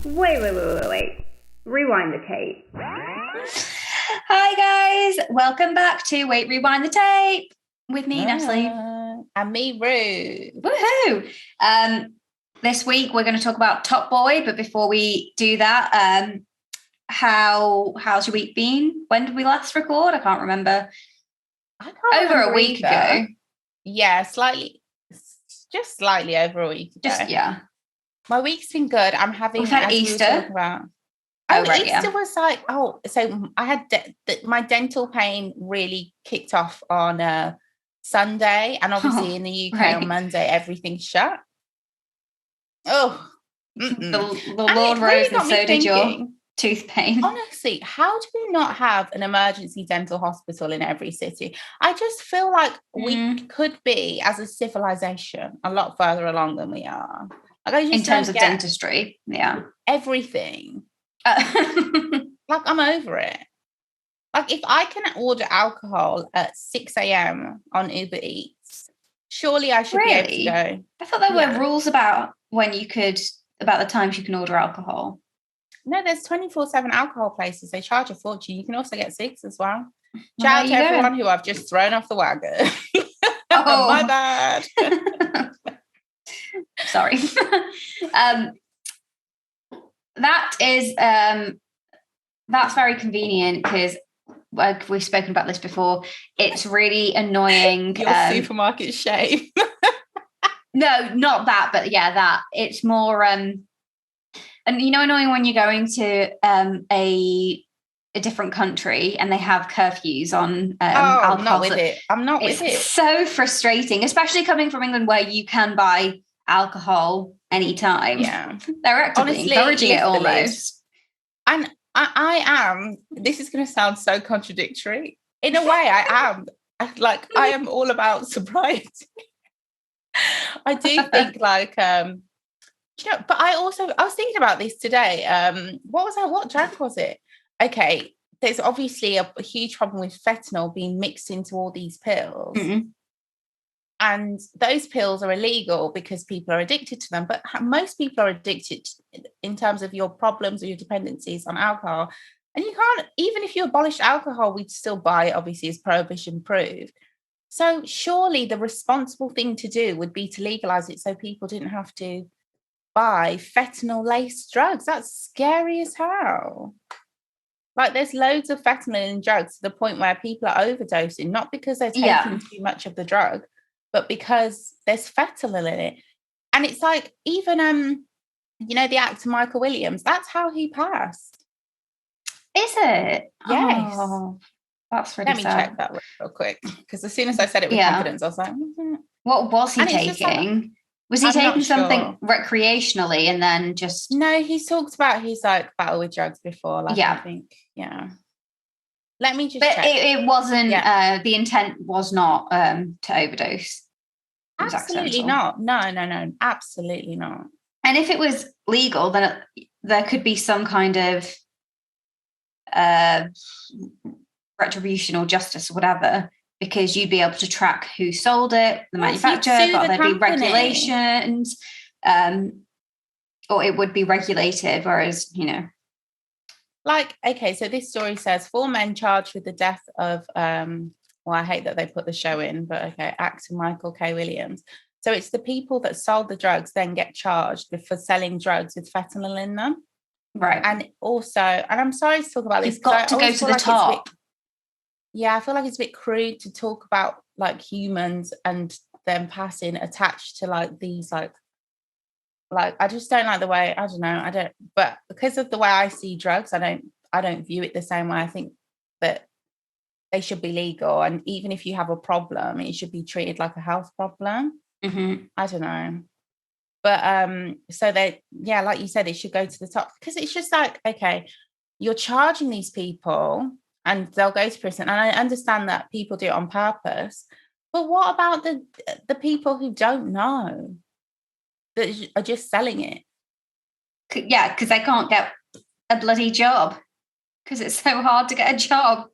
Wait. Rewind the tape. Hi guys, welcome back to Wait, Rewind the Tape with me, Natalie. And me, Ruth. Woohoo! This week we're going to talk about Top Boy, but before we do that, how's your week been? When did we last record? I can't remember. Over a week ago. Yeah, just slightly over a week ago. Yeah. My week's been good. I'm having. We've had Easter. Easter was like, so I had my dental pain really kicked off on Sunday, and obviously in the UK on Monday everything's shut. The Lord rose and so did your tooth pain. Honestly, how do we not have an emergency dental hospital in every city? I just feel like we could be, as a civilization, a lot further along than we are. Like, in terms of dentistry, yeah. Everything. Like, I'm over it. Like, if I can order alcohol at 6 a.m. on Uber Eats, surely I should be able to go. I thought there were rules about about the times you can order alcohol. No, there's 24/7 alcohol places. They charge a fortune. You can also get 6 as well. Shout out to everyone who I've just thrown off the wagon. Oh, my bad. Sorry. That's very convenient because we've spoken about this before. It's really annoying. Your supermarket shame. No, not that, but yeah, that. It's more and annoying when you're going to a different country and they have curfews on alcohol. I'm not with it. It's so frustrating, especially coming from England where you can buy alcohol anytime. Yeah. They're actively encouraging it almost. And I am, this is going to sound so contradictory. In a way, I am. I am all about sobriety. I do think but I was thinking about this today. What drug was it? Okay, there's obviously a huge problem with fentanyl being mixed into all these pills. Mm-hmm. And those pills are illegal because people are addicted to them. But most people are addicted in terms of your problems or your dependencies on alcohol. And you can't, even if you abolish alcohol, we'd still buy it, obviously, as prohibition proved. So surely the responsible thing to do would be to legalize it so people didn't have to buy fentanyl-laced drugs. That's scary as hell. Like, there's loads of fentanyl in drugs to the point where people are overdosing, not because they're taking too much of the drug, but because there's fentanyl in it. And it's like, even, the actor Michael Williams, that's how he passed. Is it? Yes. Oh, that's really sad. Let me check that real quick, because as soon as I said it with confidence, I was like, What was he taking? Was he taking something recreationally and then just... No, he's talked about his battle with drugs before. I think, Let me just check. It wasn't, the intent was not to overdose. Absolutely not. No, absolutely not. And if it was legal, then there could be some kind of retribution or justice or whatever, because you'd be able to track who sold it, the manufacturer, but there'd be regulations, or it would be regulated, whereas, okay, so this story says 4 men charged with the death of, I hate that they put the show in, but okay, actor Michael K. Williams. So it's the people that sold the drugs then get charged for selling drugs with fentanyl in them. Right. And also, and I'm sorry to talk about this. You've got to go to the top. I feel like it's a bit crude to talk about humans and them passing attached to these I just don't like the way, I don't know, but because of the way I see drugs, I don't view it the same way. I think that they should be legal, and even if you have a problem, it should be treated like a health problem. Mm-hmm. I don't know. But so they, like you said, it should go to the top, because it's just okay, you're charging these people and they'll go to prison. And I understand that people do it on purpose, but what about the people who don't know, that are just selling it? Yeah, because they can't get a bloody job, because it's so hard to get a job.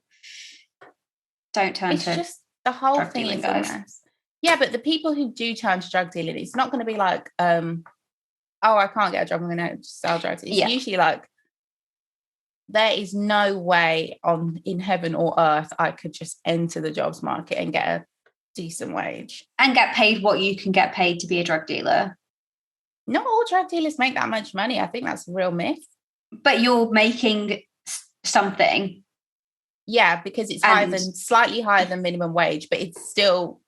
Don't turn it's to just the whole drug thing dealing, is a guys. mess. Yeah, but the people who do turn to drug dealing, it's not going to be oh, I can't get a job, I'm going to sell drugs. It's usually like, there is no way in heaven or earth I could just enter the jobs market and get a decent wage. And get paid what you can get paid to be a drug dealer. Not all drug dealers make that much money. I think that's a real myth. But you're making something. Yeah, because it's slightly higher than minimum wage, but it's still,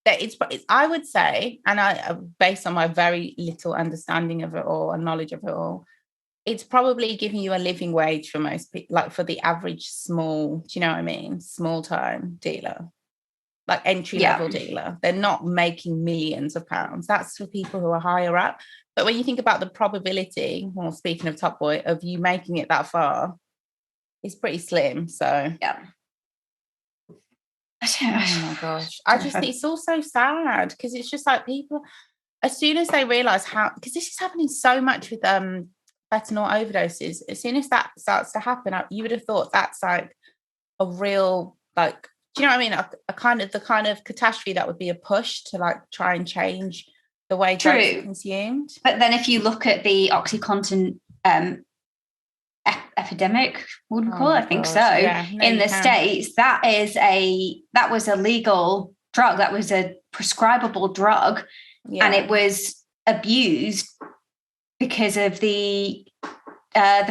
it's I would say, and I, based on my very little understanding of it all and knowledge of it all, it's probably giving you a living wage for most people, like for the average small, do you know what I mean? Small time dealer, like entry level dealer. They're not making millions of pounds. That's for people who are higher up. But when you think about the probability, well, speaking of Top Boy, of you making it that far, it's pretty slim. So yeah. Oh my gosh. I just think it's all so sad, because it's just like people, as soon as they realise how, because this is happening so much with fentanyl overdoses, as soon as that starts to happen, you would have thought that's like a real, like, do you know what I mean? A kind of catastrophe that would be a push to like try and change the way drugs are consumed. But then if you look at the OxyContin epidemic, would we call it? I think so. Yeah, in the States, that was a legal drug. That was a prescribable drug, and it was abused because of the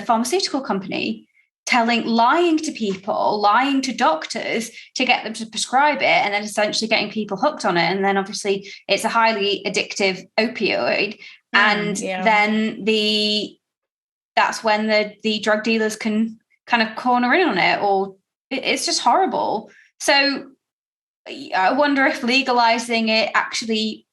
pharmaceutical company lying to people, lying to doctors to get them to prescribe it, and then essentially getting people hooked on it. And then obviously it's a highly addictive opioid, and then that's when the drug dealers can kind of corner in on it, or it's just horrible. So I wonder if legalizing it actually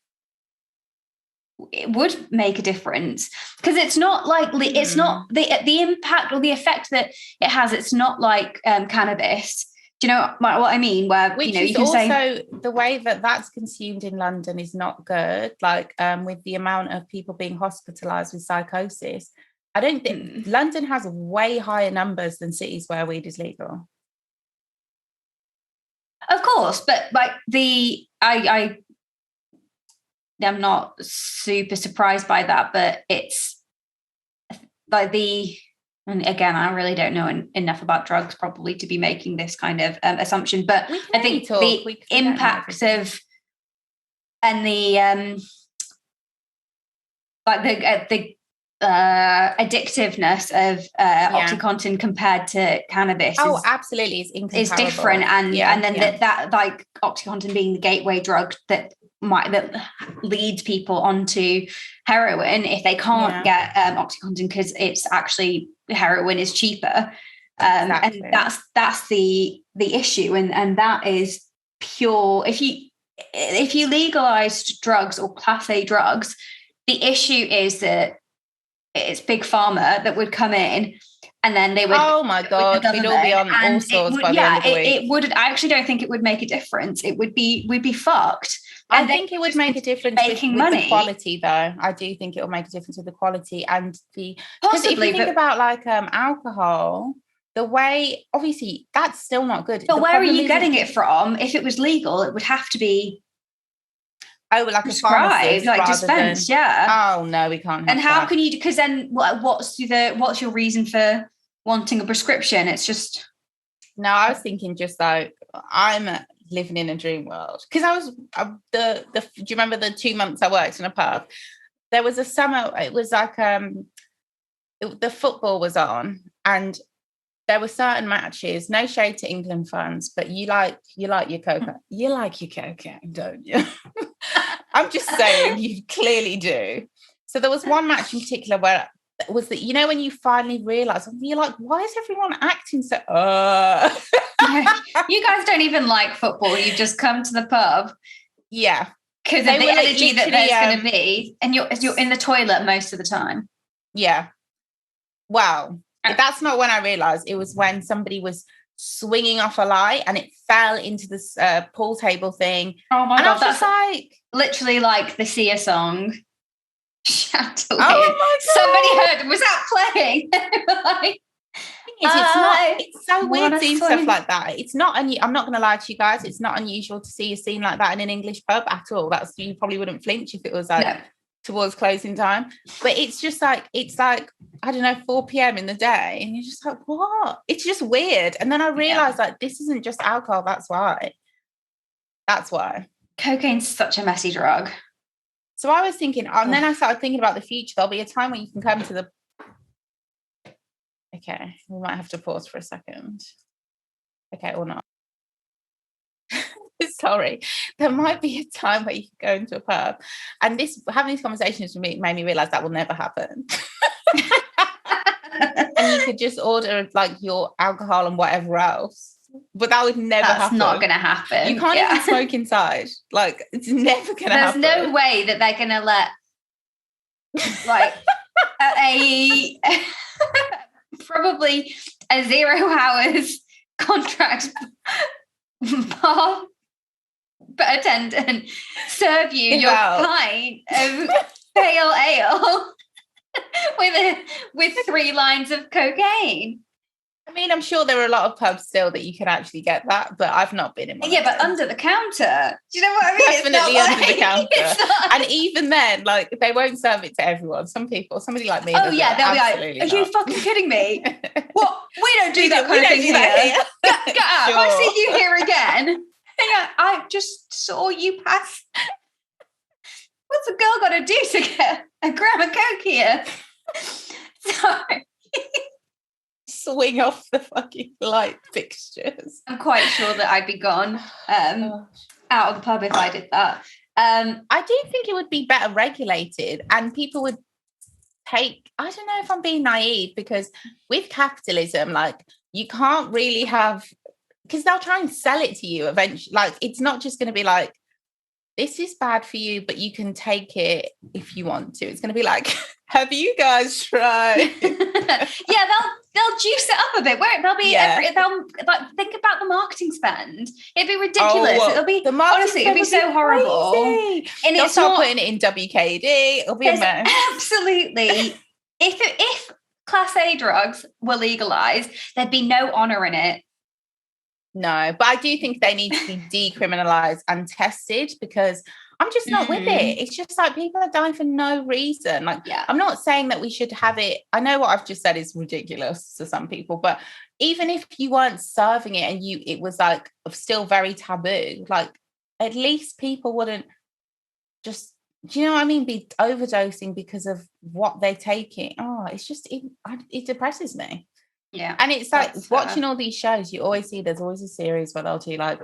it would make a difference, because it's not like it's not the impact or the effect that it has. It's not like cannabis. Do you know what I mean? Where which you is can also say the way that that's consumed in London is not good. Like with the amount of people being hospitalized with psychosis, I don't think London has way higher numbers than cities where weed is legal. Of course, but like I'm not super surprised by that, but it's like and again, I really don't know enough about drugs probably to be making this kind of assumption, but I think the impacts of and the like the addictiveness of OxyContin compared to cannabis absolutely is different, and then that like OxyContin being the gateway drug that leads people onto heroin if they can't get OxyContin, because it's actually heroin is cheaper, exactly. And that's the issue, and that is pure. If you legalized drugs or class A drugs, the issue is that it's big pharma that would come in, and then they would. Oh my god, we'd all be on all sorts by the end of the week. It would. I actually don't think it would make a difference. We'd be fucked. I think it would make a difference with the quality, though. I do think it will make a difference with the quality and the. Possibly, if you think about like alcohol, the way obviously that's still not good. But where are you getting it from? If it was legal, it would have to be. Oh, like prescribed, like dispensed, Oh no, we can't. And how can you? Because then, what's your reason for wanting a prescription? It's just. No, I was thinking just like I'm living in a dream world, because I was do you remember the 2 months I worked in a pub? There was a summer. It was like the football was on, and there were certain matches. No shade to England fans, but you like your cocaine. You like your cocaine, don't you? I'm just saying, you clearly do. So there was one match in particular where it was that, you know, when you finally realise, you're like, why is everyone acting so? You guys don't even like football. You just come to the pub, yeah, because of the energy that there's going to be, and you're in the toilet most of the time. Yeah. Wow. That's not when I realised. It was when somebody was swinging off a light and it fell into this pool table thing. Oh my god, that's like literally like the Sia song. Chandelier. Oh my god! Somebody heard. Was that playing? Like, it's so weird seeing stuff like that. It's not. I'm not going to lie to you guys. It's not unusual to see a scene like that in an English pub at all. You probably wouldn't flinch if it was like towards closing time. But it's just like, I don't know, 4 p.m. in the day, and you're just like, what? It's just weird. And then I realized like this isn't just alcohol. That's why. Cocaine's such a messy drug. So I was thinking, and then I started thinking about the future. There'll be a time when you can come to the. Okay, we might have to pause for a second. Okay, or not. Sorry, there might be a time where you can go into a pub, and having these conversations with me made me realize that will never happen. And you could just order like your alcohol and whatever else, but that would never happen. That's not going to happen. You can't even smoke inside. Like, it's never going to happen. There's no way that they're going to let like a probably a 0 hours contract bar attendant serve you your pint of pale ale with 3 lines of cocaine. I mean, I'm sure there are a lot of pubs still that you can actually get that, but I've not been in one. Yeah, but under the counter. Do you know what I mean? Definitely under the counter. And even then, like, they won't serve it to everyone. Somebody like me. Oh, yeah, they'll be like, are you fucking kidding me? What? We don't do that kind of thing here. Get out. Sure. If I see you here again, I just saw you pass. What's a girl got to do to get a gram of coke here? Sorry. Swing off the fucking light fixtures. I'm quite sure that I'd be gone out of the pub if I did that. I do think it would be better regulated, and people would take, I don't know if I'm being naive, because with capitalism, like, you can't really have, because they'll try and sell it to you eventually. Like, it's not just going to be like, this is bad for you, but you can take it if you want to. It's going to be like, have you guys tried? Yeah, they'll juice it up a bit. They'll be they'll like, think about the marketing spend. It'd be ridiculous. It'll be honestly, it'd be so horrible. Crazy. And they'll start putting it in WKD. It'll be a mess. Absolutely. If Class A drugs were legalized, there'd be no honor in it. No, but I do think they need to be decriminalized and tested, because I'm just not with it. It's just like people are dying for no reason. Like, I'm not saying that we should have it. I know what I've just said is ridiculous to some people, but even if you weren't serving it and it was like still very taboo, like, at least people wouldn't just, do you know what I mean, be overdosing because of what they're taking. Oh, it's just, it depresses me. Yeah. And it's like watching all these shows, you always see there's always a series where they'll do like,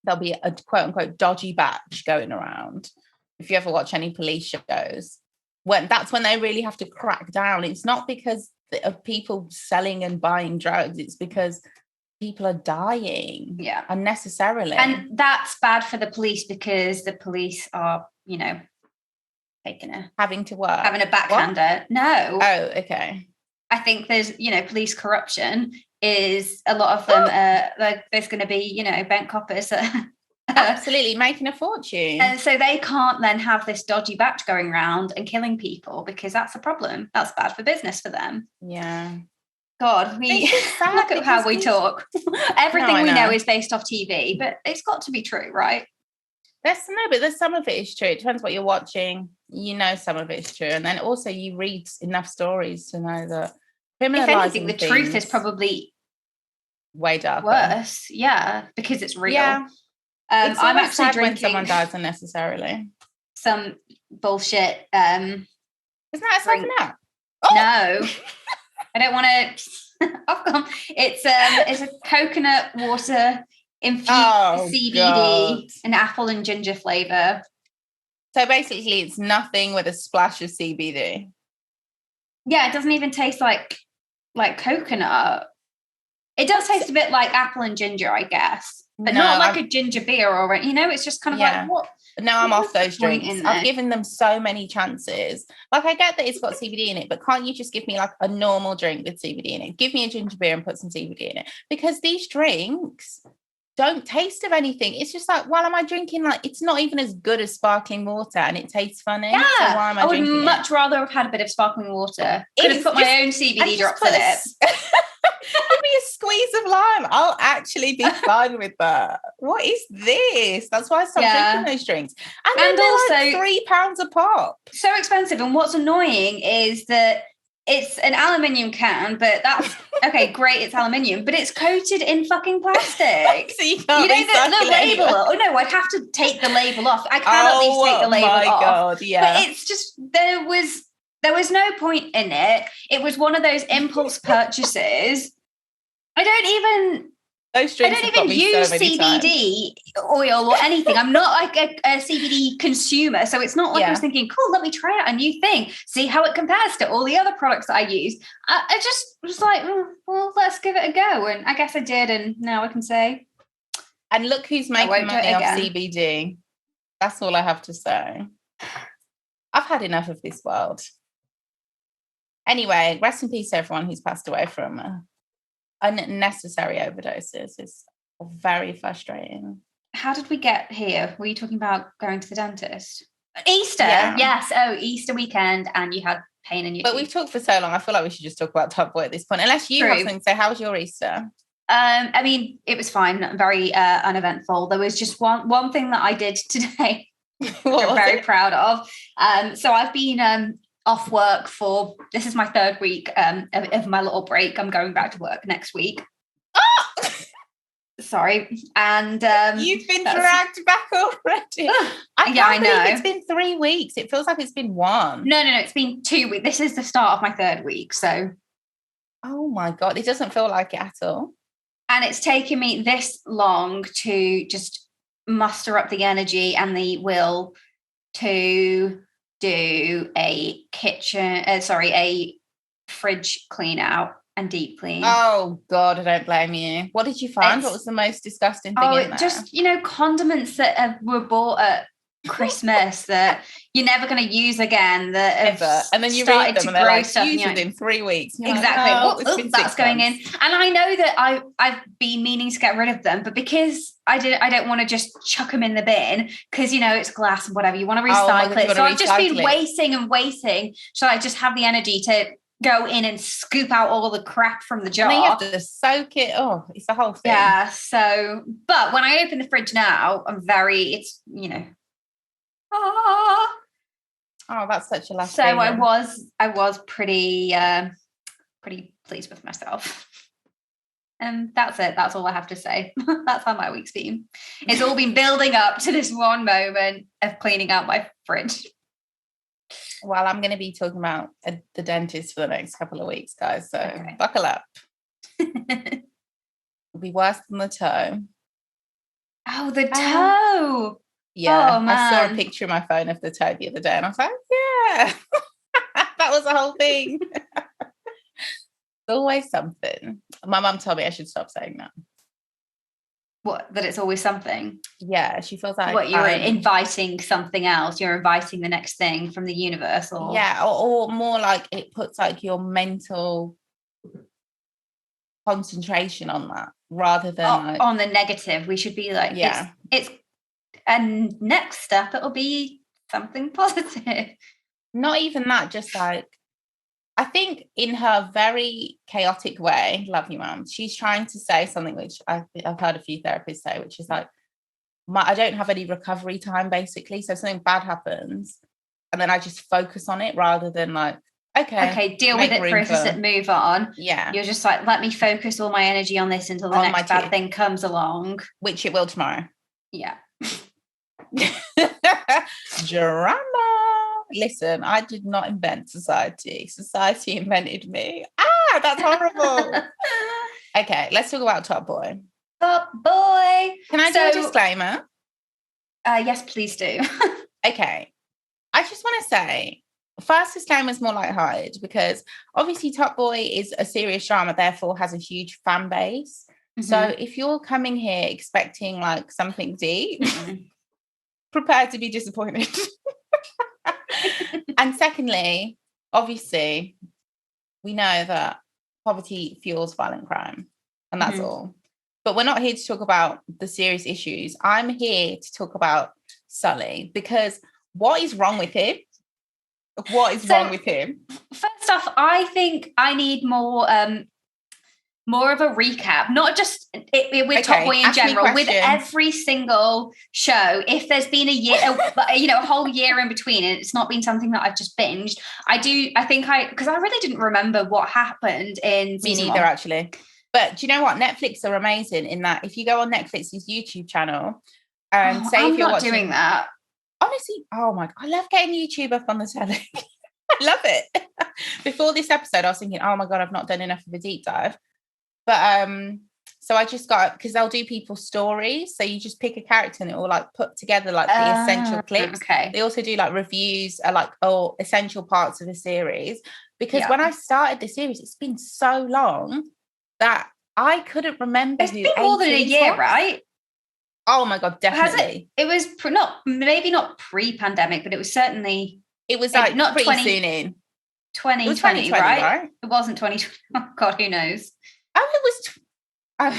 there'll be a quote unquote dodgy batch going around. If you ever watch any police shows, that's when they really have to crack down. It's not because of people selling and buying drugs, it's because people are dying unnecessarily. And that's bad for the police, because the police are, having to work. Having a backhander. What? No. Oh, okay. I think there's, police corruption is a lot of them. Like, there's going to be, bent coppers. Absolutely, making a fortune. And so they can't then have this dodgy batch going around and killing people, because that's a problem. That's bad for business for them. Yeah. God, look at how we talk. Everything we know is based off TV, but it's got to be true, right? But there's some of it is true. It depends what you're watching. Some of it is true. And then also you read enough stories to know that criminalizing, if anything, the truth is probably way darker. Worse. Yeah, because it's real. Yeah. I'm actually drinking when someone dies unnecessarily. Some bullshit. Isn't that a 7-Up? Oh! No. I don't want to. It's a coconut water infused CBD God. And apple and ginger flavor. So basically, it's nothing with a splash of CBD. Yeah, it doesn't even taste like coconut. It does taste a bit like apple and ginger, I guess, but not like a ginger beer or it's just kind of like what. No, I'm off those drinks. I've given them so many chances. Like, I get that it's got CBD in it, but can't you just give me like a normal drink with CBD in it? Give me a ginger beer and put some CBD in it, because these drinks don't taste of anything. It's just like, well, am I drinking, like, it's not even as good as sparkling water and it tastes funny. Yeah, so why am I would much rather have had a bit of sparkling water. Could have put my own CBD drops in it. Give me a squeeze of lime. I'll actually be fine with that. What is this? That's why I stopped drinking those drinks. And then they're also like £3 a pop. So expensive. And what's annoying is that it's an aluminium can, but that's okay, great, it's aluminium, but it's coated in fucking plastic. So you can't the label. Oh no, I'd have to take the label off. I can at least take the label off. Oh my God, yeah. But it's just there was no point in it. It was one of those impulse purchases. I don't even use CBD oil or anything. I'm not like a CBD consumer. So it's not like I was thinking, cool, let me try out a new thing, see how it compares to all the other products that I use. I just was like, well, let's give it a go. And I guess I did. And now I can say. And look who's making money off CBD. That's all I have to say. I've had enough of this world. Anyway, rest in peace to everyone who's passed away from unnecessary overdoses. It's very frustrating. How did we get here? Were you talking about going to the dentist? Easter, yes. Oh, Easter weekend, and you had pain in your teeth. But we've talked for so long. I feel like we should just talk about Top Boy at this point, unless you have something to say. How was your Easter? I mean, it was fine, very uneventful. There was just one thing that I did today, which I'm very proud of. So I've been off work this is my third week of my little break. I'm going back to work next week. Oh! Sorry. And you've been dragged back already. I can't believe it's been 3 weeks. It feels like it's been one. No, it's been 2 weeks. This is the start of my third week. So oh my God, it doesn't feel like it at all. And it's taken me this long to just muster up the energy and the will to do a fridge clean out and deep clean. Oh God, I don't blame you. What did you find? What was the most disgusting thing in there? Just, condiments that were bought at Christmas that you're never going to use again, and then you read them and they're like used within 3 weeks. Exactly. Like, that's going in. And I know that I've been meaning to get rid of them, but because I don't want to just chuck them in the bin because it's glass and whatever, you want to recycle it. So I've just been waiting. Shall I just have the energy to go in and scoop out all the crap from the jar? And then you have to soak it. Oh, it's the whole thing. Yeah. So, but when I open the fridge now, Oh, that's such a last. So feeling. I was pretty pleased with myself. And that's it. That's all I have to say. That's how my week's been. It's all been building up to this one moment of cleaning out my fridge. Well, I'm going to be talking about the dentist for the next couple of weeks, guys. So buckle up. It'll be worse than the toe. Oh, the toe. Yeah, I saw a picture of my phone of the toe the other day and I was like, yeah, that was the whole thing. Always something. My mum told me I should stop saying that. What? That it's always something? Yeah, she feels like... What, you're inviting something else? You're inviting the next thing from the universe? Or... Yeah, or more like it puts like your mental concentration on that rather than on the negative. We should be like, it's and next step it'll be something positive. Not even that, just like I think in her very chaotic way, love you, mum, she's trying to say something which I've heard a few therapists say, which is like, I don't have any recovery time, basically. So if something bad happens, and then I just focus on it rather than like, okay, deal with it, process it, move on. Yeah. You're just like, let me focus all my energy on this until the next bad thing comes along. Which it will tomorrow. Yeah. Drama. Listen, I did not invent society. Society invented me. That's horrible. Okay, let's talk about Top Boy. Top Boy. Can I do a disclaimer? Yes, please do. Okay. I just want to say, first disclaimer is more lighthearted because obviously Top Boy is a serious drama, therefore has a huge fan base. Mm-hmm. So if you're coming here expecting like something deep, prepare to be disappointed. And secondly, obviously, we know that poverty fuels violent crime, and that's all. But we're not here to talk about the serious issues. I'm here to talk about Sully, because what is wrong with him? What is wrong with him? First off, I think I need more more of a recap, not just with Top Boy in general, with every single show. If there's been a year, a whole year in between, and it's not been something that I've just binged, because I really didn't remember what happened in season Me neither, 1. actually. But do you know what? Netflix are amazing in that if you go on Netflix's YouTube channel and if you're watching, doing that. Honestly, oh my God, I love getting YouTube up on the telly. I love it. Before this episode, I was thinking, oh my God, I've not done enough of a deep dive. But so I just got, because they'll do people's stories. So you just pick a character and it will like put together like the essential clips. Okay. They also do like reviews, essential parts of a series. Because when I started the series, it's been so long that I couldn't remember. It's been more than a year, right? Oh my God, definitely. Has it? It was maybe not pre-pandemic, but it was certainly. It was like not pretty soon in. 2020, right? It wasn't 2020. Oh God, who knows? Oh, it was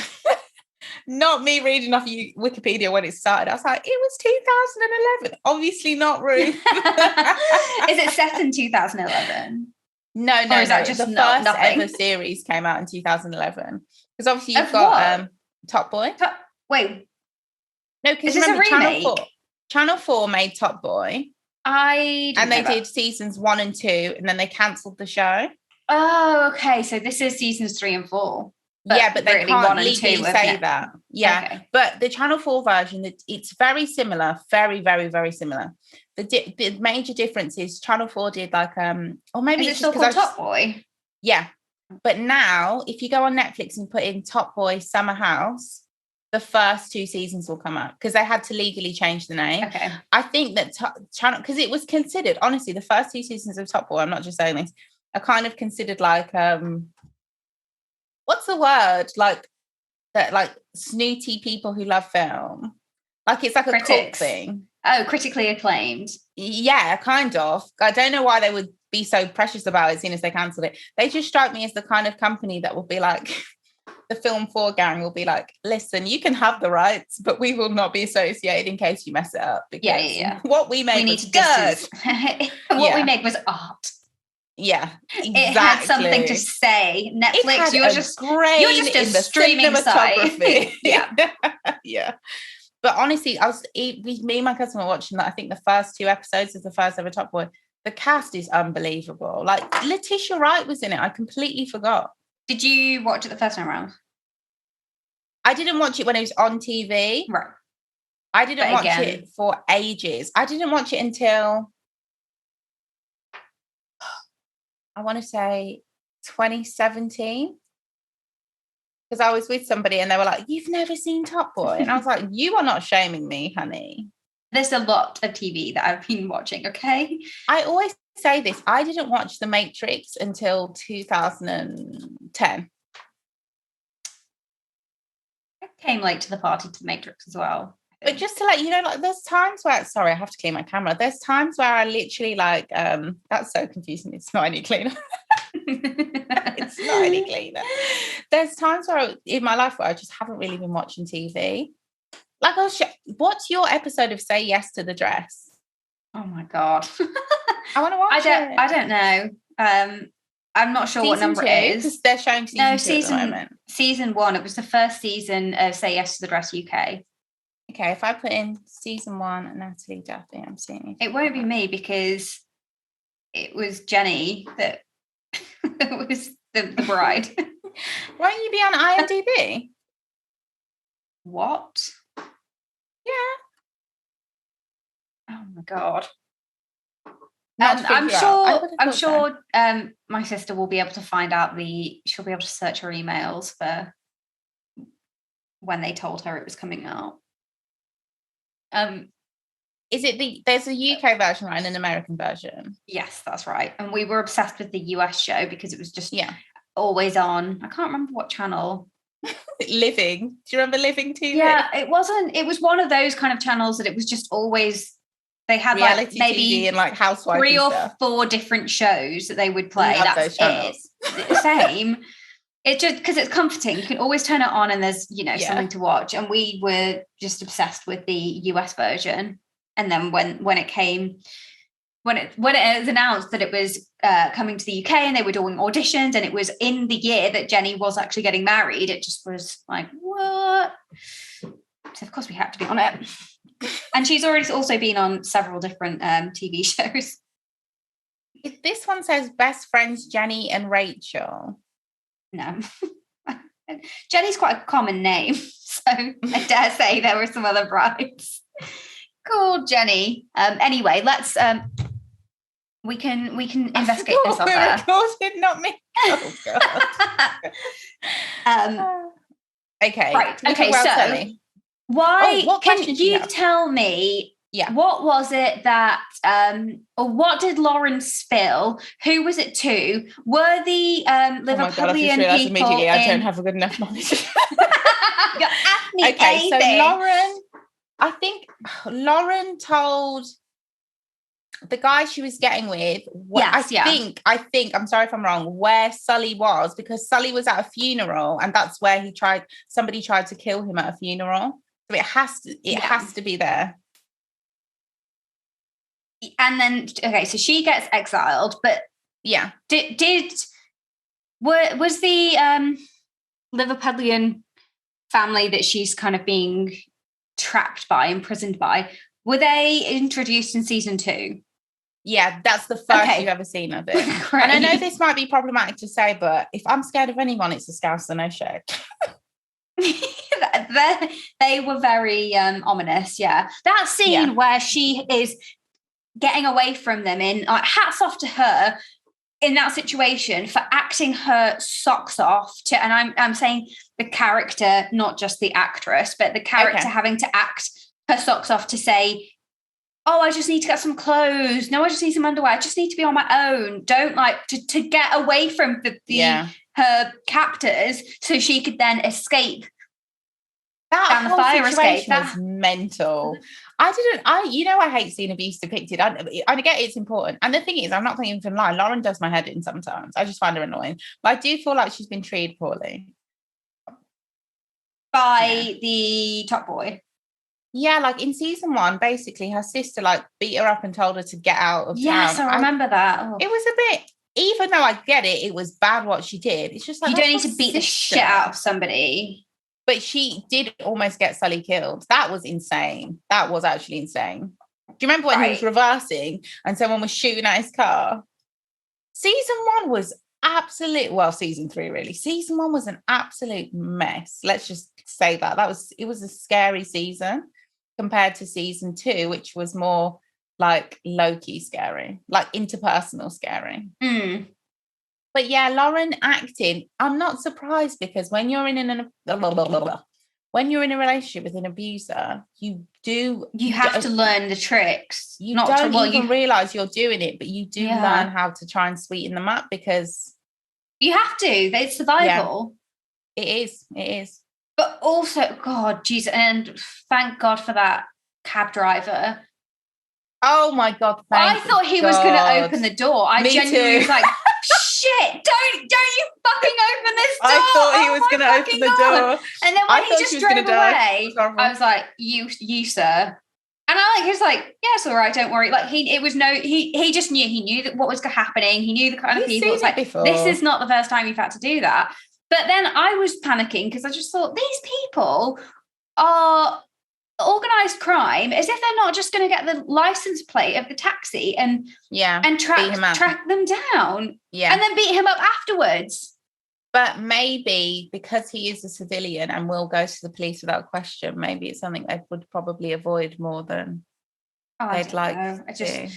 not me reading off Wikipedia when it started. I was like, it was 2011. Obviously not, Ruth. Is it set in 2011? No. Or is that just the first ever series came out in 2011. Because obviously you've got Top Boy. Wait. No, because remember Channel 4 made Top Boy. They did seasons 1 and 2, and then they cancelled the show. Oh, okay. So this is seasons 3 and 4. But they really can't legally say that. Yeah. Okay. But the Channel 4 version, it's very similar, very, very, very similar. The major difference is Channel 4 did like or maybe it's still called Top Boy. Yeah. But now if you go on Netflix and put in Top Boy Summer House, the first 2 seasons will come up because they had to legally change the name. Okay. I think that Channel, because it was considered, honestly, the first 2 seasons of Top Boy, I'm not just saying this, are kind of considered like what's the word, like that, like snooty people who love film, like it's like a cult thing. Oh, critically acclaimed. Yeah, kind of. I don't know why they would be so precious about it as soon as they cancelled it. They just strike me as the kind of company that will be like, the Film 4 gang will be like, listen, you can have the rights, but we will not be associated in case you mess it up. Yeah. What we made was good. We made was art. Yeah, exactly. It had something to say. Netflix, you're just a streaming site. Yeah. But honestly, me and my cousin were watching that. I think the first 2 episodes of the first ever Top Boy. The cast is unbelievable. Like Letitia Wright was in it. I completely forgot. Did you watch it the first time around? I didn't watch it when it was on TV. Right. I didn't watch it for ages. I didn't watch it until, I want to say 2017, because I was with somebody and they were like, you've never seen Top Boy? And I was like, you are not shaming me, honey. There's a lot of TV that I've been watching, okay? I always say this. I didn't watch The Matrix until 2010. I came late to the party to The Matrix as well. But just to let you know, like there's times where, sorry, I have to clean my camera. There's times where I literally like, that's so confusing. It's not any cleaner. It's not any cleaner. There's times where in my life where I just haven't really been watching TV. Like, what's your episode of Say Yes to the Dress? Oh my God. I want to watch it. I don't know. I'm not sure what number it is. They're showing season 2 at the moment. Season 1. It was the first season of Say Yes to the Dress UK. Okay, if I put in season 1 Natalie Duffy, I'm seeing it won't be me because it was Jenny that was the bride. Won't you be on IMDb? What? Yeah. Oh my God. I'm sure my sister will be able to find out she'll be able to search her emails for when they told her it was coming out. Is it there's a UK version, right, and an American version? Yes, that's right. And we were obsessed with the US show because it was just always on. I can't remember what channel. Living. Do you remember Living TV? Yeah, it was one of those kind of channels that it was just always, they had reality like maybe TV and like Housewives 3 or 4 different shows that they would play. That's it. Same. It just because it's comforting. You can always turn it on and there's something to watch. And we were just obsessed with the US version. And then when when it was announced that it was coming to the UK and they were doing auditions and it was in the year that Jenny was actually getting married, it just was like, what? So of course we had to be on it. And she's already also been on several different TV shows. If this one says best friends Jenny and Rachel. No. Jenny's quite a common name, so I dare say there were some other brides called Jenny. Anyway, let's we can investigate this other. We're recording, not me. Oh god. Okay. Right. Okay. So Sully. why can you have? tell me? Yeah. What was it that, or what did Lauren spill? Who was it to? Were the Liverpudlian people? I don't have a good enough knowledge. Okay, so Lauren, I think Lauren told the guy she was getting with. I think. I'm sorry if I'm wrong. Where Sully was, because Sully was at a funeral, and that's where somebody tried to kill him at a funeral. So it has to be there. And then, okay, so she gets exiled, but yeah, was the Liverpudlian family that she's kind of being trapped by, imprisoned by, were they introduced in season 2? Yeah, that's the first you've ever seen of it. And I know this might be problematic to say, but if I'm scared of anyone, it's the Scouse and no shade. They were very ominous. Yeah, that scene where she is getting away from them, in hats off to her in that situation for acting her socks off to, and I'm saying the character, not just the actress, but the character having to act her socks off to say, oh, I just need to get some clothes. No, I just need some underwear. I just need to be on my own. Don't to get away from her captors so she could then escape. That whole fire situation was mental. I hate seeing abuse depicted. I get it's important. And the thing is, I'm not even lie. Lauren does my head in sometimes. I just find her annoying. But I do feel like she's been treated poorly. By the top boy. Yeah, like in season 1, basically her sister beat her up and told her to get out of town. Yes, I remember that. Oh. It was a bit, even though I get it was bad what she did. It's just like, you don't need to beat the shit out of somebody. But she did almost get Sully killed. That was insane. That was actually insane. Do you remember when he was reversing and someone was shooting at his car? Season 1 was season 3 really. Season 1 was an absolute mess. Let's just say that. It was a scary season compared to season 2, which was more like low-key scary, like interpersonal scary. But yeah, Lauren acting, I'm not surprised, because when you're in a relationship with an abuser, you have to learn the tricks. You don't even realize you're doing it, but you do learn how to try and sweeten them up, because you have to. It's survival. Yeah, it is. But also, God, Jesus, and thank God for that cab driver. Oh my God! I thought he was going to open the door. I genuinely was like, shit! Don't you fucking open this door! I thought he was going to open the door, and then when he just drove away, I was like, "You, sir." And he was like, "Yeah, it's all right. Don't worry." Like he just knew. He knew that what was happening. He knew the kind of people. It's like, this is not the first time you've had to do that. But then I was panicking because I just thought, these people are organised crime, as if they're not just going to get the license plate of the taxi and track them down and then beat him up afterwards. But maybe because he is a civilian and will go to the police without question, maybe it's something they would probably avoid more than they'd like to do.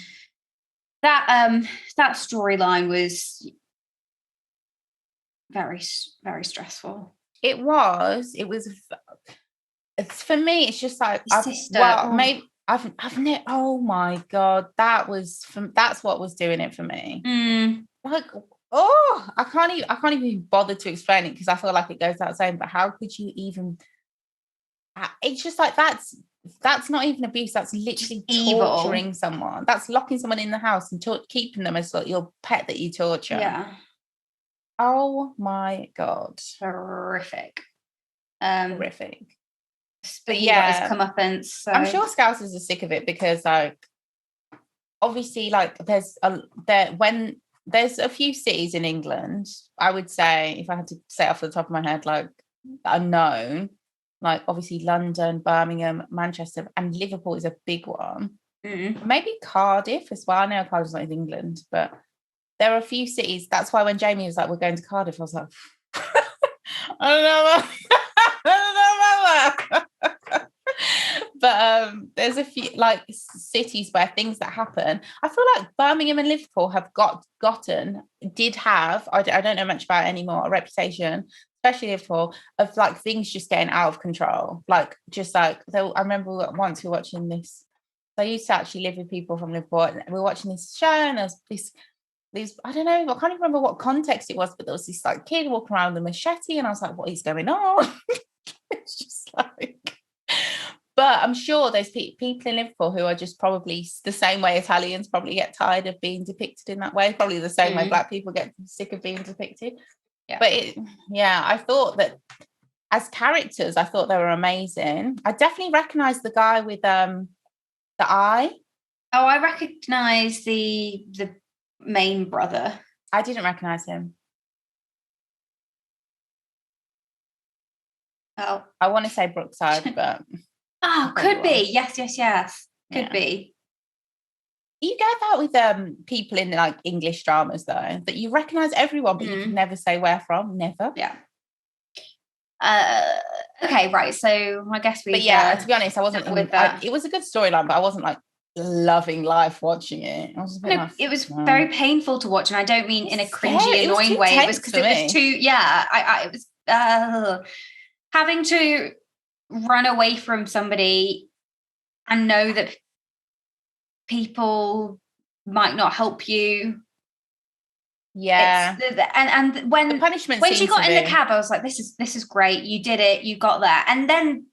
That storyline was very, very stressful. It was it's for me, it's just like maybe I've never, oh my God, that's what was doing it for me. Like, I can't even bother to explain it, because I feel like it goes without saying, but how could you even, it's just like, that's not even abuse, that's literally torturing someone. That's locking someone in the house and keeping them as like your pet that you torture. Yeah. Oh my God. Horrific. Horrific. But yeah, comeuppance. So. I'm sure Scousers are sick of it, because like obviously, like there's a few cities in England, I would say, if I had to say off the top of my head, like unknown, like obviously London, Birmingham, Manchester, and Liverpool is a big one. Maybe Cardiff as well. I know Cardiff's not in England, but there are a few cities. That's why when Jamie was like, we're going to Cardiff, I was like, I don't know. I don't know about that. But there's a few like cities where things that happen. I feel like Birmingham and Liverpool have did have, I don't know much about it anymore, a reputation, especially Liverpool, of like things just getting out of control. Like just like, I remember once we were watching this. I used to actually live with people from Liverpool, and we were watching this show, and there was these, I don't know, I can't even remember what context it was, but there was this like kid walking around with a machete, and I was like, what is going on? It's just like, but I'm sure there's people in Liverpool who are just probably the same way Italians probably get tired of being depicted in that way, probably the same way Black people get sick of being depicted. Yeah. But I thought that as characters, I thought they were amazing. I definitely recognized the guy with the eye. Oh, I recognize the main brother. I didn't recognize him. Oh, I want to say Brookside, but could be. Yes. Could be. You get that with people in like English dramas though, that you recognize everyone, but you can never say where from. Never. Yeah. Okay, right. So I guess we. But yeah, to be honest, I wasn't with that. It was a good storyline, but I wasn't like loving life watching it. I was it was very painful to watch, and I don't mean in a cringy, annoying way. It was because it was too. Yeah, it was having to run away from somebody and know that people might not help you. Yeah, and when she got in the cab, I was like, this is great, you did it, you got there. And then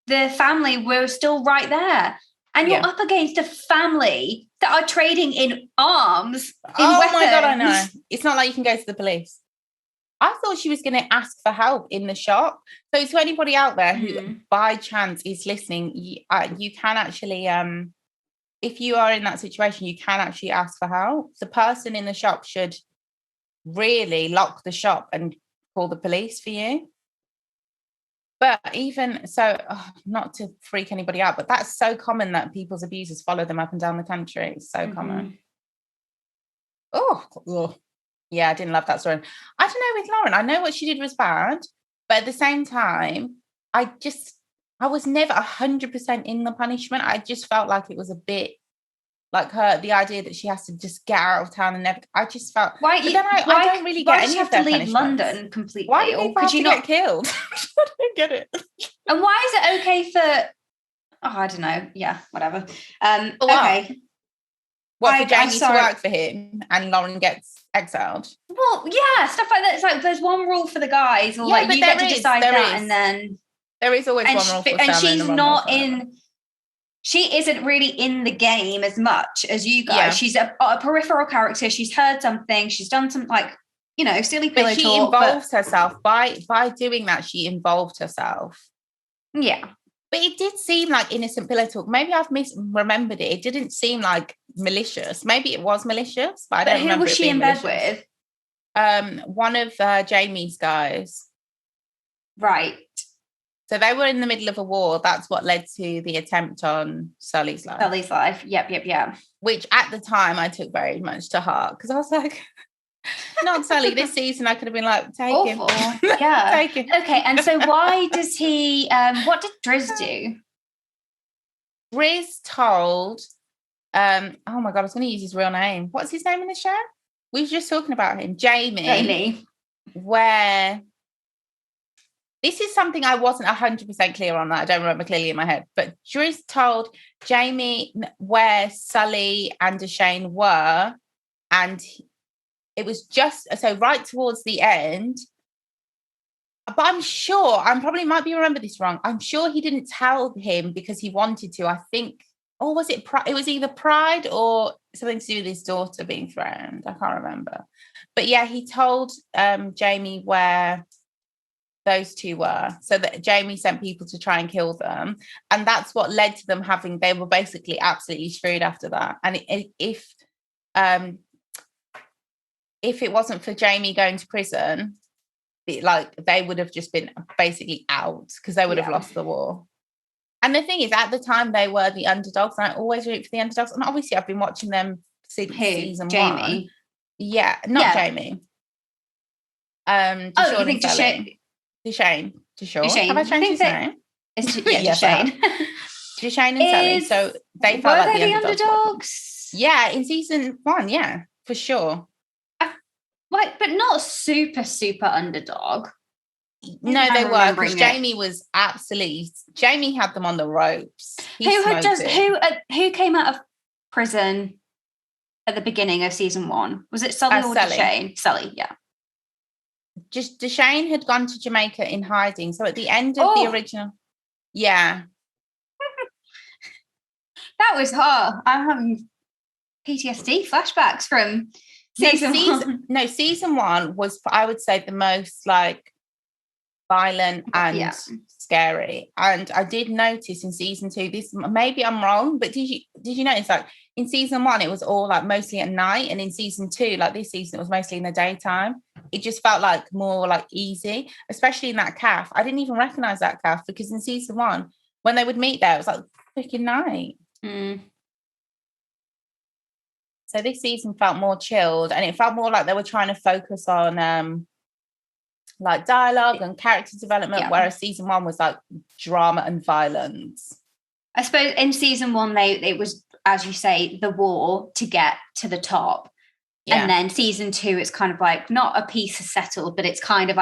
the family were still right there, and you're up against a family that are trading in arms, weapons. My god, I know. It's not like you can go to the police. I thought she was going to ask for help in the shop. So to anybody out there who by chance is listening, you can actually if you are in that situation, you can actually ask for help. The person in the shop should really lock the shop and call the police for you. But even so, not to freak anybody out, but that's so common that people's abusers follow them up and down the country. It's so common. Oh, yeah, I didn't love that story. I don't know with Lauren, I know what she did was bad, but at the same time, I was never 100% in the punishment. I just felt like it was a bit like the idea that she has to just get out of town and never. I just felt. I don't really get any of their punishments. Why did she have to leave London completely? Why did people have to get killed? I don't get it. And why is it okay for? I don't know. Yeah, whatever. Okay. What, for Jamie to work for him and Lauren gets exiled? Well, yeah, stuff like that. It's like there's one rule for the guys, or like you get to decide that, and then there is always one rule for and she's not in. She isn't really in the game as much as you guys. Yeah. She's a peripheral character. She's heard something. She's done some silly pillow talk. She involves herself by doing that. She involved herself. Yeah. But it did seem like innocent pillow talk. Maybe I've misremembered it. It didn't seem like malicious. Maybe it was malicious, but I don't remember. Who was she in bed with? One of Jamie's guys. Right. So they were in the middle of a war. That's what led to the attempt on Sully's life. Yep. Which at the time I took very much to heart because I was like, not Sully. This season I could have been like, take him. Yeah. Take him. Okay, and so why does he, what did Driz do? Driz told, oh my God, I was going to use his real name. What's his name in the show? We were just talking about him. Jamie. Where... This is something I wasn't 100% clear on that. I don't remember clearly in my head. But Driz told Jamie where Sully and Deshane were. And it was just, so right towards the end. But I'm sure, I probably might be remember this wrong. I'm sure he didn't tell him because he wanted to. I think, or was it, it was either pride or something to do with his daughter being threatened. I can't remember. But yeah, he told Jamie where Those two were. So that Jamie sent people to try and kill them. And that's what led to them they were basically absolutely screwed after that. And if it wasn't for Jamie going to prison, they would have just been basically out because they would have lost the war. And the thing is, at the time, they were the underdogs, and I always root for the underdogs. And obviously, I've been watching them since season Jamie? 1. Yeah, not Jamie. You think Deshane? Deshane. Have I changed his name? Deshane. Deshane and Sully. So they felt like the underdogs. Yeah, in season 1, yeah, for sure. But not super underdog. No, they were, because Jamie was absolutely. Jamie had them on the ropes. Who came out of prison at the beginning of season 1? Was it Sully or Sully. Deshane? Sully, yeah. Just Deshane had gone to Jamaica in hiding. So at the end of the original, yeah, that was hard. I'm having PTSD flashbacks from season 1. No, season 1 was, I would say, the most violent and scary. And I did notice in season 2, this, maybe I'm wrong, but did you notice in season 1 it was all mostly at night, and in season 2, this season, it was mostly in the daytime. It just felt more easy, especially in that calf. I didn't even recognize that calf, because in season 1, when they would meet there, it was freaking night. So this season felt more chilled, and it felt more like they were trying to focus on dialogue and character development, whereas season 1 was drama and violence. I suppose in season 1 it was, as you say, the war to get to the top. And then season 2, it's kind of not a peace is settled, but it's kind of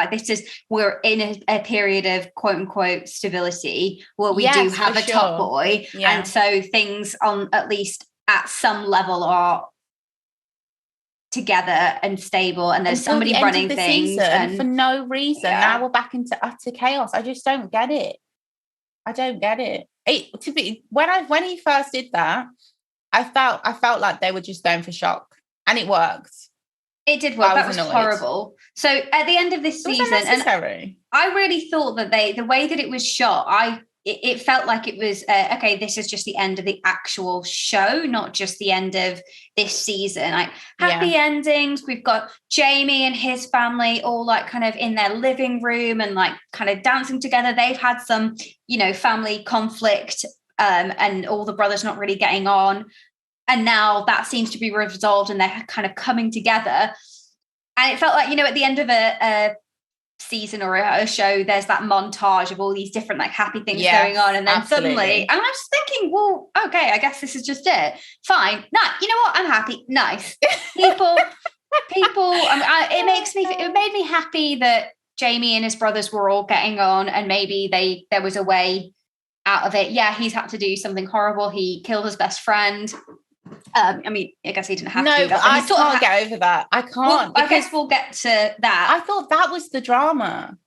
we're in a period of quote unquote stability where we do have a top boy. And so things on, at least at some level, are together and stable, and there's somebody running things, and for no reason now we're back into utter chaos. I just don't get it. When he first did that, I felt like they were just going for shock, and it worked. It did work. That was horrible. So at the end of this season, and I really thought that the way that it was shot, it felt like it was this is just the end of the actual show, not just the end of this season. Happy endings. We've got Jamie and his family all kind of in their living room and kind of dancing together. They've had some, family conflict, and all the brothers not really getting on. And now that seems to be resolved, and they're kind of coming together. And it felt like, at the end of a season or a show, there's that montage of all these different happy things going on, and then suddenly, and I'm just thinking, well, okay, I guess this is just it. Fine, no, you know what? I'm happy. Nice people. It made me happy that Jamie and his brothers were all getting on, and maybe there was a way out of it. Yeah, he's had to do something horrible. He killed his best friend. I guess he didn't have to do that. I can't get over that. I can't. Well, I guess we'll get to that. I thought that was the drama.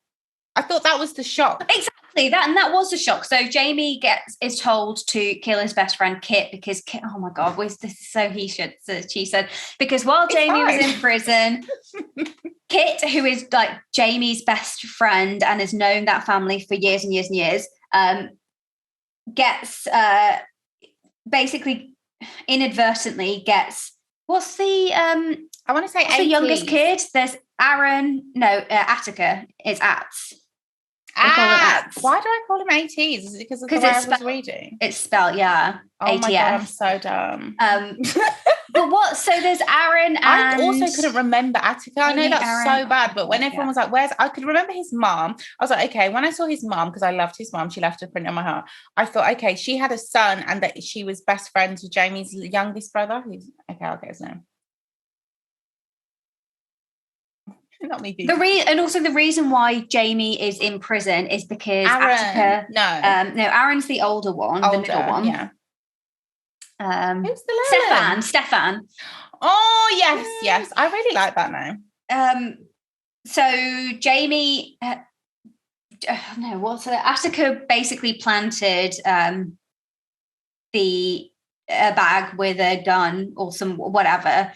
I thought that was the shock. Exactly, that was the shock. So Jamie is told to kill his best friend Kit, because Kit, oh my God, she said, because while Jamie was in prison, Kit, who is Jamie's best friend and has known that family for years and years and years, gets basically inadvertently gets what's the I want to say the youngest kid. There's Attica is Ats. Why do I call him ATs? Is it because of the way I was reading? It's spelled, yeah. Oh my God, I'm so dumb. But so there's Aaron, and I also couldn't remember Attica. I know that's so bad, but when everyone was where's, I could remember his mom. I was okay, when I saw his mom, because I loved his mom, she left a print on my heart. I thought, okay, she had a son, and that she was best friends with Jamie's youngest brother, who's I'll get his name. Not me. And also the reason why Jamie is in prison is because Attica. Aaron's the older one, the middle one. Yeah. Who's the Stefan. Oh yes, I really like that name. So Jamie, Attica basically planted the bag with a gun or some whatever,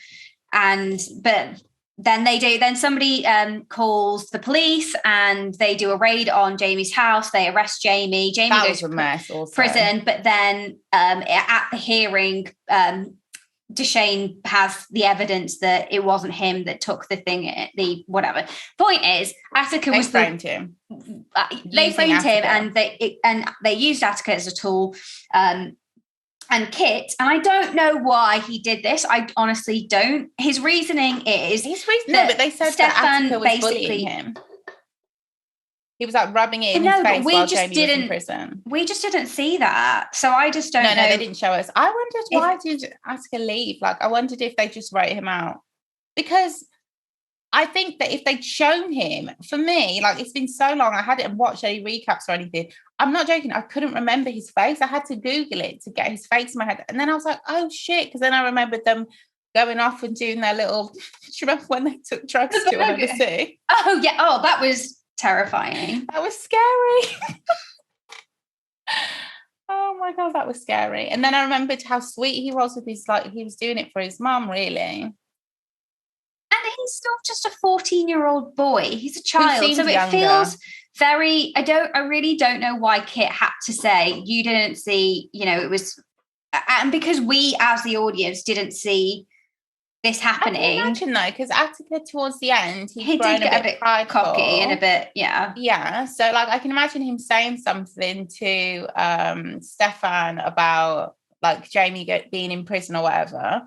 but then somebody calls the police and they do a raid on Jamie's house. They arrest Jamie. Jamie goes to prison, but then at the hearing, Deshane has the evidence that it wasn't him that took the thing, the whatever. Point is, Attica was framed him. They framed him, and they used Attica as a tool. And Kit, and I don't know why he did this. I honestly don't. His reasoning is but they said that Attica was bullying him. He was like rubbing it in his face while Jamie was in prison. We just didn't see that. So I just don't know. No, they didn't show us. I wondered why did Attica leave? Like, I wondered if they just wrote him out. Because I think that if they'd shown him, for me, like, it's been so long, I hadn't watched any recaps or anything. I'm not joking. I couldn't remember his face. I had to Google it to get his face in my head. And then I was like, oh, shit. Because then I remembered them going off and doing their little... Do you remember when they took drugs to oversee? Oh, yeah. Oh, that was... terrifying. That was scary. Oh my god, that was scary. And then I remembered how sweet he was with his, like, he was doing it for his mum, really. And he's still just a 14-year-old boy. He's a child, so it feels very. I really don't know why Kit had to say you didn't see. You know, it was, and because we as the audience didn't see this happening. I can imagine though, because Attica towards the end, he did get a bit cocky and a bit, yeah. So like, I can imagine him saying something to Stefan about like Jamie being in prison or whatever.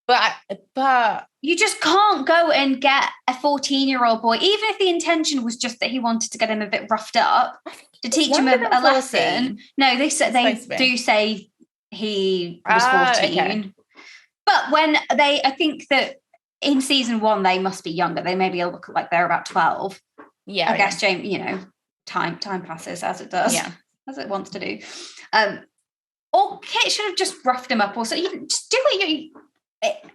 But you just can't go and get a 14-year-old boy, even if the intention was just that he wanted to get him a bit roughed up to teach him a lesson. No, they do say he was 14. Okay. But when I think that in season 1, they must be younger. They maybe look like they're about 12. Yeah. I guess, Jamie, you know, time passes as it does. Yeah. As it wants to do. Or Kit should have just roughed him up, or so you just do it.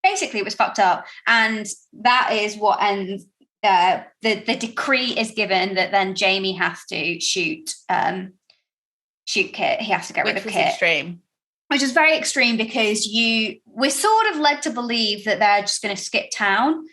Basically, it was fucked up. And that is what ends. The decree is given that then Jamie has to shoot Kit. He has to get rid of Kit. Extreme. Which is very extreme because we're sort of led to believe that they're just going to skip town.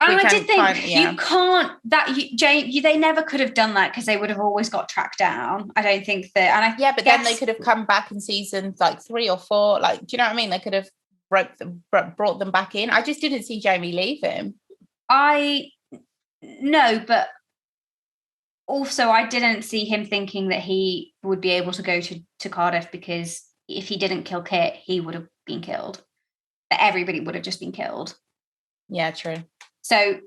And I did think you can't, they never could have done that because they would have always got tracked down. I don't think that. But then they could have come back in seasons like 3 or 4. Like, do you know what I mean? They could have brought them back in. I just didn't see Jamie leave him. No, but also, I didn't see him thinking that he would be able to go to Cardiff, because if he didn't kill Kit, he would have been killed. That everybody would have just been killed. Yeah, true. So,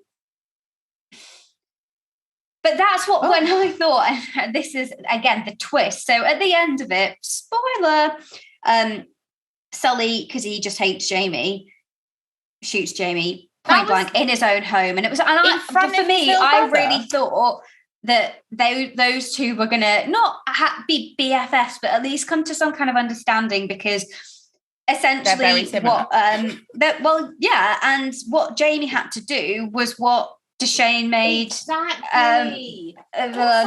but that's what when I thought, and this is again the twist. So at the end of it, spoiler, Sully, because he just hates Jamie, shoots Jamie point blank in his own home, and it was. And I really thought that those two were gonna not be BFFs, but at least come to some kind of understanding, because essentially what and what Jamie had to do was what Deshane made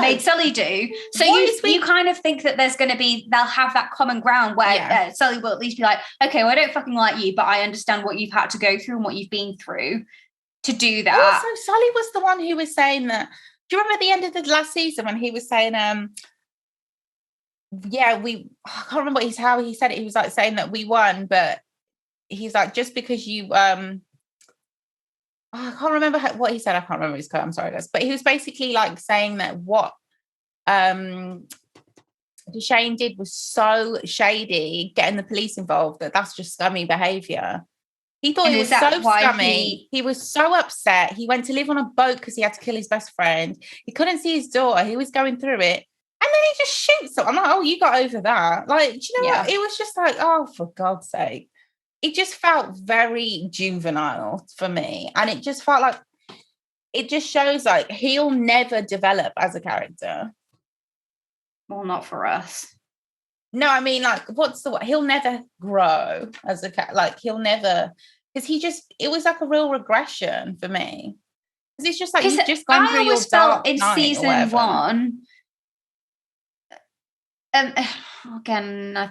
made Sully do. So you kind of think that there's going to be, they'll have that common ground where Sully will at least be like, okay, well, I don't fucking like you, but I understand what you've had to go through and what you've been through to do that. Also, Sully was the one who was saying that. Do you remember at the end of the last season when he was saying, I can't remember how he said it. He was like saying that we won, but he's like, just because you, I can't remember what he said. I can't remember his quote. I'm sorry, guys. But he was basically like saying that what Deshane did was so shady, getting the police involved, that's just scummy behaviour. He thought it was so scummy. He was so upset. He went to live on a boat because he had to kill his best friend. He couldn't see his daughter. He was going through it. And then he just shoots her. I'm like, oh, you got over that. Like, do you know what? It was just like, oh, for God's sake. It just felt very juvenile for me. And it just felt like, it just shows like he'll never develop as a character. Well, not for us. No, I mean, like, he'll never grow as a cat. Like, he'll never, because it was like a real regression for me. Because it's just like, you've just gone through your dark in season 1. Again, no,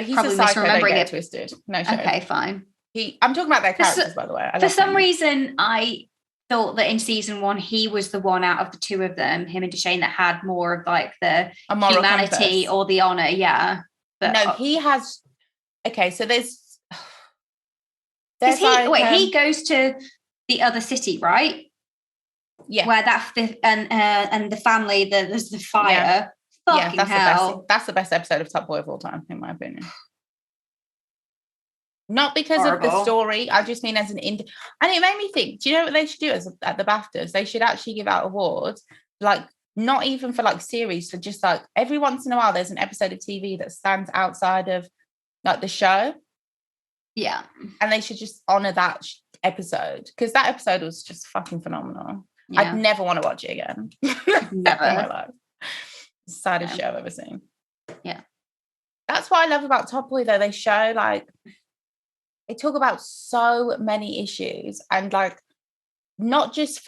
he's a psycho. Don't get twisted. No, okay, fine. I'm talking about their characters, by the way. For some reason, I thought that in season 1 he was the one out of the two of them, him and Deshane, that had more of like the humanity or the honor. Yeah, but no, he has. Okay, so there's he goes to the other city, right? Yeah, where and the family, there's the fire. Yeah, Fucking hell. That's the best episode of Top Boy of all time, in my opinion. Not because Horrible. of the story, I just mean as an and it made me think, do you know what they should do at the BAFTAs? They should actually give out awards, like not even for like series, for just like every once in a while there's an episode of TV that stands outside of like the show. Yeah. And they should just honor that episode, because that episode was just fucking phenomenal. Yeah. I'd never want to watch it again. Never. In my life. Saddest show I've ever seen. Yeah. That's what I love about Top Boy, though. They show like, they talk about so many issues, and like not just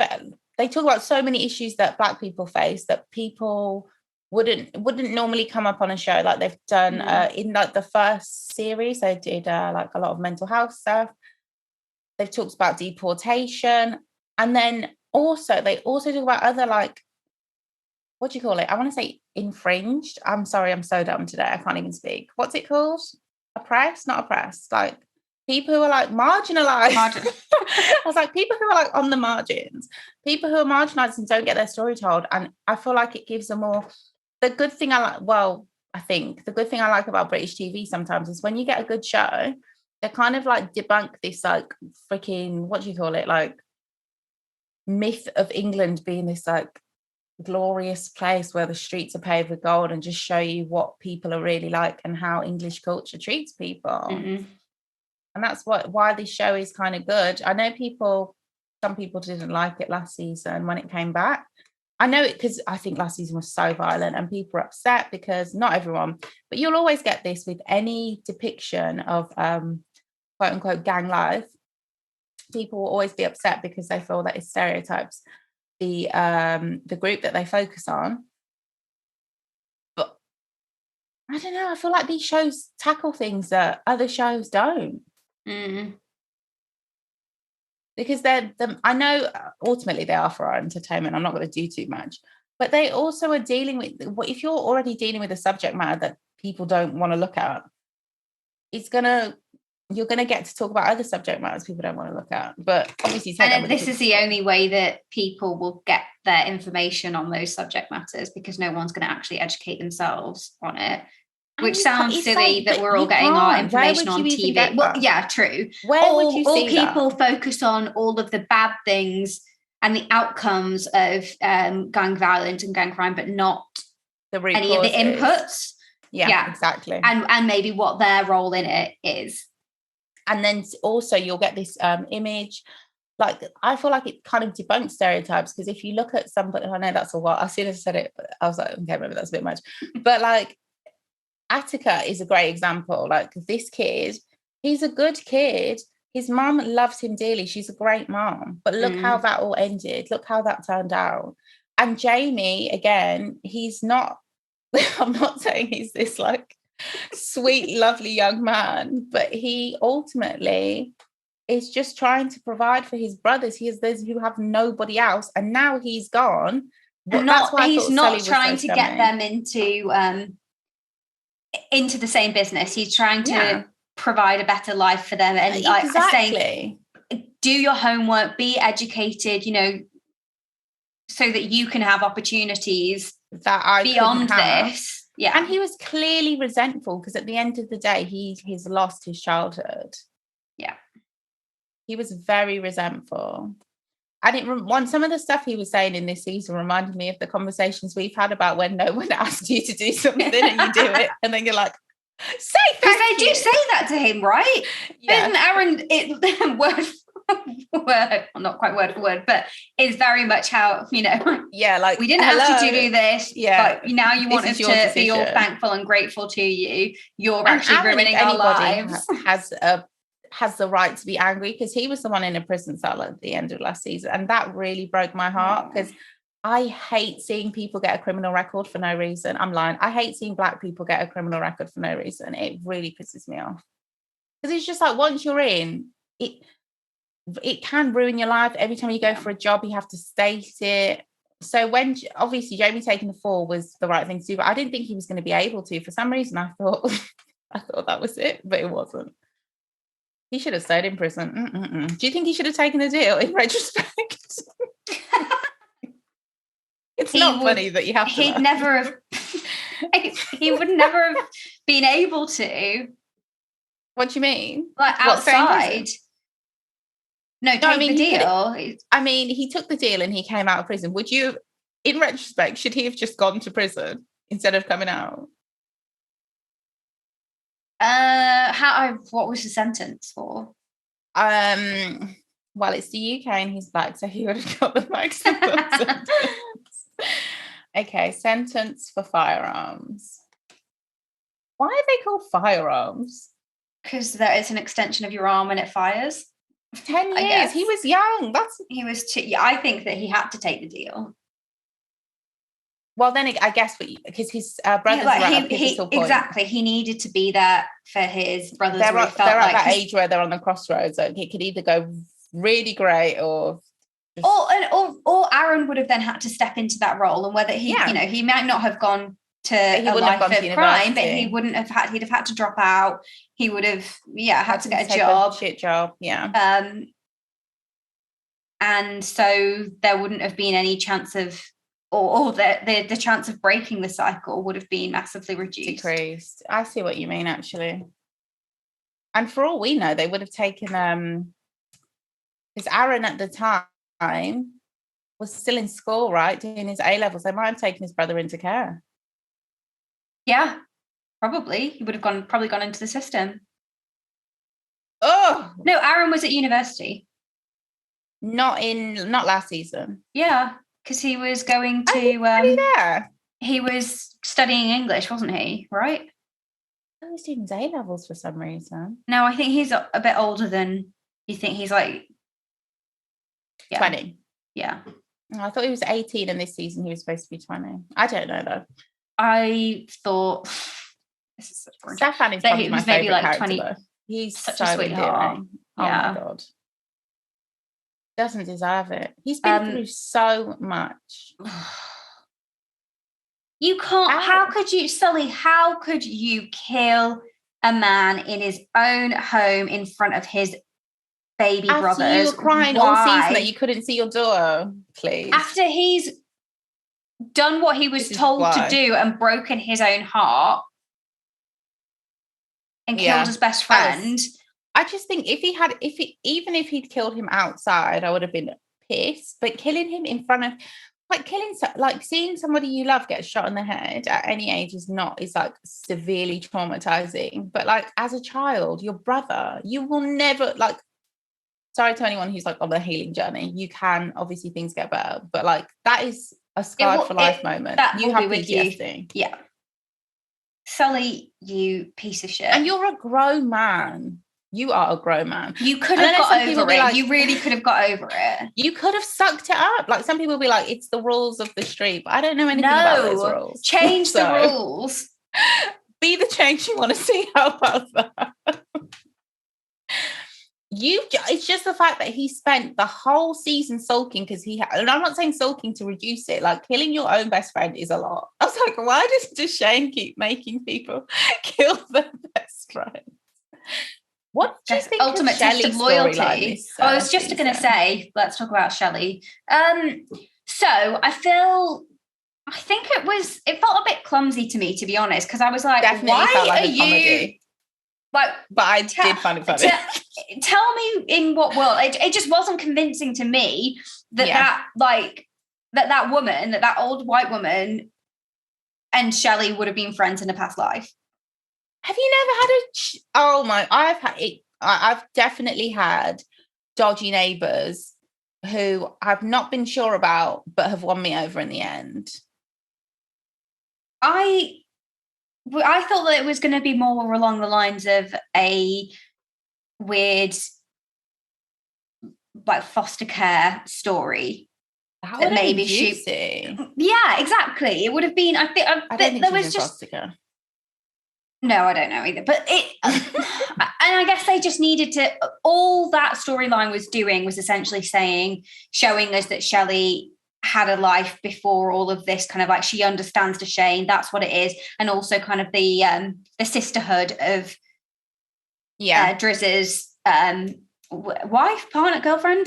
they talk about so many issues that Black people face that people wouldn't normally come up on a show. Like they've done in like the first series, they did like a lot of mental health stuff. They've talked about deportation, and then they also talk about other, like, what do you call it? I want to say infringed. I'm sorry, I'm so dumb today. I can't even speak. What's it called? Oppressed? Not oppressed. Like people who are like marginalized. I was like, people who are like on the margins, people who are marginalized and don't get their story told. And I feel like it gives them more. The good thing I think the good thing I like about British TV sometimes is when you get a good show, they kind of like debunk this like freaking, what do you call it? Like myth of England being this like glorious place where the streets are paved with gold, and just show you what people are really like and how English culture treats people. Mm-hmm. And that's why this show is kind of good. I know some people didn't like it last season when it came back. I know it because I think last season was so violent and people were upset, because not everyone, but you'll always get this with any depiction of quote unquote gang life. People will always be upset because they feel that it stereotypes the group that they focus on. But I don't know, I feel like these shows tackle things that other shows don't. Because I know ultimately they are for our entertainment. I'm not going to do too much, but they also are dealing with, if you're already dealing with a subject matter that people don't want to look at, you're going to get to talk about other subject matters people don't want to look at. But obviously, this is the only way that people will get their information on those subject matters, because no one's going to actually educate themselves on it. Which sounds silly that we're all getting our information on TV. Well, yeah, true. All people focus on all of the bad things and the outcomes of gang violence and gang crime, but not any of the inputs. Yeah, exactly. And maybe what their role in it is. And then also you'll get this image. Like, I feel like it kind of debunks stereotypes, because if you look at somebody, I know that's a while, as soon as I said it, I was like, okay, maybe that's a bit much. But like, Attica is a great example. Like, this kid, he's a good kid. His mom loves him dearly. She's a great mom. But look how that all ended. Look how that turned out. And Jamie, again, he's not, I'm not saying he's this like sweet, lovely young man, but he ultimately is just trying to provide for his brothers. He has those who have nobody else. And now he's gone. And he's not trying to get them into the same business. He's trying to provide a better life for them, and like saying, do your homework, be educated, so that you can have opportunities that I beyond this. Yeah. And he was clearly resentful, because at the end of the day, he's lost his childhood. Yeah. He was very resentful. And some of the stuff he was saying in this season reminded me of the conversations we've had about when no one asked you to do something and you do it, and then you're like, say thank you. They do say that to him, right? Yeah. Isn't Aaron word for word, well, not quite word for word, but is very much how, yeah, like, we didn't ask you to do this, but now you want us to be all thankful and grateful to you. You're actually ruining our lives. Has the right to be angry, because he was the one in a prison cell at the end of last season, and that really broke my heart, because I hate seeing people get a criminal record for no reason. I'm lying. I hate seeing Black people get a criminal record for no reason. It really pisses me off. Because it's just like once you're in, it can ruin your life. Every time you go for a job, you have to state it. So when obviously Jamie taking the fall was the right thing to do, but I didn't think he was going to be able to. For some reason, I thought that was it, but it wasn't. He should have stayed in prison. Do you think he should have taken the deal in retrospect? It's not funny that you have to. He'd never have. He would never have been able to. What do you mean? Like outside? No, take the deal. I mean, he took the deal and he came out of prison. Would you, in retrospect, should he have just gone to prison instead of coming out? What was the sentence for? Well, it's the UK and he's black, so he would have got the maximum sentence. Okay, sentence for firearms. Why are they called firearms? Because there is an extension of your arm when it fires. 10 years. He was young. I think that he had to take the deal. Well, then I guess because his brothers were at a pivotal point. Exactly. He needed to be there for his brothers. They're at that age where they're on the crossroads. So it could either go really great or Aaron would have then had to step into that role, and whether he might not have gone to a life of crime, but he'd have had to drop out. He would have had to get a job. Shit job. Yeah. And so there wouldn't have been any chance of or the chance of breaking the cycle would have been massively reduced. Decreased. I see what you mean, actually. And for all we know, they would have taken because Aaron at the time was still in school, right, doing his A-levels. They might have taken his brother into care. Yeah, probably. He would have probably gone into the system. Oh no, Aaron was at university. Not last season. Yeah, because he was going to there. He was studying English, wasn't he? Right? I was doing his A-levels for some reason. No, I think he's a bit older than you think. He's like 20. Yeah. I thought he was 18 and this season he was supposed to be 20. I don't know though. I thought this is such boring. Stefan is probably my favourite character 20. Though. He's such so a sweetheart. endearing. Oh my God. Doesn't deserve it. He's been through so much. You can't. How could you, Sully? How could you kill a man in his own home in front of his baby brothers? After you were crying all season that you couldn't see your daughter, please. After he's done what he was told to do and broken his own heart and killed his best friend. I just think even if he'd killed him outside, I would have been pissed. But killing him in front of, seeing somebody you love get shot in the head at any age is like severely traumatizing. But like as a child, your brother, you will never sorry to anyone who's like on the healing journey. You can, obviously things get better, but like that is a scarred for life moment. You have PTSD. Yeah. Sully, you piece of shit. And you're a grown man. You are a grown man. You could have got over it. You really could have got over it. You could have sucked it up. Like some people will be like, it's the rules of the street. But I don't know anything about those rules. Change the rules. Be the change you want to see. How about that? It's just the fact that he spent the whole season sulking because and I'm not saying sulking to reduce it, like killing your own best friend is a lot. I was like, why does Shane keep making people kill their best friend? What do you think ultimate test of loyalty? I was just going to say, let's talk about Shelley. So I think it felt a bit clumsy to me, to be honest, because I was like, definitely felt like a comedy. But I did find it funny. Tell me in what world it just wasn't convincing to me that woman, that old white woman, and Shelley would have been friends in a past life. Have you never had I've definitely had dodgy neighbours who I've not been sure about but have won me over in the end. I thought that it was going to be more along the lines of a weird like foster care story. That maybe she. Yeah, exactly. It would have been. I don't think there was just. No, I don't know either. But and I guess they just needed to, all that storyline was doing was essentially showing us that Shelley had a life before all of this, kind of like she understands Deshane, that's what it is. And also kind of the sisterhood of Drizz's wife, partner, girlfriend.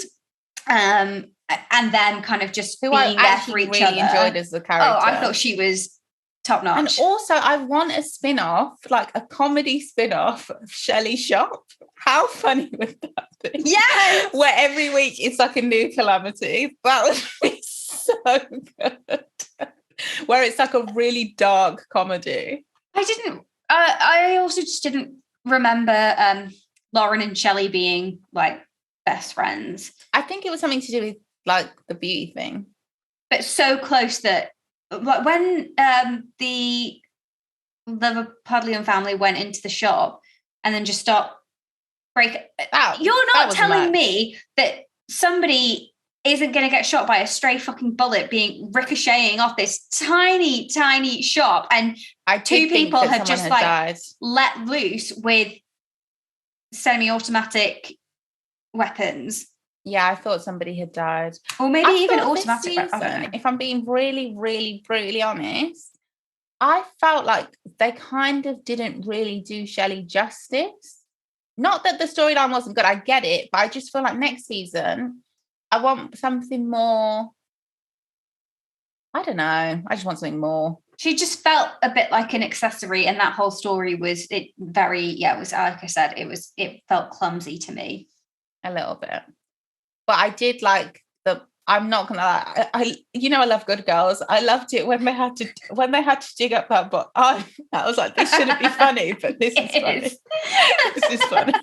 And then kind of just who being there for each other. Enjoyed as the character. Oh, I thought she was top notch. And also, I want a spin-off, like a comedy spin-off of Shelley's Shop. How funny would that be? Yes! Where every week it's like a new calamity. That would be so good. Where it's like a really dark comedy. I also just didn't remember Lauren and Shelley being like best friends. I think it was something to do with like the beauty thing. But so close that when the Pudlian family went into the shop and then just stopped you're not telling me that somebody isn't going to get shot by a stray fucking bullet being ricocheting off this tiny, tiny shop, and two people have just like died. Let loose with semi-automatic weapons. Yeah, I thought somebody had died. Or maybe even automatic weapons. If I'm being really, really, brutally honest, I felt like they kind of didn't really do Shelley justice. Not that the storyline wasn't good, I get it, but I just feel like next season, I want something more. I don't know. I just want something more. She just felt a bit like an accessory, and that whole story was it was like I said, it felt clumsy to me. A little bit. But I did like I'm not gonna lie, I love Good Girls. I loved it when they had to dig up that book. I was like, this shouldn't be funny, but this is funny. This is funny.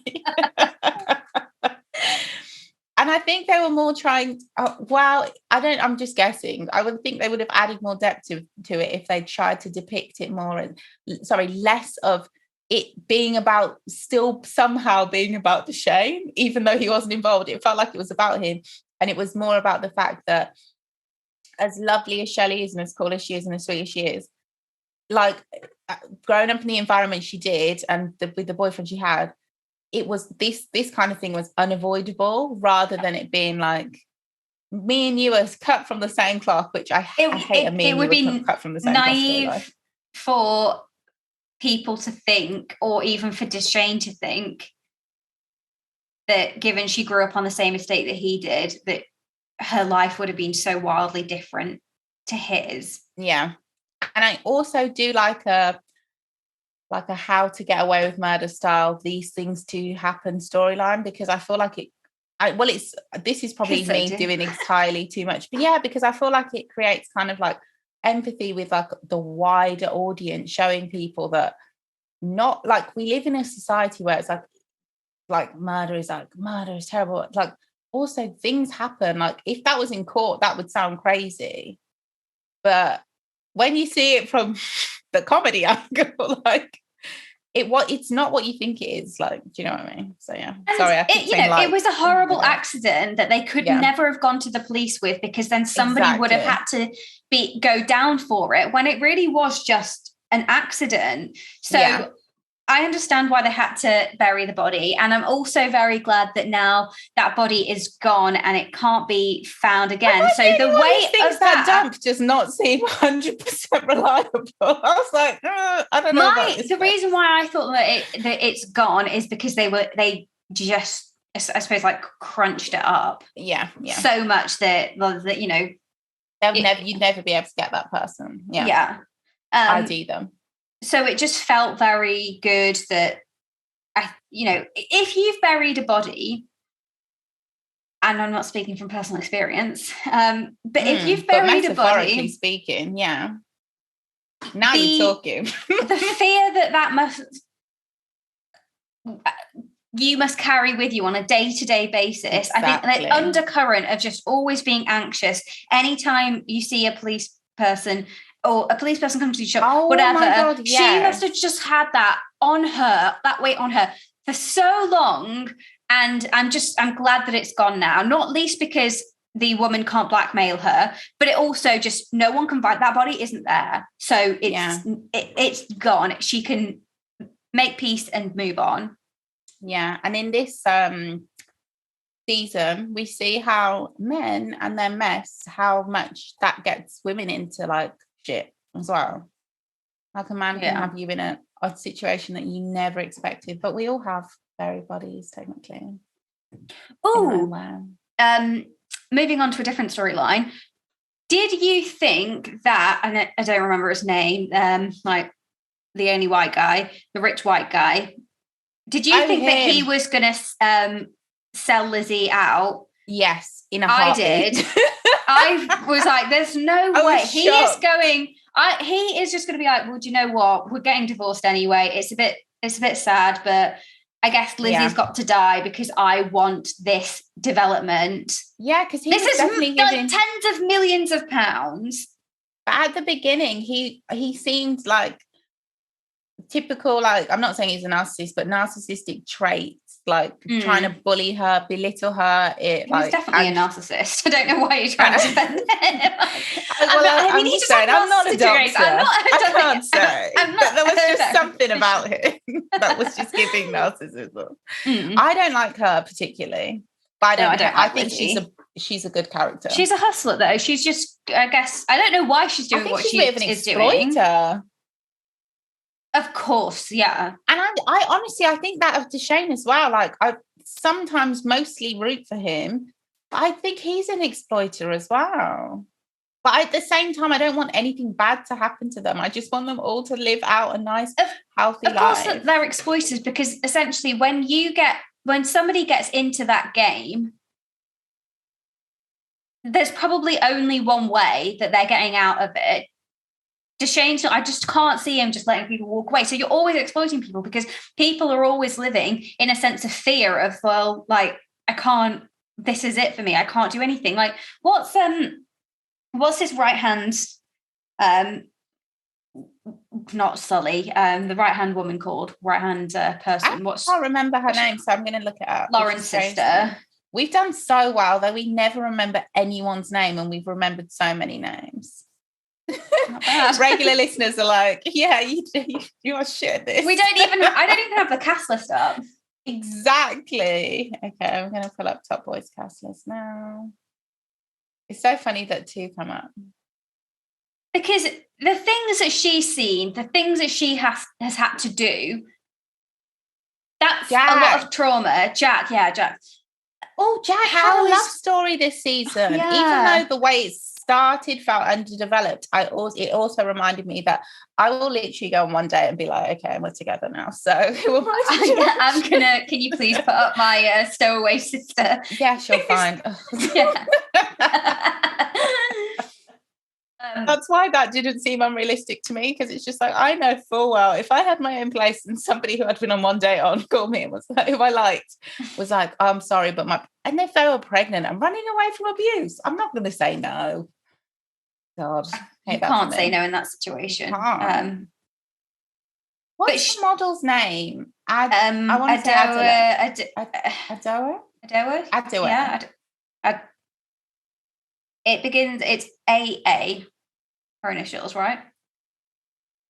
And I think they were more trying. I'm just guessing. I would think they would have added more depth to it if they tried to depict it more, and less of it being about, still somehow being about Deshane, even though he wasn't involved. It felt like it was about him, and it was more about the fact that, as lovely as Shelley is, and as cool as she is, and as sweet as she is, like growing up in the environment she did, and with the boyfriend she had, it was this kind of thing was unavoidable, rather than it being like me and you are cut from the same cloth, which I hate. It would be cut from the same naive cloth for people to think, or even for Deshane to think, that given she grew up on the same estate that he did, that her life would have been so wildly different to his. Yeah. And I also do like a How to Get Away with Murder style, these things to happen storyline, because I feel like this is probably me doing entirely too much, but yeah, because I feel like it creates kind of like empathy with like the wider audience, showing people that not like we live in a society where it's like murder is terrible, like also things happen. Like if that was in court, that would sound crazy, but when you see it from the comedy angle, like it's not what you think it is. Like, do you know what I mean? So yeah, and sorry, it was a horrible accident that they could never have gone to the police with, because then somebody would have had to go down for it, when it really was just an accident. So I understand why they had to bury the body, and I'm also very glad that now that body is gone and it can't be found again. So the weight of that dump does not seem 100% reliable. I was like, I don't know about this. The reason why I thought that it's gone is because they just, I suppose, like crunched it up. Yeah. So much that you know, you'd never be able to get that person. Yeah. ID them. So it just felt very good that, if you've buried a body, and I'm not speaking from personal experience, but if you've buried a body, speaking, yeah. Now you're talking. The fear that you must carry with you on a day-to-day basis. Exactly. I think the undercurrent of just always being anxious anytime you see a police person, or a police person comes to the shop, whatever. My God, she must have just had that on her, that weight on her for so long. And I'm glad that it's gone now, not least because the woman can't blackmail her, but it also just, no one can find, that body isn't there. So it's gone. She can make peace and move on. Yeah, and in this season, we see how men and their mess, how much that gets women into like shit as well. Like a man can have you in a situation that you never expected, but we all have fairy bodies technically. Oh, moving on to a different storyline. Did you think that, and I don't remember his name, like the only white guy, the rich white guy, did you think that he was going to sell Lizzie out? Yes, in a heartbeat. I did. I was like, there's no way. He is just going to be like, well, do you know what? We're getting divorced anyway. It's a bit sad, but I guess Lizzie's got to die because I want this development. Yeah, because this is definitely like tens of millions of pounds. But at the beginning, he seemed like typical, like, I'm not saying he's a narcissist, but narcissistic traits, like trying to bully her, belittle her. He's definitely a narcissist. I don't know why you're trying to defend him. I'm just saying, I'm not a doctor. I can't say. But there was just something about him that was just giving narcissism. I don't like her particularly, but I think she's a good character. She a hustler though. She's just, I guess, I don't know why she's doing what she is doing. Of course, yeah. And I honestly, I think that of Deshane as well. Like, I sometimes mostly root for him, but I think he's an exploiter as well. But at the same time, I don't want anything bad to happen to them. I just want them all to live out a nice, healthy life. Of course, they're exploiters because essentially when somebody gets into that game, there's probably only one way that they're getting out of it. Deshane, I just can't see him just letting people walk away. So you're always exploiting people because people are always living in a sense of fear of, well, like, I can't, this is it for me. I can't do anything. Like, what's his right hand, not Sully, the right hand woman called, right hand person. I can't remember her name, so I'm going to look it up. Lauren's sister. We've done so well, though we never remember anyone's name, and we've remembered so many names. Regular listeners are like, yeah, you are shit at this. I don't even have the cast list up. Exactly. Okay, I'm going to pull up Top Boy's cast list now. It's so funny that two come up. Because the things that she's seen, the things that she has had to do, that's a lot of trauma. Jack. Oh, Jack had a love story this season. Yeah. Even though the way it started felt underdeveloped, it also reminded me that I will literally go on one day and be like, okay, we're together now. So can you please put up my stowaway sister? Yeah, she'll find. Yeah. That's why that didn't seem unrealistic to me, because it's just like, I know full well if I had my own place and somebody who I'd been on one date on called me and was like, who I liked was like, oh, I'm sorry, but and if they were pregnant and running away from abuse, I'm not going to say no. God, you can't say no in that situation. What's the model's name? I want to say Adoa. Yeah, it begins. It's AA. Her initials, right?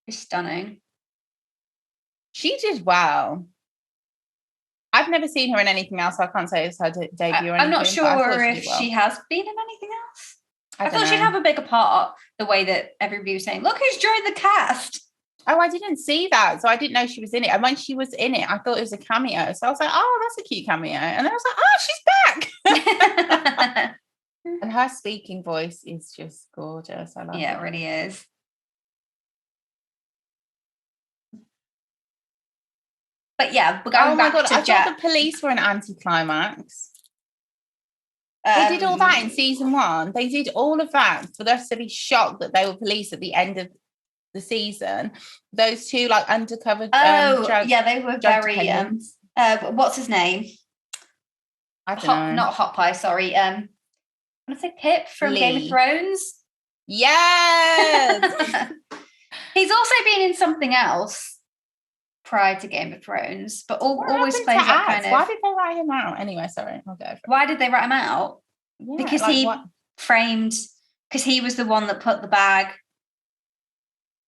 She's stunning. She did well. I've never seen her in anything else, so I can't say it's her debut or anything. I'm not sure if she has been in anything else. I thought she'd have a bigger part, the way that everybody was saying, look who's joined the cast. Oh, I didn't see that. So I didn't know she was in it. And when she was in it, I thought it was a cameo. So I was like, oh, that's a cute cameo. And then I was like, oh, she's back. And her speaking voice is just gorgeous. I love it. Yeah, it really is. But yeah, we're going back to Jack. I thought the police were an anticlimax. They did all that in season 1. They did all of that for us to be shocked that they were police at the end of the season. Those two like undercover yeah, they were very what's his name? I don't know. Not Hot Pie, sorry. I want to say Pip from Game of Thrones. Yes. He's also been in something else prior to Game of Thrones, but always plays that kind of. Why did they write him out? Anyway, sorry, I'll go over it. Why did they write him out? Yeah, because he framed. Because he was the one that put the bag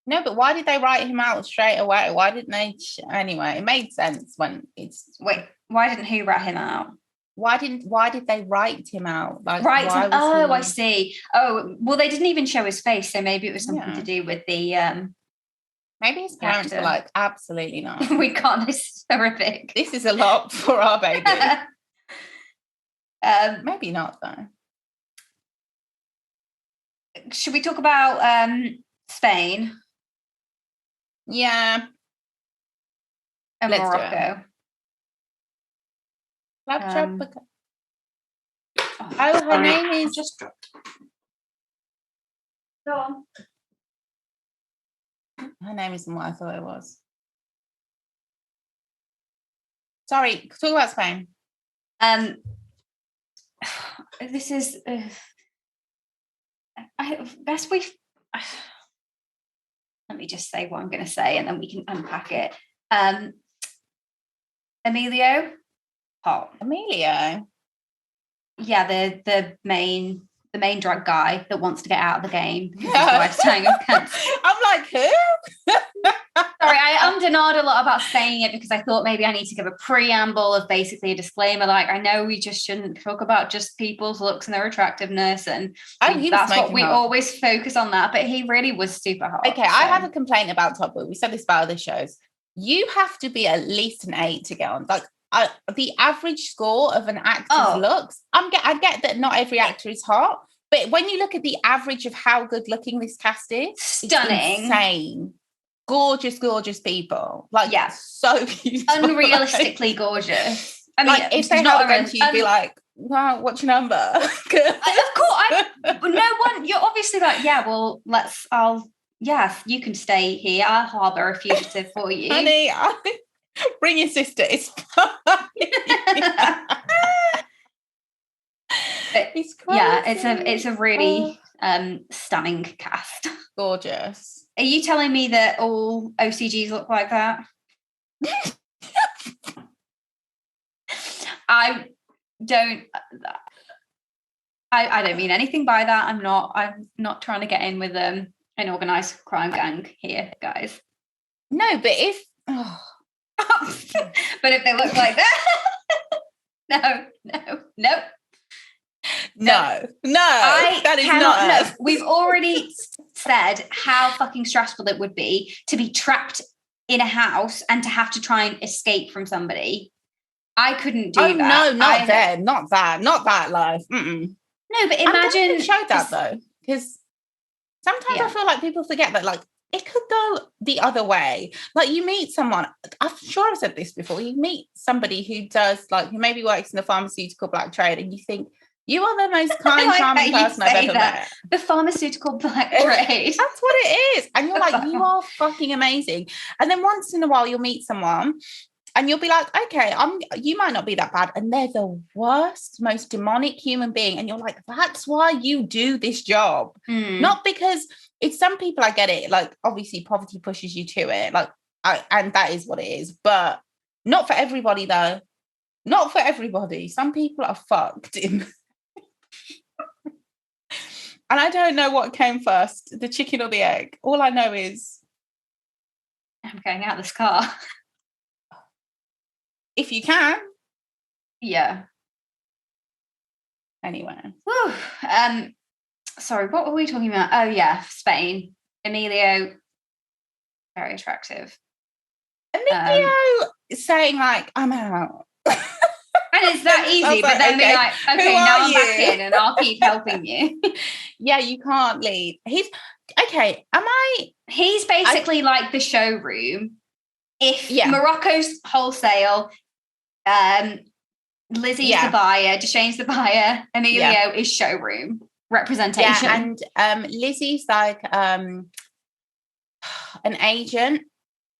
No, but why did they write him out straight away? Why didn't they? Anyway, it made sense when it's. Wait, why didn't who rat him out? Why did they write him out? Like, right. why Oh, he... I see. Oh, well, they didn't even show his face, so maybe it was something to do with the. Maybe his parents were like, absolutely not. We can't. This is horrific. This is a lot for our baby. Maybe not though. Should we talk about Spain? Yeah. And Let's Morocco. Her name is just dropped. Go on. Her name isn't what I thought it was. Sorry, talk about Spain. This is let me just say what I'm going to say and then we can unpack it. Emilio, hot. Emilio, yeah, the main drug guy that wants to get out of the game because his wife's dying of cancer. I'm like, who? Sorry, I ummed-and-ahed a lot about saying it because I thought maybe I need to give a preamble of basically a disclaimer. Like, I know we just shouldn't talk about just people's looks and their attractiveness, and that's what we always focus on that. But he really was super hot. Okay, so. I have a complaint about Top Boy. We said this about other shows. You have to be at least an 8 to get on. Like, the average score of an actor's looks, I get that not every actor is hot, but when you look at the average of how good looking this cast is, stunning, insane. Gorgeous people. Like, yeah, so beautiful. Unrealistically gorgeous. I mean, like, if they had a gun to you, you'd be like, wow, what's your number? Of course, no one. You're obviously like, yeah, well, you can stay here. I'll harbour a fugitive for you, honey. Bring your sister. It's fine. It's crazy. Yeah, it's a really stunning cast. Gorgeous. Are you telling me that all OCGs look like that? I don't mean anything by that. I'm not trying to get in with an organised crime gang here, guys. No, but if but if they look like that, no. That is not us. No. We've already said how fucking stressful it would be to be trapped in a house and to have to try and escape from somebody. I couldn't do that. No, not that life. Mm-mm. No, but imagine showed that though, because sometimes I feel like people forget that, like, it could go the other way. Like, you meet someone, I'm sure I've said this before, you meet somebody who does, like, who maybe works in the pharmaceutical black trade, and you think, you are the most kind, charming person I've ever met. The pharmaceutical black trade. That's what it is. And you're like, you are fucking amazing. And then once in a while you'll meet someone and you'll be like, okay, you might not be that bad. And they're the worst, most demonic human being. And you're like, that's why you do this job. Not because it's some people, I get it. Like, obviously poverty pushes you to it. Like, and that is what it is. But not for everybody though. Not for everybody. Some people are fucked in. And I don't know what came first, the chicken or the egg. All I know is I'm getting out of this car. If you can. Yeah. Anyway. Whew. Sorry, what were we talking about? Oh yeah, Spain. Emilio, very attractive. Emilio saying like, I'm out. And it's that easy, but then be like, okay, now I'm back in and I'll keep helping you. Yeah, you can't leave. He's basically like the showroom. If Morocco's wholesale, Lizzie's the buyer, Deshane's the buyer, Emilio is showroom representation. Yeah, and Lizzie's like an agent,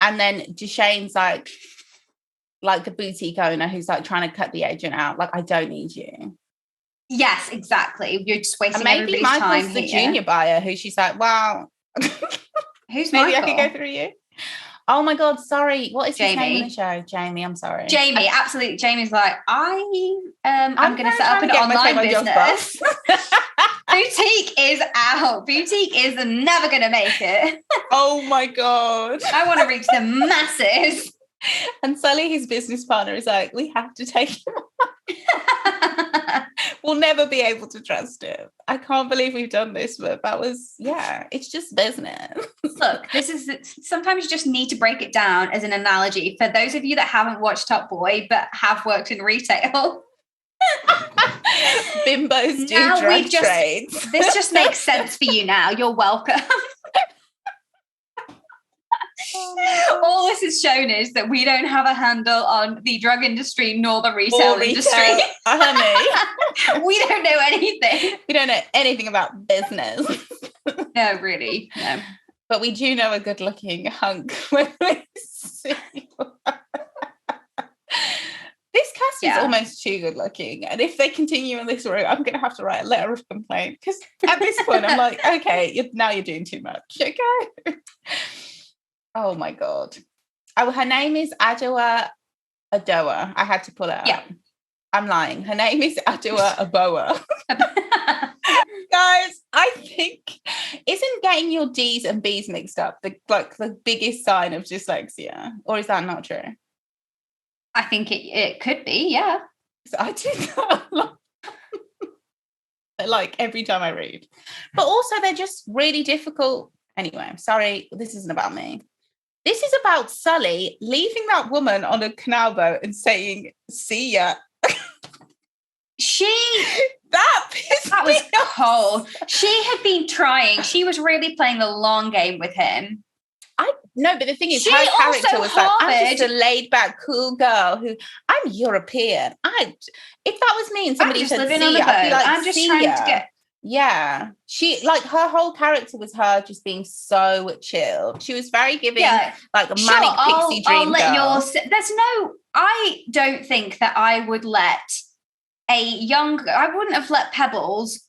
and then Deshane's like the boutique owner who's like trying to cut the agent out. Like, I don't need you. Yes, exactly. You're just wasting everybody's time. Maybe Michael's the junior buyer who she's like, wow. Who's maybe Michael? I could go through you. Oh my God, sorry. What is his name in the show? Jamie, I'm sorry. Jamie, absolutely. Jamie's like, I'm going to set up an online business. Boutique is out. Boutique is never going to make it. Oh my God. I want to reach the masses. And Sully, his business partner, is like, we have to take him on. We'll never be able to trust him. I can't believe we've done this, but that was, it's just business. Look, sometimes you just need to break it down as an analogy. For those of you that haven't watched Top Boy, but have worked in retail. Bimbos do drug trades. This just makes sense for you now. You're welcome. All this has shown is that we don't have a handle on the drug industry nor the retail industry. Honey. We don't know anything. We don't know anything about business. No, really. No. But we do know a good-looking hunk when we see this cast is almost too good-looking. And if they continue in this route, I'm going to have to write a letter of complaint. Because at this point, I'm like, okay, now you're doing too much. Okay. Oh my God. Oh, her name is Adoa Adoa. I had to pull it up. Yeah. I'm lying. Her name is Adoa Aboa. Guys, I think isn't getting your D's and B's mixed up the biggest sign of dyslexia? Or is that not true? I think it could be, yeah. So I do that like every time I read. But also they're just really difficult. Anyway, sorry, this isn't about me. This is about Sully leaving that woman on a canal boat and saying, see ya. That was cold. She had been trying. She was really playing the long game with him. No, but the thing is, her character was like, I'm just a laid-back, cool girl who, I'm European. If that was me and somebody said, see ya, I'd be like, I'm just trying to get... Yeah. She, like, her whole character was her just being so chilled. She was very giving, like, a manic pixie dream girl. I don't think that I would let I wouldn't have let Pebbles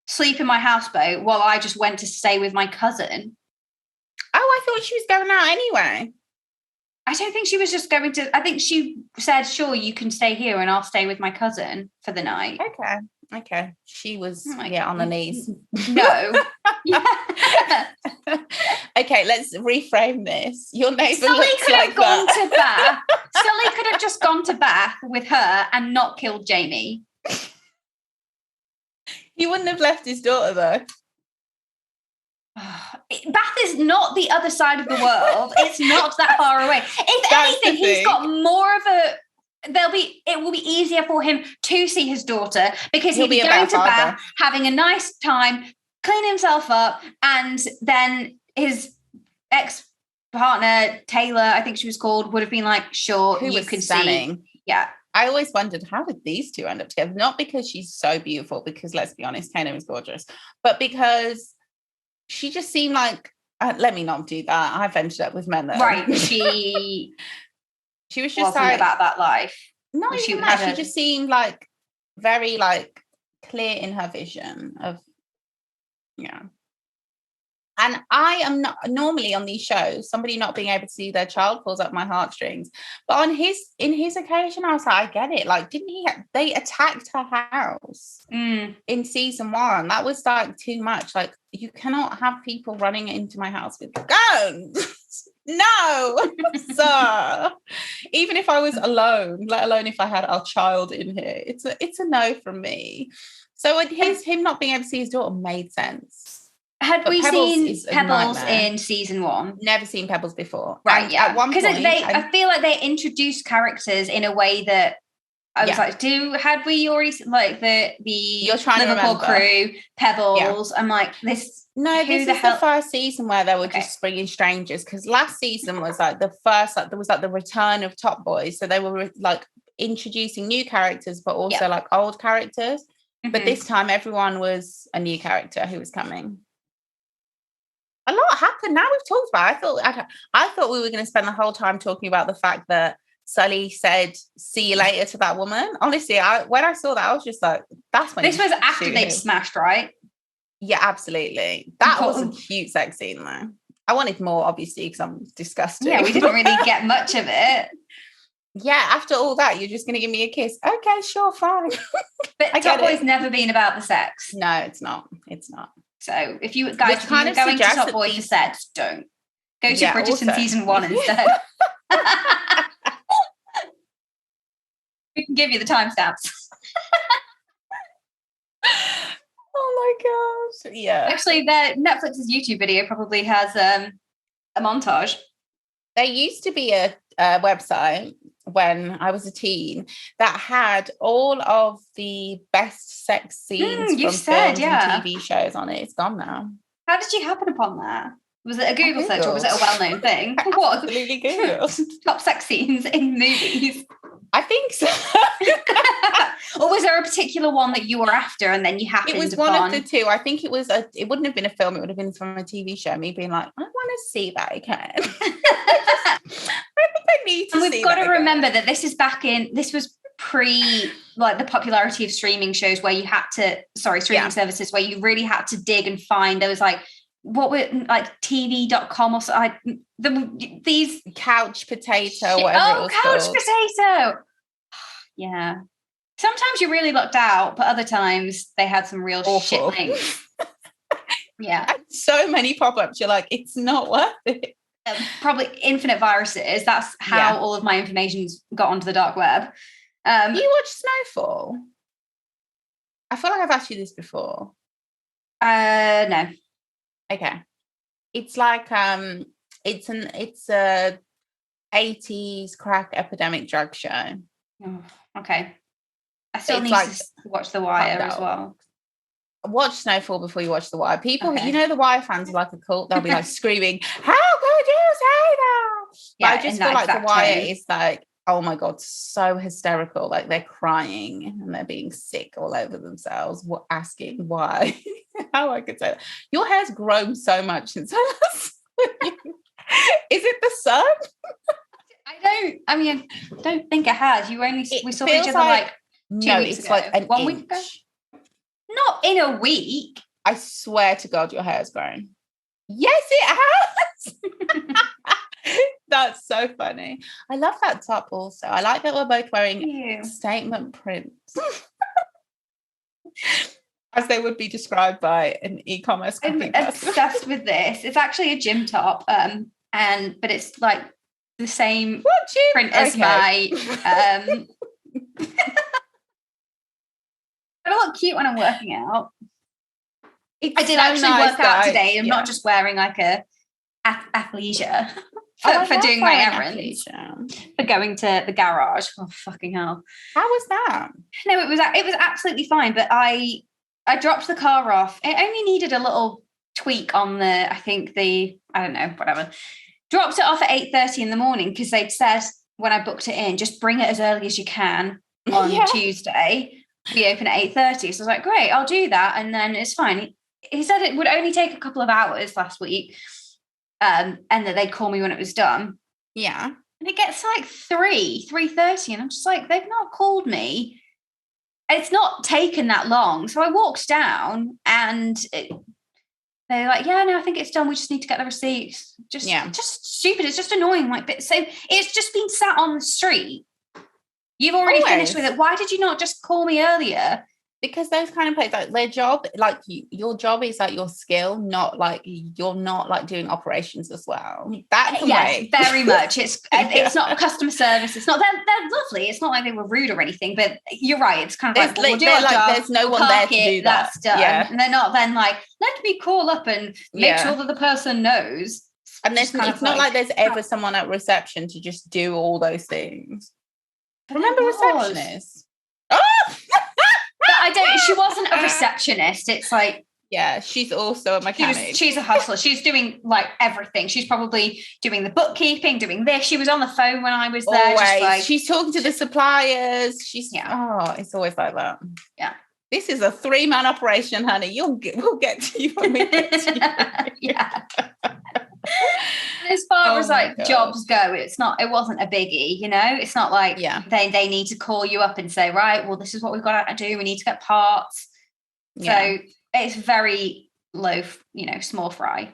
sleep in my houseboat while I just went to stay with my cousin. Oh, I thought she was going out anyway. I don't think she was just going to... I think she said, sure, you can stay here and I'll stay with my cousin for the night. Okay. She was, on her knees. No. Okay, let's reframe this. Your neighbour Sully looks could like have gone that. to Bath. Sully could have just gone to Bath with her and not killed Jamie. He wouldn't have left his daughter, though. Bath is not the other side of the world. It's not that far away. If anything, he's got more of a... It will be easier for him to see his daughter because he'll be going to Bath, having a nice time, clean himself up, and then his ex-partner, Taylor, I think she was called, would have been like, sure, you can see. Yeah. I always wondered, how did these two end up together? Not because she's so beautiful, because let's be honest, Taylor is gorgeous, but because she just seemed like, let me not do that. I've ended up with men that... Right. She was just like about that life. Not even that. She just seemed like very like clear in her vision of, And I am not normally on these shows, somebody not being able to see their child pulls up my heartstrings. But in his occasion, I was like, I get it. Like, they attacked her house in season 1. That was like too much. Like, you cannot have people running into my house with guns. No, sir. Even if I was alone, let alone if I had our child in here, it's a no from me. So him not being able to see his daughter made sense. Had we seen Pebbles in season 1? Never seen Pebbles before. Right, yeah. At one point, I feel like they introduced characters in a way that I was like, had we already like the Liverpool crew, Pebbles? I'm like, this. No, this is the first season where they were just bringing strangers, because last season was like the first, like there was like the return of Top Boys, so they were like introducing new characters, but also like old characters. Mm-hmm. But this time, everyone was a new character who was coming. A lot happened. Now we've talked about it. I thought we were going to spend the whole time talking about the fact that Sully said, see you later to that woman. Honestly, when I saw that, I was just like, that's when this was after they'd smashed, right? Yeah, absolutely. That was a cute sex scene, though. I wanted more, obviously, because I'm disgusted. Yeah, we didn't really get much of it. Yeah, after all that, you're just going to give me a kiss. Okay, sure, fine. But Top Boy's never been about the sex. No, it's not. It's not. So if you guys, if you're going to Top Boy for sex, don't. Go to Bridgerton season 1 instead. We can give you the timestamps. Oh my gosh. Yeah. Actually, Netflix's YouTube video probably has a montage. There used to be a website when I was a teen that had all of the best sex scenes from films and TV shows on it. It's gone now. How did you happen upon that? Was it a Google search or was it a well-known thing? What? Absolutely Google. Top sex scenes in movies. I think so. Or was there a particular one that you were after and then you happened upon? It was one of the two. I think it wouldn't have been a film. It would have been from a TV show. Me being like, I want to see that again. I think I need to see that. We've got to remember that this was pre like the popularity of streaming shows where you had to, streaming services where you really had to dig and find. There was like, what were like TV.com or so, these couch potato, whatever it was couch called. Potato. Yeah. Sometimes you really lucked out, but other times they had some real shit links. Yeah. And so many pop-ups, you're like, it's not worth it. Probably infinite viruses. That's how all of my information's got onto the dark web. You watch Snowfall? I feel like I've asked you this before. No. Okay. It's like it's a 80s crack epidemic drug show. Oh, okay. I still need to watch The Wire as well. Watch Snowfall before you watch The Wire. People, you know, The Wire fans are like a cult. They'll be like screaming, "How could you say that?" Yeah, I just feel like The Wire is like, oh my God, so hysterical. Like they're crying and they're being sick all over themselves, asking why. How I could say that. Your hair's grown so much since I last saw you. Is it the sun? I don't think it has. We saw each other like 2 weeks ago. Like 1 week ago. Not in a week. I swear to God, your hair's grown. Yes, it has. That's so funny. I love that top also. I like that we're both wearing statement prints. As they would be described by an e-commerce company. I'm obsessed with this. It's actually a gym top, but it's like the same print as my. I look cute when I'm working out. I did actually work out today. I'm not just wearing like a athleisure for doing my errands. For going to the garage. Oh fucking hell! How was that? No, it was absolutely fine. But I dropped the car off. It only needed a little tweak on I don't know, whatever. Dropped it off at 8:30 in the morning because they'd said when I booked it in, just bring it as early as you can on Tuesday. We open at 8:30. So I was like, great, I'll do that. And then it's fine. He said it would only take a couple of hours last week and that they'd call me when it was done. Yeah. And it gets like 3:30 and I'm just like, they've not called me. It's not taken that long. So I walked down and they're like, yeah, no, I think it's done. We just need to get the receipts. Just stupid. It's just annoying. Like, so it's just been sat on the street. You've already finished with it. Why did you not just call me earlier? Because those kind of places, like their job, like your job is like your skill, not like you're not like doing operations as well. That can wait. Very much. It's not customer service. It's not. They're lovely. It's not like they were rude or anything. But you're right. It's kind of we'll do our job. There's no one there to do that. That's done. Yeah. And they're not then like, let me call up and make sure that the person knows. And it's not like there's ever someone at reception to just do all those things. Remember receptionist? Oh! She wasn't a receptionist. It's like, yeah, she's also a mechanic. She's a hustler. She's doing like everything. She's probably doing the bookkeeping, doing this. She was on the phone when I was there. Always. Just like, she's talking to the suppliers. It's always like that. Yeah. This is a 3-man operation, honey. We'll get to you when we get to you. Yeah. As far as like jobs go, it wasn't a biggie, you know. It's not like they need to call you up and say, right, well, this is what we've got to do. We need to get parts. So it's very low, small fry.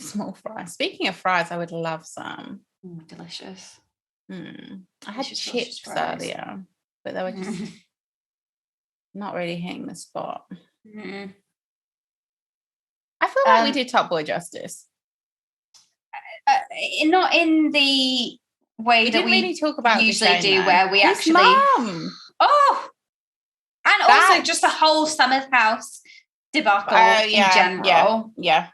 Small fry. Speaking of fries, I would love some. Delicious. I had chips earlier, but they were just not really hitting the spot. I feel like we did Top Boy justice. Not in the way that we really talk about usually do, though. where we His actually. Mum. Oh, and also just the whole Summer's House debacle in general. Yeah.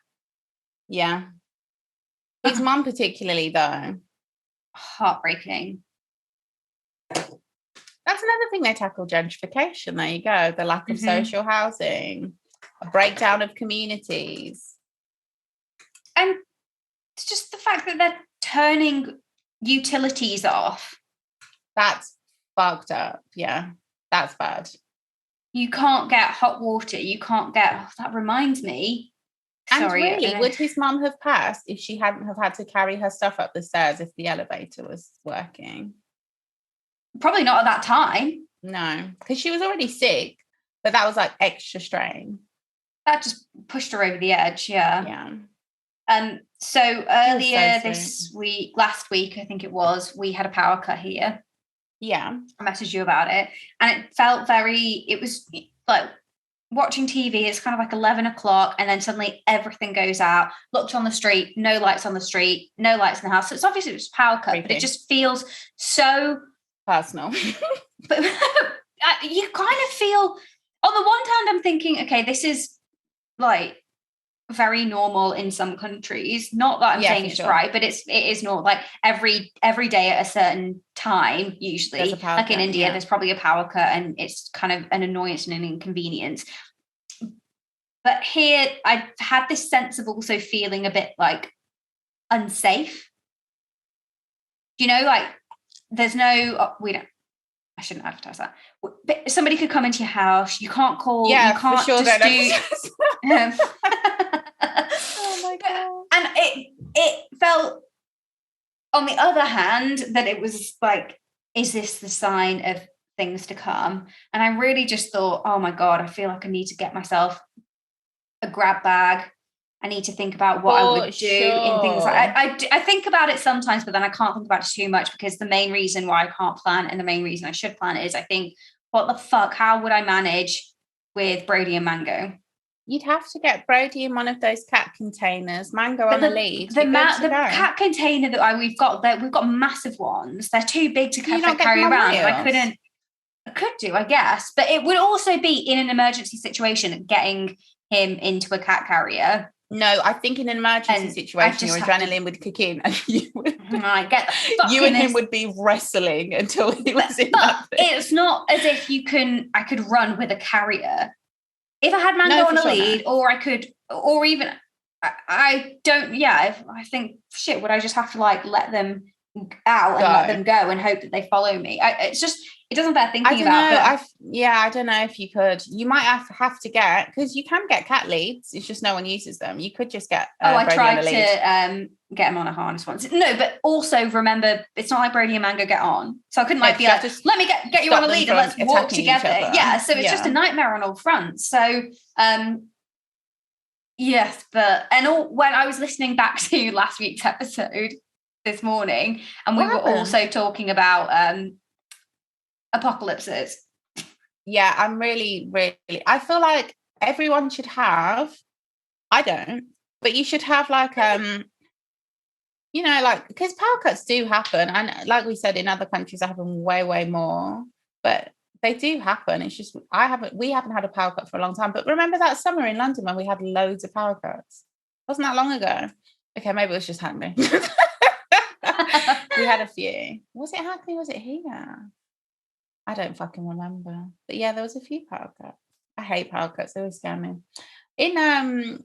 His mum particularly, though. Heartbreaking. That's another thing they tackle, gentrification. There you go. The lack of social housing, a breakdown of communities. And it's just the fact that they're turning utilities off. That's fucked up. Yeah, that's bad. You can't get hot water. You can't get... Oh, that reminds me. And really, would his mum have passed if she hadn't have had to carry her stuff up the stairs if the elevator was working? Probably not at that time. No, because she was already sick, but that was like extra strain. That just pushed her over the edge, yeah. So earlier last week, I think it was, we had a power cut here. Yeah. I messaged you about it. And it was like watching TV, it's kind of like 11 o'clock, and then suddenly everything goes out. Looked on the street, no lights on the street, no lights in the house. So it's obviously just power cut, but it just feels so personal. But you kind of feel, on the one hand, I'm thinking, okay, this is like very normal in some countries. Not that I'm saying it's right, but it is normal. Like every day at a certain time, usually, like in India, there's probably a power cut, and it's kind of an annoyance and an inconvenience. But here, I've had this sense of also feeling a bit like unsafe. You know, like there's no, I shouldn't advertise that. But somebody could come into your house. You can't call. Yeah, you can't for sure. just do. Oh my God. And it felt, on the other hand, that it was like, is this the sign of things to come? And I really just thought, oh my God, I feel like I need to get myself a grab bag. I need to think about what I would do in things like I think about it sometimes, but then I can't think about it too much, because the main reason why I can't plan, and the main reason I should plan, is I think, what the fuck, how would I manage with Brody and Mango? You'd have to get Brody in one of those cat containers, Mango on the lead. The cat container that we've got massive ones. They're too big to carry around. I could do, I guess, but it would also be in an emergency situation getting him into a cat carrier. No, I think in an emergency situation, your adrenaline would kick in, and you and him would be wrestling until he was in that thing. It's not as if I could run with a carrier. If I had Mango on a lead, or I could, or even, I don't, I think, shit, would I just have to like let them out and let them go and hope that they follow me? It's just, it doesn't bear thinking about. I don't know if you could. You might have to get, because you can get cat leads. It's just no one uses them. You could just get. I tried to get him on a harness once. No, but also remember, it's not like Brody and Mango get on, so I couldn't be like, let me get you on a lead and let's walk together. Yeah, so it's just a nightmare on all fronts. So yes, when I was listening back to last week's episode this morning, and we were also talking about apocalypses. Yeah, I'm really, I feel like everyone should have, I don't, but you should have like, like, because power cuts do happen. And like we said, in other countries, they happen way, way more, but they do happen. It's just, we haven't had a power cut for a long time. But remember that summer in London when we had loads of power cuts? Wasn't that long ago? Okay, maybe it was just Hackney. We had a few. Was it Hackney? Was it here? I don't fucking remember. But yeah, there was a few power cuts. I hate power cuts. They always scare me. In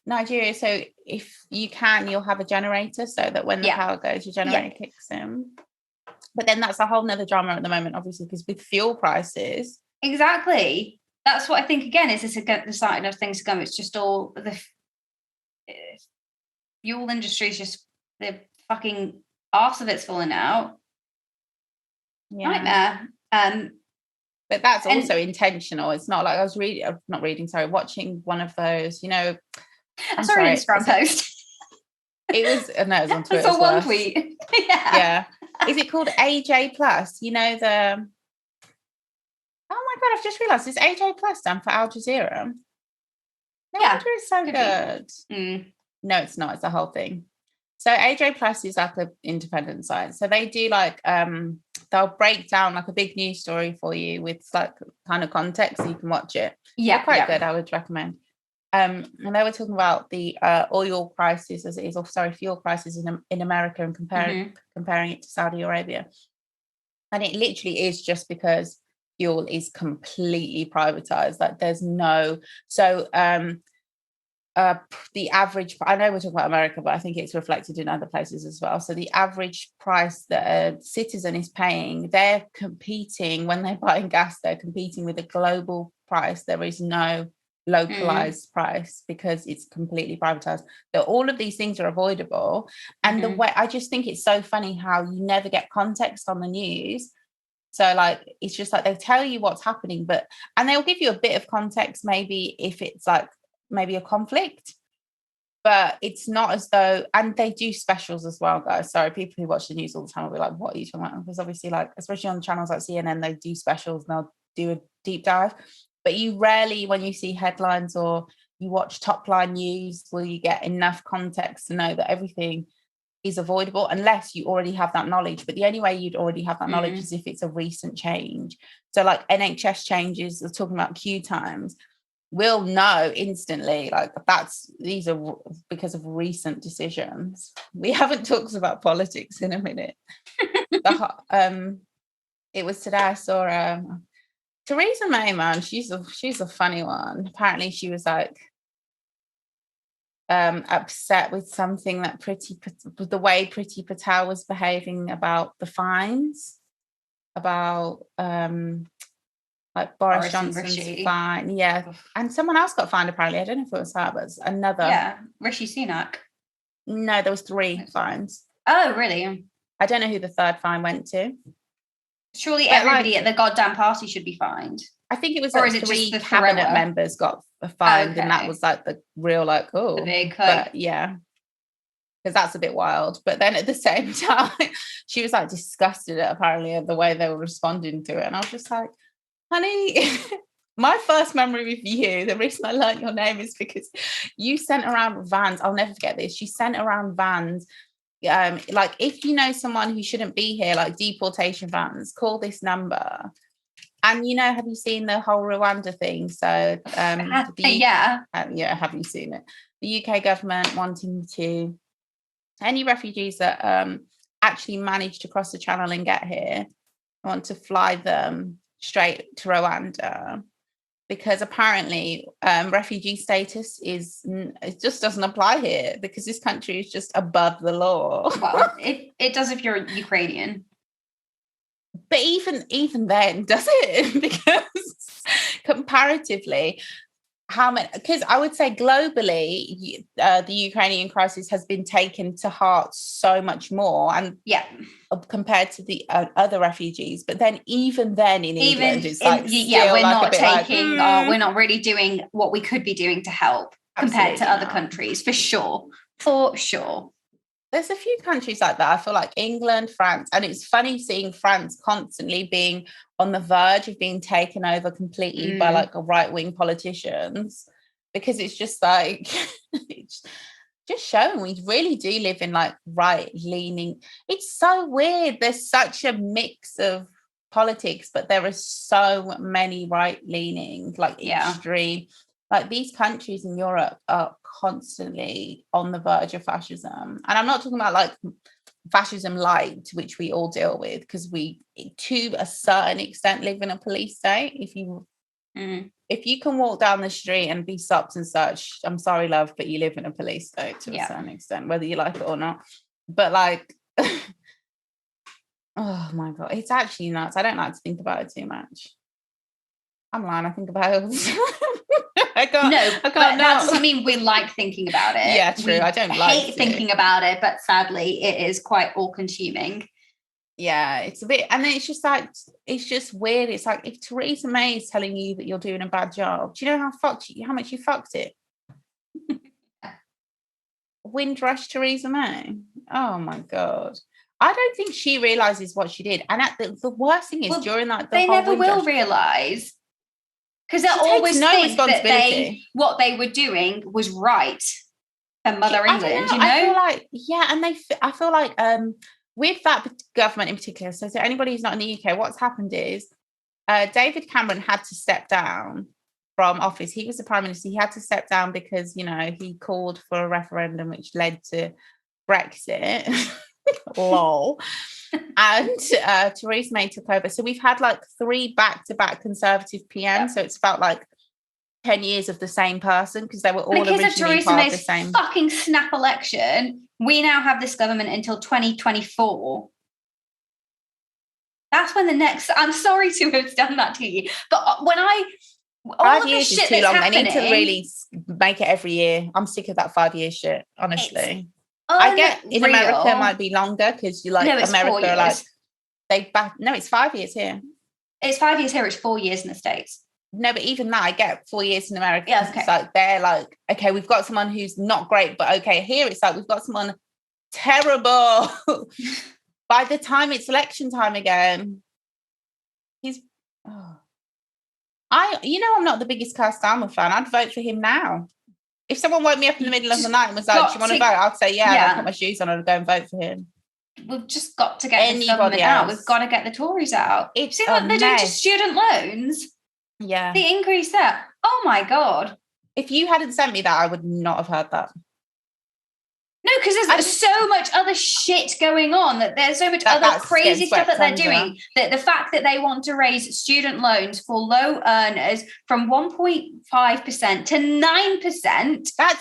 Nigeria, so if you can, you'll have a generator so that when the power goes, your generator kicks in. But then that's a whole nother drama at the moment, obviously, because with fuel prices. Exactly. That's what I think, again, is this the sign of things to come. It's just all the fuel industry is just the fucking arse of it's falling out. Yeah. Nightmare. But that's also intentional. It's not like watching one of those, I saw an Instagram post. It was on Twitter. I saw one tweet. Yeah. Is it called AJ Plus? You know, the... Oh my God, I've just realised this AJ Plus stand for Al Jazeera. No wonder it's so good. No, it's not. It's the whole thing. So AJ Plus is like an independent site. So they do like they'll break down like a big news story for you with like kind of context so you can watch it. Yeah, they're quite good. I would recommend. And they were talking about the oil crisis as it is, or sorry, fuel crisis in America, and comparing it to Saudi Arabia. And it literally is just because fuel is completely privatized. Like there's no the average, I know we're talking about America, but I think it's reflected in other places as well. So the average price that a citizen is paying, they're competing, when they're buying gas, they're competing with a global price. There is no localized price because it's completely privatized. So all of these things are avoidable. And the way, I just think it's so funny how you never get context on the news. So like, it's just like they tell you what's happening, and they'll give you a bit of context, maybe if it's like, maybe a conflict, but it's not as though, and they do specials as well, guys. Sorry, people who watch the news all the time will be like, what are you talking about? Because obviously, like, especially on channels like CNN, they do specials and they'll do a deep dive, but you rarely, when you see headlines or you watch top line news, will you get enough context to know that everything is avoidable unless you already have that knowledge. But the only way you'd already have that knowledge is if it's a recent change. So like NHS changes, they're talking about queue times, we'll know instantly, like these are because of recent decisions. We haven't talked about politics in a minute. It was today I saw Theresa May, man, she's a funny one. Apparently she was like upset with something that the way Priti Patel was behaving about the fines, about like Boris Johnson's fine. Yeah. And someone else got fined apparently. I don't know if it was her, but it's another. Yeah, Rishi Sunak. No, there was 3 fines. Oh, really? I don't know who the third fine went to. Surely everybody at the goddamn party should be fined. I think it was or like is it 3 just the cabinet members got fined, and that was like the real like, oh, the big but yeah. Because that's a bit wild. But then at the same time, she was like disgusted at apparently at the way they were responding to it. And I was just like, honey, my first memory with you, the reason I learned your name is because you sent around vans. I'll never forget this. You sent around vans. Like if you know someone who shouldn't be here, like deportation vans, call this number. And have you seen the whole Rwanda thing? So have you seen it? The UK government wanting to, any refugees that actually manage to cross the channel and get here, want to fly them straight to Rwanda, because apparently refugee status it just doesn't apply here because this country is just above the law. Well, it does if you're Ukrainian. But even then, does it? Because comparatively, how many? Because I would say globally, the Ukrainian crisis has been taken to heart so much more, and compared to the other refugees. But then, even then, in England, it's like we're not taking, we're not really doing what we could be doing to help compared to other countries, for sure. There's a few countries like that. I feel like England, France, and it's funny seeing France constantly being on the verge of being taken over completely by like right-wing politicians, because it's just like it's just showing we really do live in like right-leaning. It's so weird. There's such a mix of politics, but there are so many right-leaning, like extreme. Like these countries in Europe are constantly on the verge of fascism. And I'm not talking about like fascism light, which we all deal with, because we, to a certain extent, live in a police state. If you can walk down the street and be stopped and such, I'm sorry, love, but you live in a police state to a certain extent, whether you like it or not. But like, oh my God, it's actually nuts. I don't like to think about it too much. I'm lying. I think about it all the time. I can't but that doesn't mean we like thinking about it. Yeah, true. I don't hate thinking about it, but sadly it is quite all-consuming. Yeah, it's a bit, and then it's just like, it's just weird. It's like, if Theresa May is telling you that you're doing a bad job, do you know how much you fucked it? Windrush Theresa May. Oh my God. I don't think she realizes what she did. And the worst thing is during like they whole never winter, will realize, because they She always takes no think that responsibility. what they were doing was right for Mother I don't England. know. You know, I feel like and I feel like with that government in particular. So anybody who's not in the UK, what's happened is David Cameron had to step down from office. He was the prime minister. He had to step down because he called for a referendum which led to Brexit. Lol. And Theresa May took over. So we've had like 3 back-to-back Conservative PMs. So it's about like 10 years of the same person, because they were all because originally of Theresa part May's of the same. fucking snap election, we now have this government until 2024. That's when the next. I'm sorry to have done that to you, but when all 5 of years this is shit too that's long. happening, They need to really make it every year. I'm sick of that 5-year shit, honestly. I get in America it might be longer because you like it's America 4 years. Are like no, it's 5 years here. It's 5 years here. It's 4 years in the States. No, but even that, I get 4 years in America. Yeah, okay. It's like they're like, okay, we've got someone who's not great, but okay, here it's like we've got someone terrible. By the time it's election time again, I'm not the biggest Keir Starmer fan. I'd vote for him now. If someone woke me up in the middle of the night and was like, do you want to vote? I'd say, yeah. And I'd put my shoes on and I'd go and vote for him. We've just got to get this government out. We've got to get the Tories out. It's See what they're doing to student loans? Yeah. The increase there. Oh my God. If you hadn't sent me that, I would not have heard that. No, because there's so much other shit going on, that there's so much other crazy stuff that they're doing. That the fact that they want to raise student loans for low earners from 1.5% to 9%,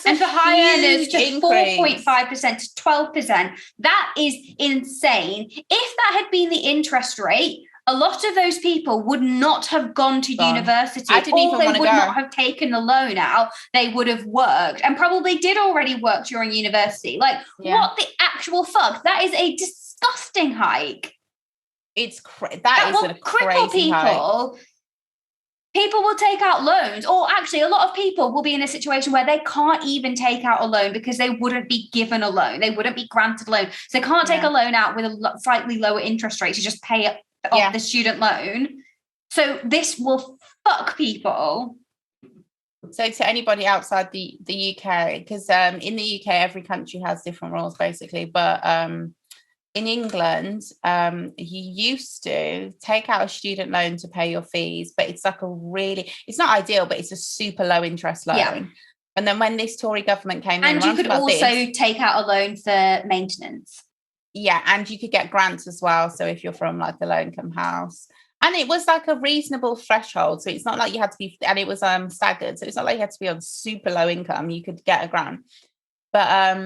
and for high earners to 4.5% to 12%. That is insane. If that had been the interest rate, a lot of those people would not have gone to university, or they would not have taken the loan out. They would have worked, and probably did already work during university. Like, what the actual fuck? That is a disgusting hike. It's that is a cripple people. Hike. People will take out loans, or actually a lot of people will be in a situation where they can't even take out a loan because they wouldn't be given a loan. They wouldn't be granted a loan. So they can't take a loan out with a slightly lower interest rate to just pay off the student loan. So this will fuck people. So to anybody outside the UK, because in the UK every country has different rules basically, but in England you used to take out a student loan to pay your fees, but it's like it's not ideal, but it's a super low interest loan. And then when this Tory government came in, and you could also take out a loan for maintenance. Yeah, and you could get grants as well. So if you're from like a low income house, and it was like a reasonable threshold. So it's not like you had to be, and it was staggered. So it's not like you had to be on super low income. You could get a grant. But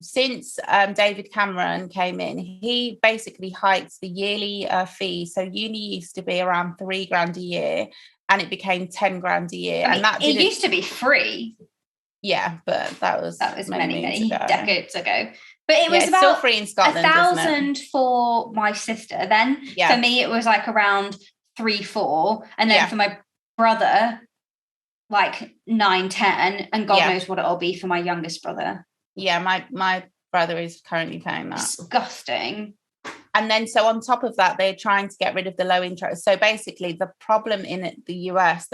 since David Cameron came in, he basically hiked the yearly fee. So uni used to be around $3,000 a year, and it became $10,000 a year. And that it used to be free. Yeah, but that was many decades ago. But it was about still free in Scotland, 1,000 for my sister. Then for me, it was like around 3-4, and then for my brother, like 9-10, and God knows what it'll be for my youngest brother. Yeah, my brother is currently paying that. Disgusting. And then so on top of that, they're trying to get rid of the low interest. So basically, the problem in the US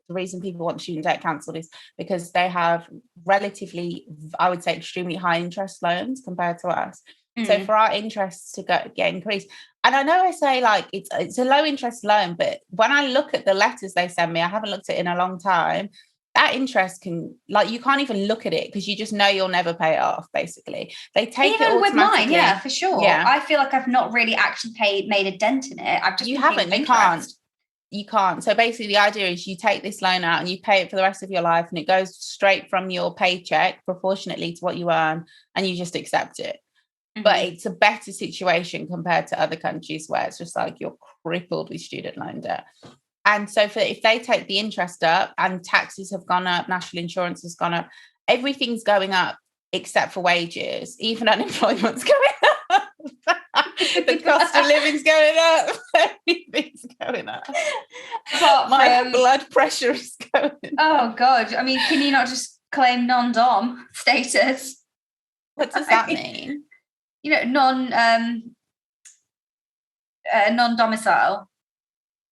the reason people want student debt cancelled is because they have relatively, I would say, extremely high interest loans compared to us. So for our interests to get increased, and I know I say like it's a low interest loan, but when I look at the letters they send me, I haven't looked at it in a long time. That interest can, like, you can't even look at it because you just know you'll never pay it off. Basically, they take even it with mine, yeah, for sure. Yeah. I feel like I've not really actually made a dent in it. I've just You can't. So basically the idea is you take this loan out and you pay it for the rest of your life, and it goes straight from your paycheck proportionately to what you earn, and you just accept it. But it's a better situation compared to other countries where it's just like you're crippled with student loan debt. And so if they take the interest up, and taxes have gone up, national insurance has gone up, everything's going up except for wages. Even unemployment's going up. The cost of living's going up. Everything's going up. My blood pressure is going up. Oh God. I mean, can you not just claim non-dom status? What does that mean? non-domicile.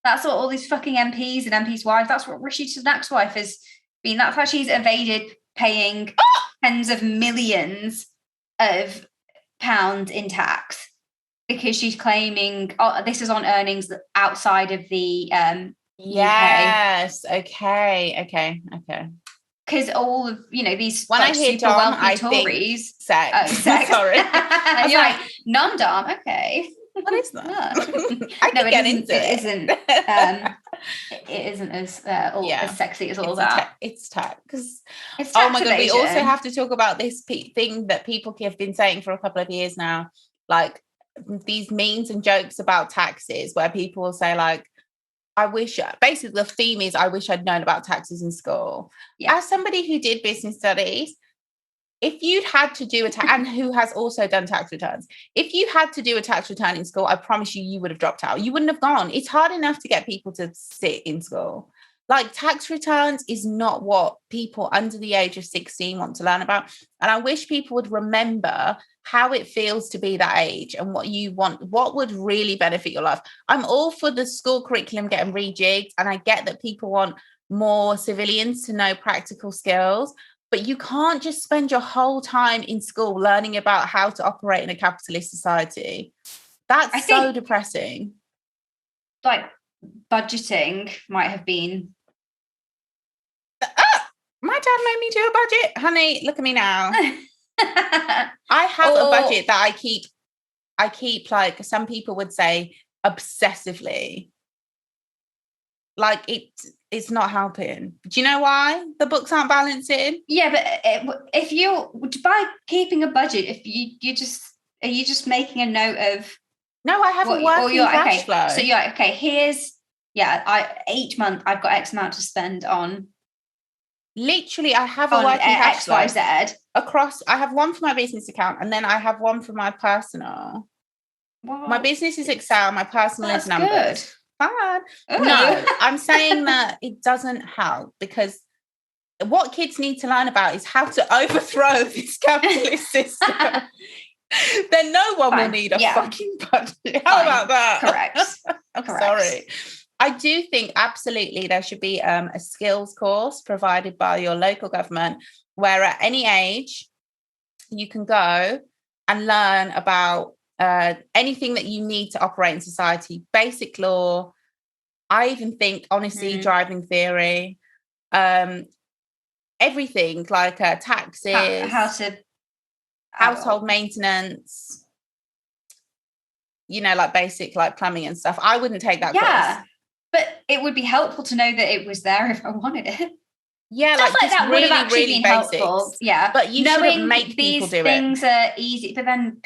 That's what all these fucking MPs and MPs' wives, that's what Rishi Sunak's wife has been. That's how she's evaded paying tens of millions of pounds in tax, because she's claiming this is on earnings outside of the yes UK. Okay. Because all of these when I hear super dom, wealthy I Tories, think sex. Sex. Sorry, you're like non-dom. Okay, what is that? No, get into it isn't. It isn't as as sexy as all that. It's tax. It's tax oh my god, evasion. we also have to talk about this thing that people have been saying for a couple of years now, like these memes and jokes about taxes, where people will say like, I wish, basically the theme is, I wish I'd known about taxes in school. Yeah. As somebody who did business studies, if you'd had to do and who has also done tax returns, if you had to do a tax return in school, I promise you would have dropped out. You wouldn't have gone. It's hard enough to get people to sit in school. Like, tax returns is not what people under the age of 16 want to learn about. And I wish people would remember how it feels to be that age and what you want, what would really benefit your life. I'm all for the school curriculum getting rejigged, and I get that people want more civilians to know practical skills, but you can't just spend your whole time in school learning about how to operate in a capitalist society. That's so depressing. Like, budgeting might have been. My dad made me do a budget. Honey, look at me now. I have a budget that I keep, like some people would say, obsessively. Like, it's not helping. Do you know why? The books aren't balancing. Yeah, but if you, by keeping a budget, if are you just making a note of? No, I have a working cash flow. So you're like, okay, each month I've got X amount to spend on. Literally, I have a working cash flow XYZ across. I have one for my business account, and then I have one for my personal. Well, my business is Excel, my personal is numbers. Good. Fine. No, I'm saying that it doesn't help, because what kids need to learn about is how to overthrow this capitalist system. Then no one will need a fucking budget. How about that? Correct. I'm sorry. I do think absolutely there should be a skills course provided by your local government, where at any age you can go and learn about anything that you need to operate in society, basic law. I even think, honestly, driving theory, everything like taxes, how to household maintenance, like basic like plumbing and stuff. I wouldn't take that course. But it would be helpful to know that it was there if I wanted it. Yeah, stuff like that really, would have actually really been helpful. Yeah, but you shouldn't make people do it. These things are easy, but then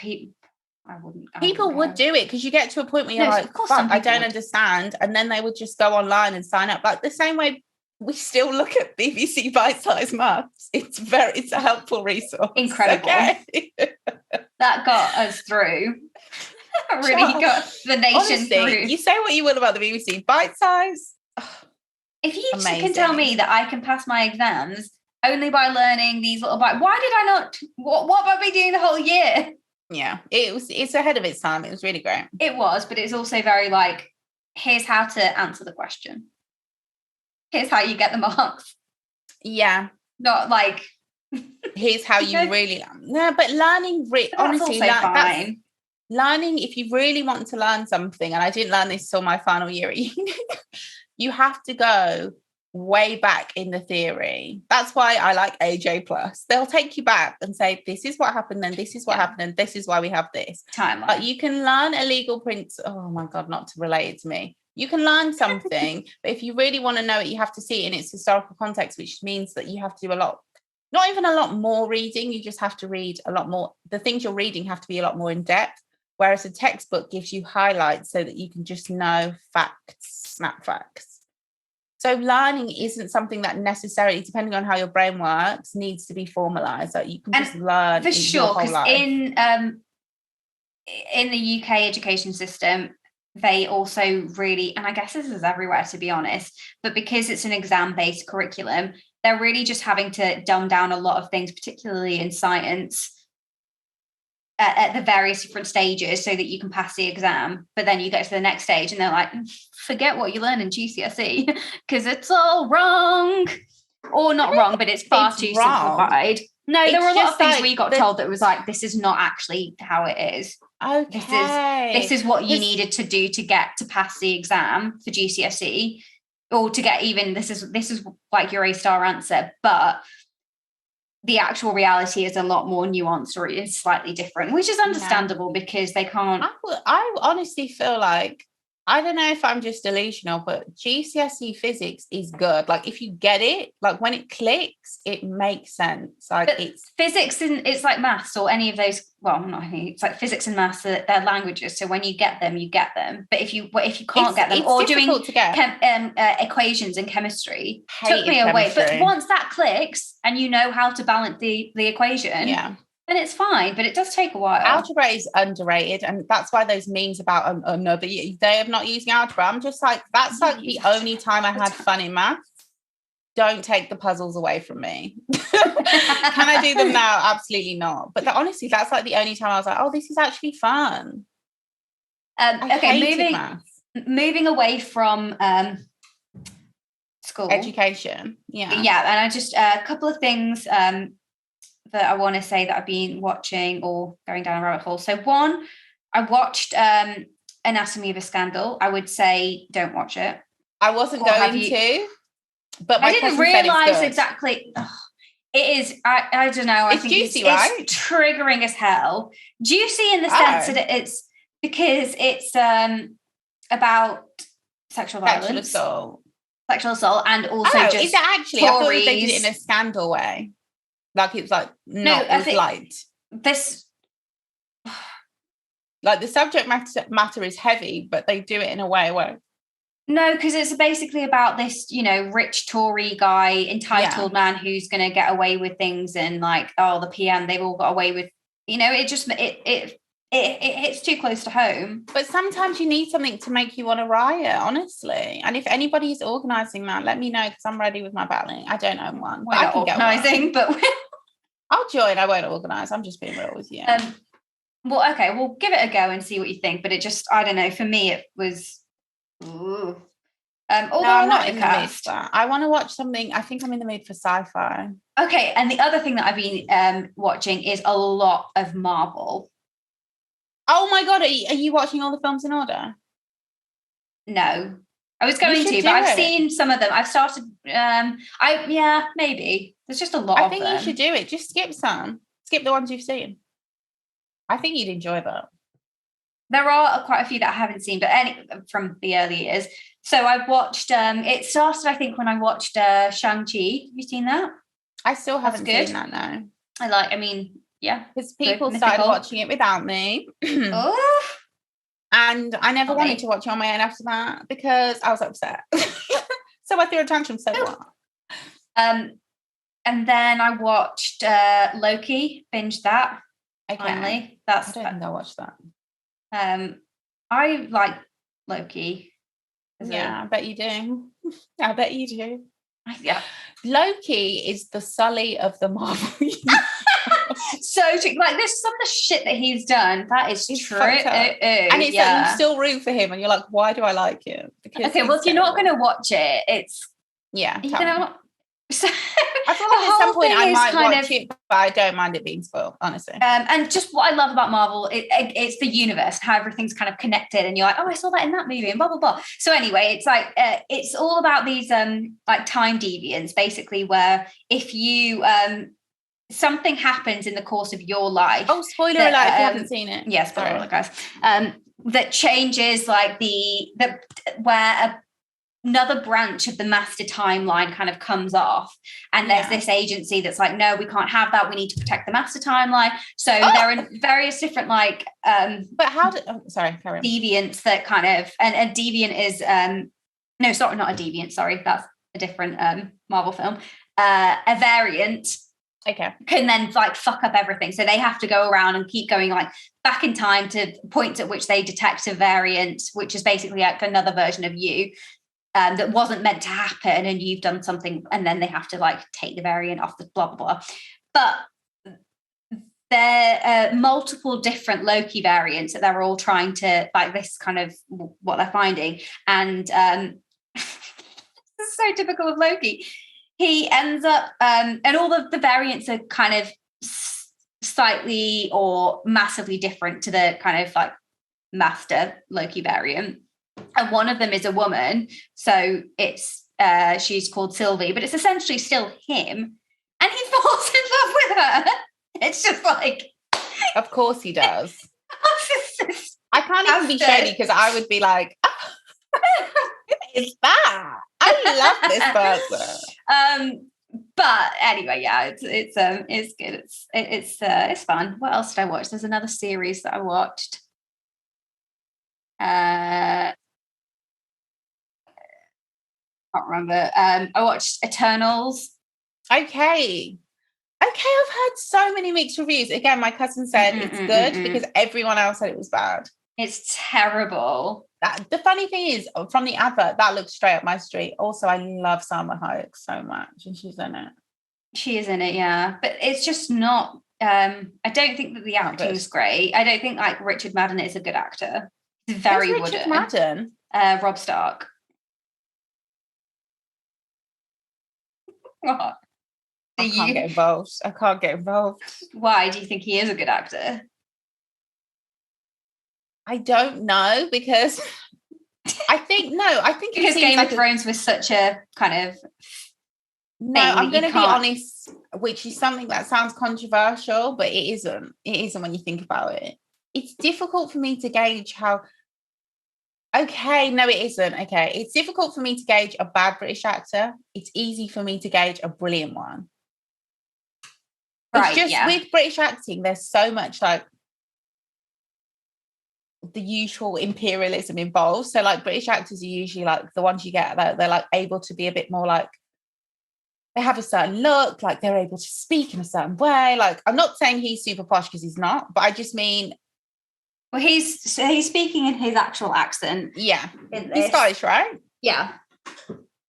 people would do it, because you get to a point where you're like, fuck, I don't understand, and then they would just go online and sign up. Like the same way we still look at BBC bite-sized maths. It's a helpful resource. Incredible. Okay? That got us through. Really got the nation honestly, through. You say what you will about the BBC, bite-size. If you can tell me that I can pass my exams only by learning these little bites, why did I not? What have I been doing the whole year? Yeah, it's ahead of its time. It was really great. It was, but it's also very like, here's how to answer the question. Here's how you get the marks. Yeah. Not like, here's how you really. No, but learning, honestly, fine. Learning, if you really want to learn something, and I didn't learn this till my final year at uni, you have to go way back in the theory. That's why I like AJ Plus. They'll take you back and say, this is what happened, and this is what happened, and this is why we have this timeline. But you can learn a legal principle. Oh my God, not to relate it to me. You can learn something, but if you really want to know it, you have to see it in its historical context, which means that you have to do not even a lot more reading. You just have to read a lot more. The things you're reading have to be a lot more in depth. Whereas a textbook gives you highlights so that you can just know facts, snap facts. So learning isn't something that necessarily, depending on how your brain works, needs to be formalized. Like you can just learn for sure. Because in the UK education system, they also really, and I guess this is everywhere to be honest, but because it's an exam-based curriculum, they're really just having to dumb down a lot of things, particularly in science, at the various different stages so that you can pass the exam, but then you get to the next stage and they're like, forget what you learn in GCSE because it's all wrong, or not wrong, but it's far too simplified. No, there were a lot of things we got told that was like, this is not actually how it is. Okay, this is what you needed to do to get to pass the exam for GCSE, or to get even this is like your A-star answer, but the actual reality is a lot more nuanced, or is slightly different, which is understandable because they can't. I honestly feel like, I don't know if I'm just delusional, but GCSE physics is good. Like if you get it, like when it clicks, it makes sense. Like but it's physics and it's like maths or any of those. Well, not any. It's like physics and maths. They're languages. So when you get them, you get them. But if you can't get them, or doing equations in chemistry, took me away. But once that clicks and you know how to balance the equation, then it's fine, but it does take a while. Algebra is underrated, and that's why those memes about another day of not using algebra. I'm just like, that's like the only time I had fun in math. Don't take the puzzles away from me. Can I do them now? Absolutely not. But honestly, that's like the only time I was like, oh, this is actually fun. Okay, moving away from school. Education. Yeah. Yeah, and I just a couple of things that I want to say that I've been watching or going down a rabbit hole. So one, I watched Anatomy of a Scandal. I would say don't watch it. I wasn't going to, but I didn't realise exactly. It is, I don't know. It's juicy, right? It's triggering as hell. Juicy in the sense that it's because it's about sexual violence. Sexual assault, and also just is it actually? Tories. I thought they did it in a scandal way. Like it was like light. This, like the subject matter is heavy, but they do it in a way where. No, because it's basically about this, rich Tory guy, entitled man who's going to get away with things, and like, the PM, they've all got away with, it just it hits too close to home. But sometimes you need something to make you want to riot, honestly. And if anybody's organising that, let me know, because I'm ready with my battling. I don't own one. We're not organising, but I'll join. I won't organise. I'm just being real with you. Well, okay, we'll give it a go and see what you think. But it just, I don't know. For me, it was. Although I'm not in the mood for that. I want to watch something. I think I'm in the mood for sci-fi. Okay, and the other thing that I've been watching is a lot of Marvel. Oh my god, are you watching all the films in order? No, I was going to, but I've seen some of them. I've started. Maybe there's just a lot. I think you should do it. Just skip some. Skip the ones you've seen. I think you'd enjoy that. There are quite a few that I haven't seen, but from the early years. So I've watched. It started, I think, when I watched Shang-Chi. Have you seen that? I still haven't seen that. No. Yeah, because people started watching it without me. Oh. And I never wanted to watch it on my own after that because I was upset. So I threw a tantrum. So what? And then I watched Loki. Binged that. Okay. Finally, I don't think I watched that. I like Loki. I bet you do. I bet you do. Yeah. Loki is the Sully of the Marvel universe. So like there's some of the shit that he's done that is true, and it's like you still root for him and you're like, why do I like him? Because well, if you're not going to watch it, it's so I feel like at some point I might watch it, but I don't mind it being spoiled, honestly. And just what I love about Marvel, it's the universe, how everything's kind of connected, and you're like, oh, I saw that in that movie, and blah blah blah. So anyway, it's like it's all about these like time deviants, basically, where if you something happens in the course of your life. Oh, spoiler alert! If you haven't seen it, yes, spoiler alert, guys. That changes like the where another branch of the master timeline kind of comes off, and there's this agency that's like, no, we can't have that, we need to protect the master timeline. So there are various different like but how do carry on. Deviants that kind of, and a deviant is no, sorry, not a deviant, sorry, that's a different Marvel film. A variant can then like fuck up everything, so they have to go around and keep going like back in time to points at which they detect a variant, which is basically like another version of you that wasn't meant to happen, and you've done something, and then they have to like take the variant off the blah blah blah. But they're multiple different Loki variants that they're all trying to, like, this kind of what they're finding. And this is so typical of Loki. He ends up, and all the variants are kind of slightly or massively different to the kind of like master Loki variant. And one of them is a woman. So it's, she's called Sylvie, but it's essentially still him. And he falls in love with her. It's just like, of course he does. I can't even be shady because I would be like, oh, it's that. I love this person. But anyway, yeah, it's good. It's fun. What else did I watch? There's another series that I watched. Can't remember. I watched Eternals. Okay, I've heard so many mixed reviews. Again, my cousin said it's good because everyone else said it was bad. It's terrible. The funny thing is, from the advert, that looks straight up my street. Also, I love Salma Hayek so much, and she's in it. She is in it, yeah. But it's just not. I don't think that the acting is great. I don't think like Richard Madden is a good actor. He's very wooden. Richard Madden? Rob Stark. What? I can't get involved. Why do you think he is a good actor? I don't know, because I think because Game of Thrones was such a kind of no, I'm going to be honest, which is something that sounds controversial, but it isn't. It isn't when you think about it. It's difficult for me to gauge how. Okay, no, it isn't. Okay, it's difficult for me to gauge a bad British actor. It's easy for me to gauge a brilliant one. Right, it's just with British acting, there's so much like the usual imperialism involved. So like British actors are usually like the ones you get that they're like able to be a bit more like, they have a certain look, like they're able to speak in a certain way. Like, I'm not saying he's super posh because he's not, but I just mean, well, he's speaking in his actual accent. Yeah, he's Scottish, right? Yeah.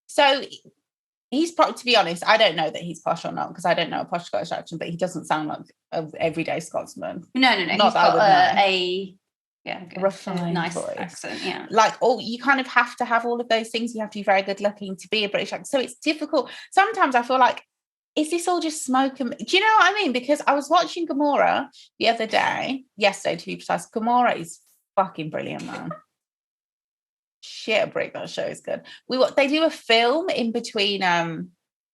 So he's probably, to be honest, I don't know that he's posh or not because I don't know a posh Scottish accent, but he doesn't sound like an everyday Scotsman. No. Not he's got a refined nice voice. accent, yeah. Like, you kind of have to have all of those things. You have to be very good looking to be a British actor. So it's difficult. Sometimes I feel like, is this all just smoke and... Do you know what I mean? Because I was watching Gamora the other day, yesterday to be precise. Gamora is fucking brilliant, man. Shit, a break, that show is good. They do a film in between...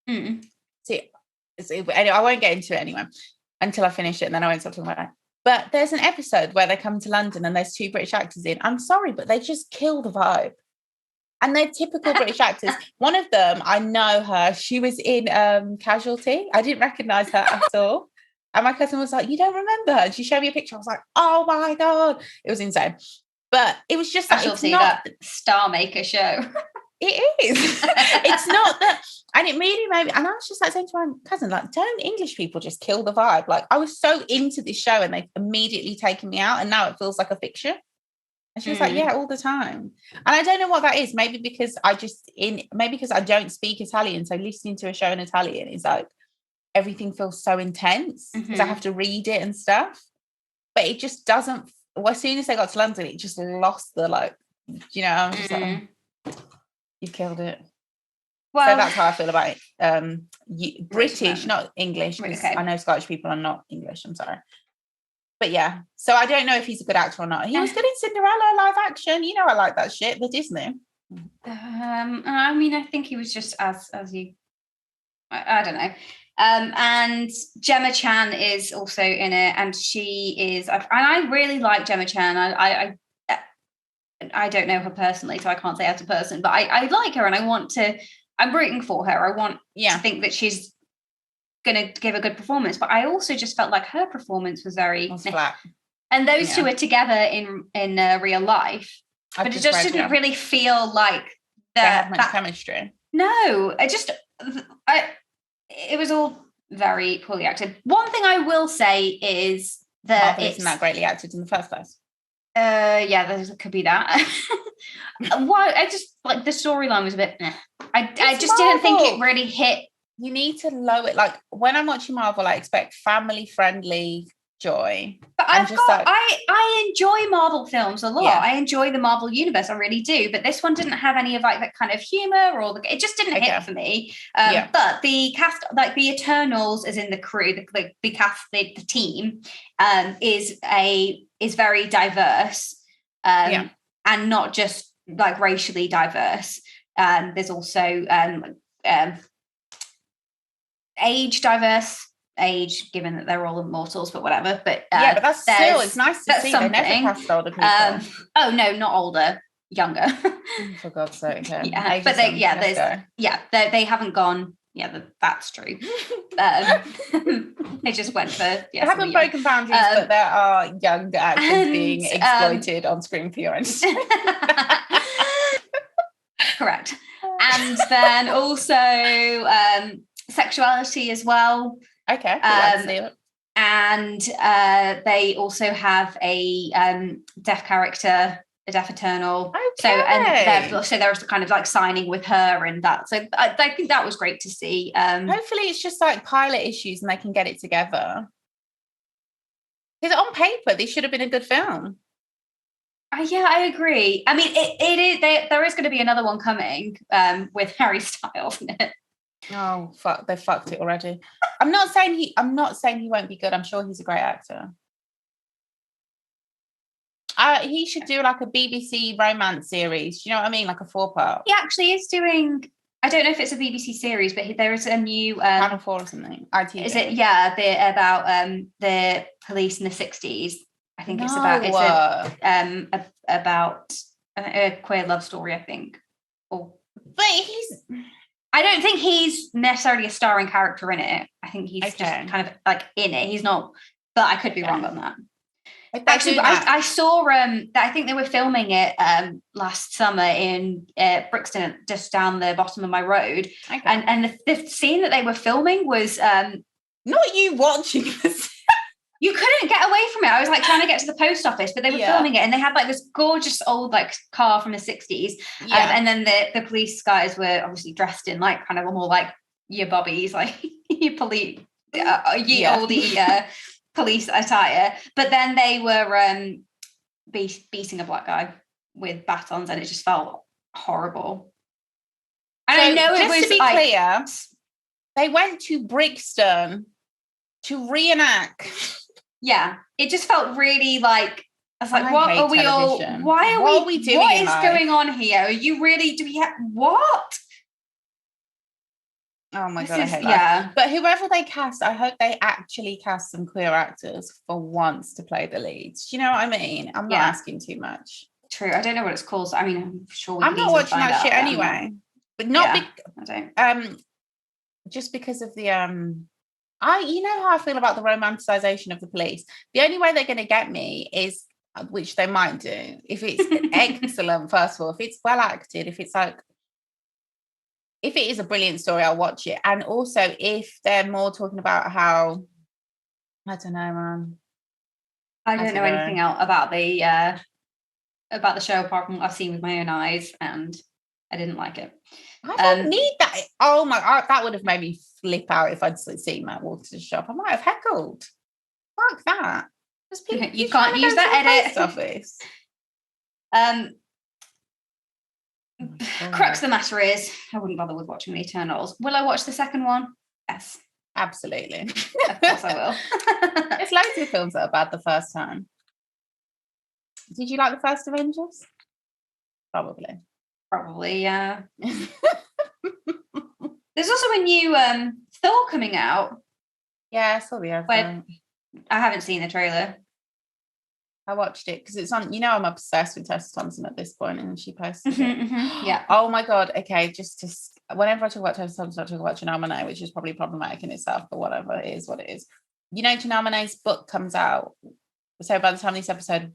See, anyway, I won't get into it anyway until I finish it, and then I won't stop talking about it. But there's an episode where they come to London and there's 2 British actors in. I'm sorry, but they just kill the vibe. And they're typical British actors. One of them, I know her. She was in Casualty. I didn't recognise her at all. And my cousin was like, you don't remember her? And she showed me a picture. I was like, oh my God. It was insane. But it was just that it's not... that Star Maker show. It is. It's not that... And it really made me... And I was just like saying to my cousin, like, don't English people just kill the vibe? Like, I was so into this show and they've immediately taken me out and now it feels like a fiction. And she was like, yeah, all the time. And I don't know what that is. Maybe because I don't speak Italian. So listening to a show in Italian is like, everything feels so intense because I have to read it and stuff. But it just doesn't... Well, as soon as they got to London, it just lost the, like, you know, I'm just like, oh, you've killed it. Well, so that's how I feel about it. British, not English, because I know Scottish people are not English. I'm sorry. But yeah, so I don't know if he's a good actor or not. He was good in Cinderella live action. You know, I like that shit. The Disney. I mean, I think he was just as you. I don't know. And Gemma Chan is also in it, and she is. And I really like Gemma Chan. I don't know her personally, so I can't say as a person, but I like her, and I'm rooting for her. I want to think that she's going to give a good performance, but I also just felt like her performance was very flat. And those two are together in real life, but it just didn't really feel like they had much chemistry. No, it was all very poorly acted. One thing I will say is that Marvel isn't that greatly acted in the first place. Yeah, there could be that. Why? I just like the storyline was a bit. I just didn't think it really hit. You need to lower it. Like when I'm watching Marvel, I expect family friendly, joy. But I enjoy Marvel films a lot. Yeah. I enjoy the Marvel universe, I really do. But this one didn't have any of like that kind of humor, or it just didn't hit for me. But the cast, like the Eternals, as in the crew, the cast, the team, is very diverse, and not just like racially diverse. There's also age diverse. Age, given that they're all immortals, but whatever. But but that's still, it's nice to see. Something. They never cast older people. Oh no, not older, younger. For God's sake, yeah. But they, they haven't gone. Yeah, that's true. They just went for. They haven't broken boundaries, but there are younger actors being exploited on screen for your entertainment. Correct. And then also sexuality as well. Okay. And they also have a deaf character, a deaf Eternal. Okay. So there's kind of like signing with her and that. So I think that was great to see. Hopefully it's just like pilot issues and they can get it together. Because on paper, this should have been a good film. Yeah, I agree. I mean, it is. There is going to be another one coming with Harry Styles in it. Oh fuck! They fucked it already. I'm not saying he won't be good. I'm sure he's a great actor. He should do like a BBC romance series. Do you know what I mean? Like a 4-part. He actually is doing. I don't know if it's a BBC series, but there is a new Channel 4 or something. ITV. Is it? Yeah, about the police in the 60s. I think it's about a queer love story. I think. But I don't think he's necessarily a starring character in it. I think he's just kind of like in it. He's not, but I could be wrong on that. Actually, I saw I think they were filming it last summer in Brixton, just down the bottom of my road. Okay. And the scene that they were filming was not you watching this. You couldn't get away from it. I was like trying to get to the post office, but they were filming it, and they had like this gorgeous old like car from the 60s. And then the police guys were obviously dressed in like kind of more like your bobbies, like your police, oldie police attire. But then they were beating a black guy with batons, and it just felt horrible. And so I know it was just to be clear, they went to Brixton to reenact. Yeah, it just felt really like, I was like, what are we television. Why are we doing? What is going on here? Are you really, what? Oh my God, I hate that. But whoever they cast, I hope they actually cast some queer actors for once to play the leads. Do you know what I mean? I'm not asking too much. True, I don't know what it's called. So, I mean, I'm sure I'm not watching that shit anyway. But not I don't. Just because of the you know how I feel about the romanticization of the police. The only way they're going to get me is, which they might do, if it's excellent, first of all, if it's well acted, if it's like, if it is a brilliant story, I'll watch it. And also if they're more talking about how, I don't know, man. I don't know anything else about the show apart from what I've seen with my own eyes, and I didn't like it. I don't need that. Oh my God, that would have made me flip out if I'd seen Matt walk to the shop. I might have heckled. Fuck that. You can't use that edit. Office. Crux of the matter is, I wouldn't bother with watching the Eternals. Will I watch the second one? Yes. Absolutely. Of course I will. There's loads of films that are bad the first time. Did you like the first Avengers? Probably, yeah. There's also a new Thor coming out. Yeah, I saw the advert. I haven't seen the trailer. I watched it because it's on. You know, I'm obsessed with Tessa Thompson at this point, and she posted it. Yeah. Oh my God. Okay, whenever I talk about Tessa Thompson, I talk about Janelle Monáe, which is probably problematic in itself, but whatever, it is what it is. You know, Janelle Monáe's book comes out, so by the time this episode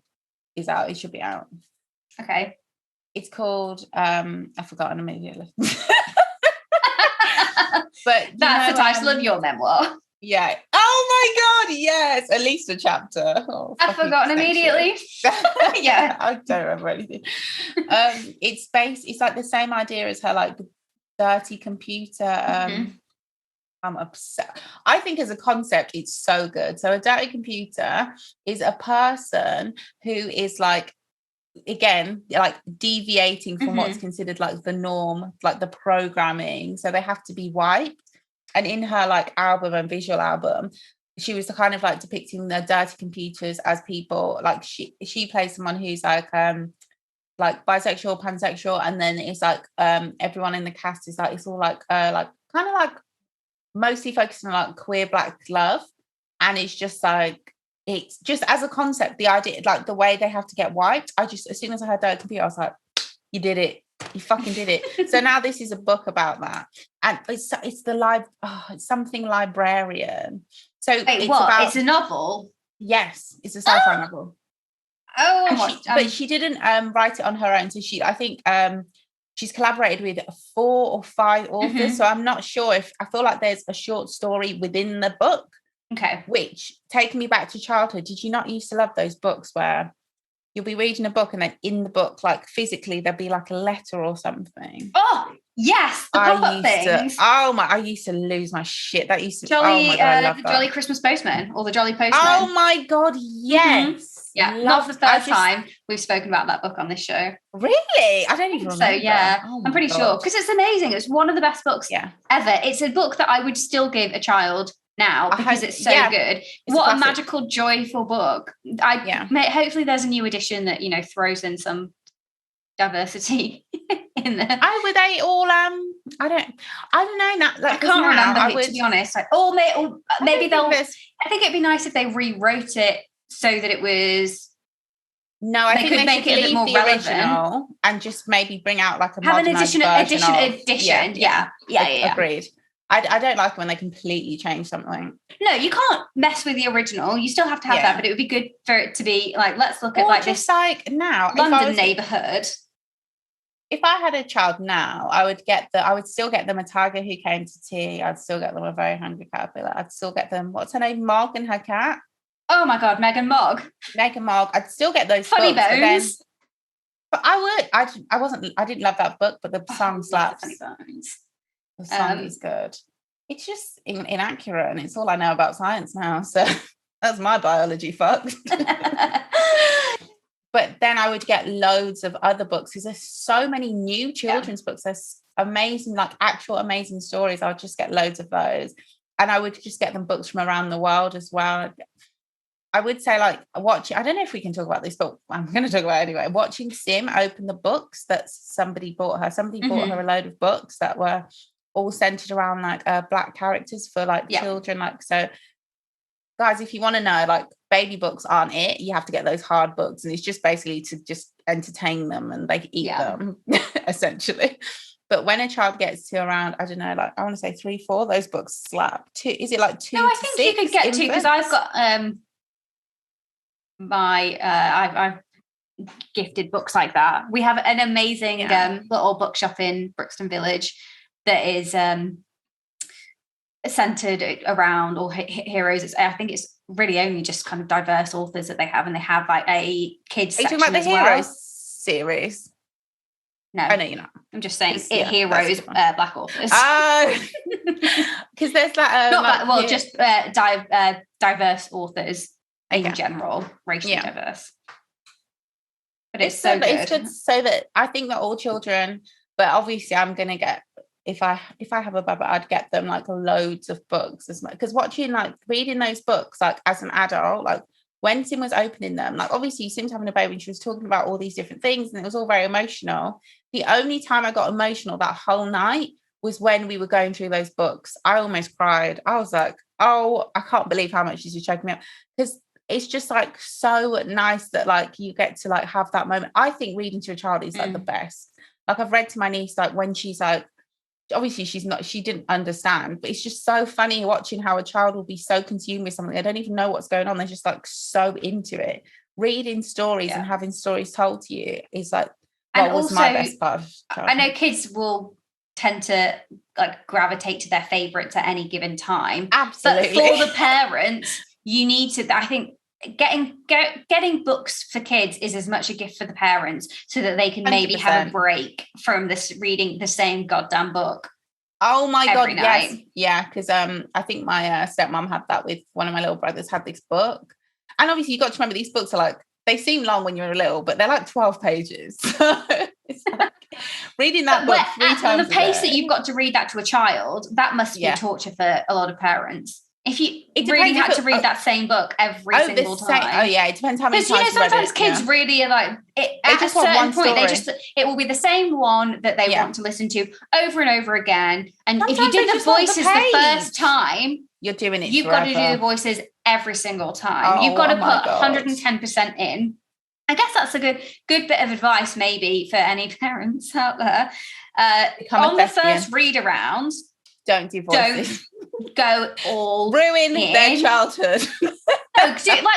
is out, it should be out. Okay. It's called I've forgotten immediately. But that's the title of your memoir. Yeah. Oh my God, yes. At least a chapter. I've forgotten immediately. Yeah. I don't remember anything. It's like the same idea as her like dirty computer I'm upset. I think as a concept, it's so good. So a dirty computer is a person who is like, again, like deviating from what's considered like the norm, like the programming. So they have to be wiped. And in her like album and visual album, she was kind of like depicting the dirty computers as people, like she plays someone who's like bisexual, pansexual, and then it's like everyone in the cast is like, it's all like kind of like mostly focused on like queer Black love. And it's just like, it's just as a concept, the idea, like the way they have to get wiped, I just, as soon as I heard dirty computer, I was like, you did it. You fucking did it. So now this is a book about that. And it's it's something librarian. So wait, it's what? about, It's a novel? yes, it's a sci-fi novel. But she didn't write it on her own. So I think she's collaborated with 4 or 5 authors. So I'm not sure I feel like there's a short story within the book. Okay. Which, taking me back to childhood, did you not used to love those books where you'll be reading a book and then in the book, like physically, there'll be like a letter or something? Oh, yes, the pop-up things. I used to lose my shit. That used to Jolly, oh my God, I love the that. Jolly Christmas Postman or the Jolly Postman. Oh my God, yes. Yeah, not the first time we've spoken about that book on this show. Really? I don't even remember. So yeah, oh I'm pretty sure because it's amazing. It's one of the best books ever. It's a book that I would still give a child now because it's so good. What a magical, joyful book. Hopefully there's a new edition that, you know, throws in some diversity in there. Were they all I don't know. I can't remember to be honest. Maybe they'll I think it'd be nice if they rewrote it so that it was I think they make it a bit more the relevant original and just maybe bring out like a have an edition. Yeah. Agreed. I don't like when they completely change something. No, you can't mess with the original. You still have to have that, but it would be good for it to be like, let's look at like just this like now London neighborhood. If I had a child now, I would still get them a tiger who came to tea. I'd still get them a very hungry caterpillar. I'd still get them, what's her name? Mog and her cat. Oh my God, Megan Mog. I'd still get those Funny books, Bones. But I didn't love that book, but the song slaps. Funny Bones. The song is good. It's just inaccurate, and it's all I know about science now. So that's my biology fucked. But then I would get loads of other books because there's so many new children's books. There's amazing, like actual amazing stories. I would just get loads of those. And I would just get them books from around the world as well. I would say like I don't know if we can talk about this, but I'm going to talk about it anyway. Watching Sim open the books that somebody bought her. Somebody bought her a load of books that were all centered around like Black characters for like children. Like, so guys, if you want to know, like baby books aren't it. You have to get those hard books, and it's just basically to just entertain them and they eat them essentially. But when a child gets to around, I don't know, like I want to say 3, 4, those books slap. 2, is it like 2 No, I think you could get 2 because I've got I've gifted books like that. We have an amazing little bookshop in Brixton Village that is centered around all heroes. I think it's really only just kind of diverse authors that they have, and they have like a kids section. Are you talking about the Heroes series? No, I know you're not. I'm just saying heroes, Black authors. Because there's that. Just diverse authors in general, racially diverse. But it's so good. It's good so that I think that all children, but obviously I'm going to get, if I have a baby, I'd get them like loads of books as much, because reading those books like as an adult, like when Sim was opening them, like obviously Sim's having a baby and she was talking about all these different things and it was all very emotional. The only time I got emotional that whole night was when we were going through those books. I almost cried. I was like, oh, I can't believe how much this is choking me up, because it's just like so nice that like you get to like have that moment. I think reading to a child is like the best. Like I've read to my niece, like when she's like, obviously she didn't understand, but it's just so funny watching how a child will be so consumed with something. They don't even know what's going on. They're just like so into it. Reading stories and having stories told to you is like, what was my best part of childhood. I know kids will tend to like gravitate to their favorites at any given time. Absolutely. But for the parents, you need to, I think, getting books for kids is as much a gift for the parents so that they can maybe 100%. have a break from this reading the same goddamn book Oh my God, every night. yes. Yeah, because I think my stepmom had that with one of my little brothers, had this book. And obviously you got to remember these books are like, they seem long when you're little, but they're like 12 pages. So it's like reading that book 3 times the pace that you've got to read that to a child, that must be torture for a lot of parents. If you really had to read that same book every single time. Oh yeah, it depends how many times. Because sometimes kids really are like at a certain point it will be the same one that they want to listen to over and over again. And sometimes if you did the voices the first time, you're doing it. You've got to do the voices every single time. You've got to put 110% in. I guess that's a good bit of advice maybe for any parents out there. On the first read around, don't do voices. Don't go all ruin their childhood. Amp it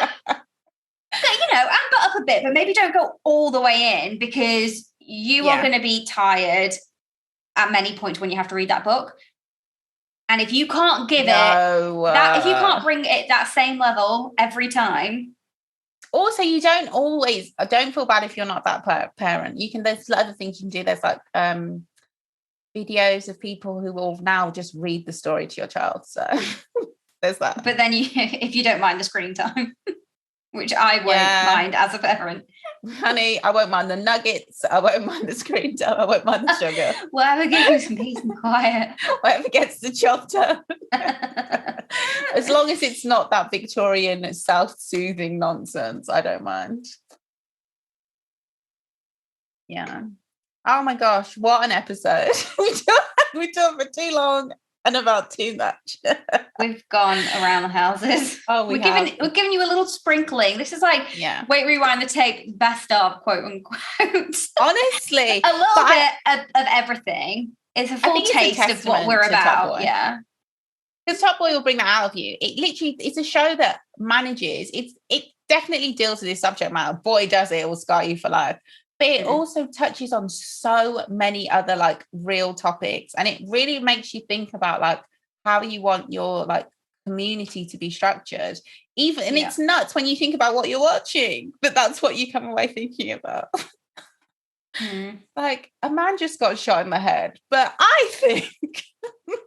up a bit, but maybe don't go all the way in, because you are going to be tired at many points when you have to read that book. And if you can't give if you can't bring it that same level every time. Also, you don't feel bad if you're not that parent. There's other things you can do. There's like videos of people who will now just read the story to your child. So there's that. But then if you don't mind the screen time, which I won't mind as a parent. Honey, I won't mind the nuggets. I won't mind the screen time. I won't mind the sugar. Whatever gives you some peace and quiet. Whatever gets the job done. As long as it's not that Victorian self-soothing nonsense, I don't mind. Yeah. Oh my gosh, what an episode. we talked for too long and about too much. We've gone around the houses. Oh, we're giving you a little sprinkling. This is like Wait, Rewind the Tape, best of, quote unquote. Honestly. A little bit of everything. It's a full taste of what we're about. Yeah. Because Top Boy will bring that out of you. It's a show that manages. It definitely deals with this subject matter. Boy, does it will scar you for life. But it also touches on so many other like real topics, and it really makes you think about like how you want your like community to be structured. It's nuts when you think about what you're watching, but that's what you come away thinking about. Like a man just got shot in the head, but I think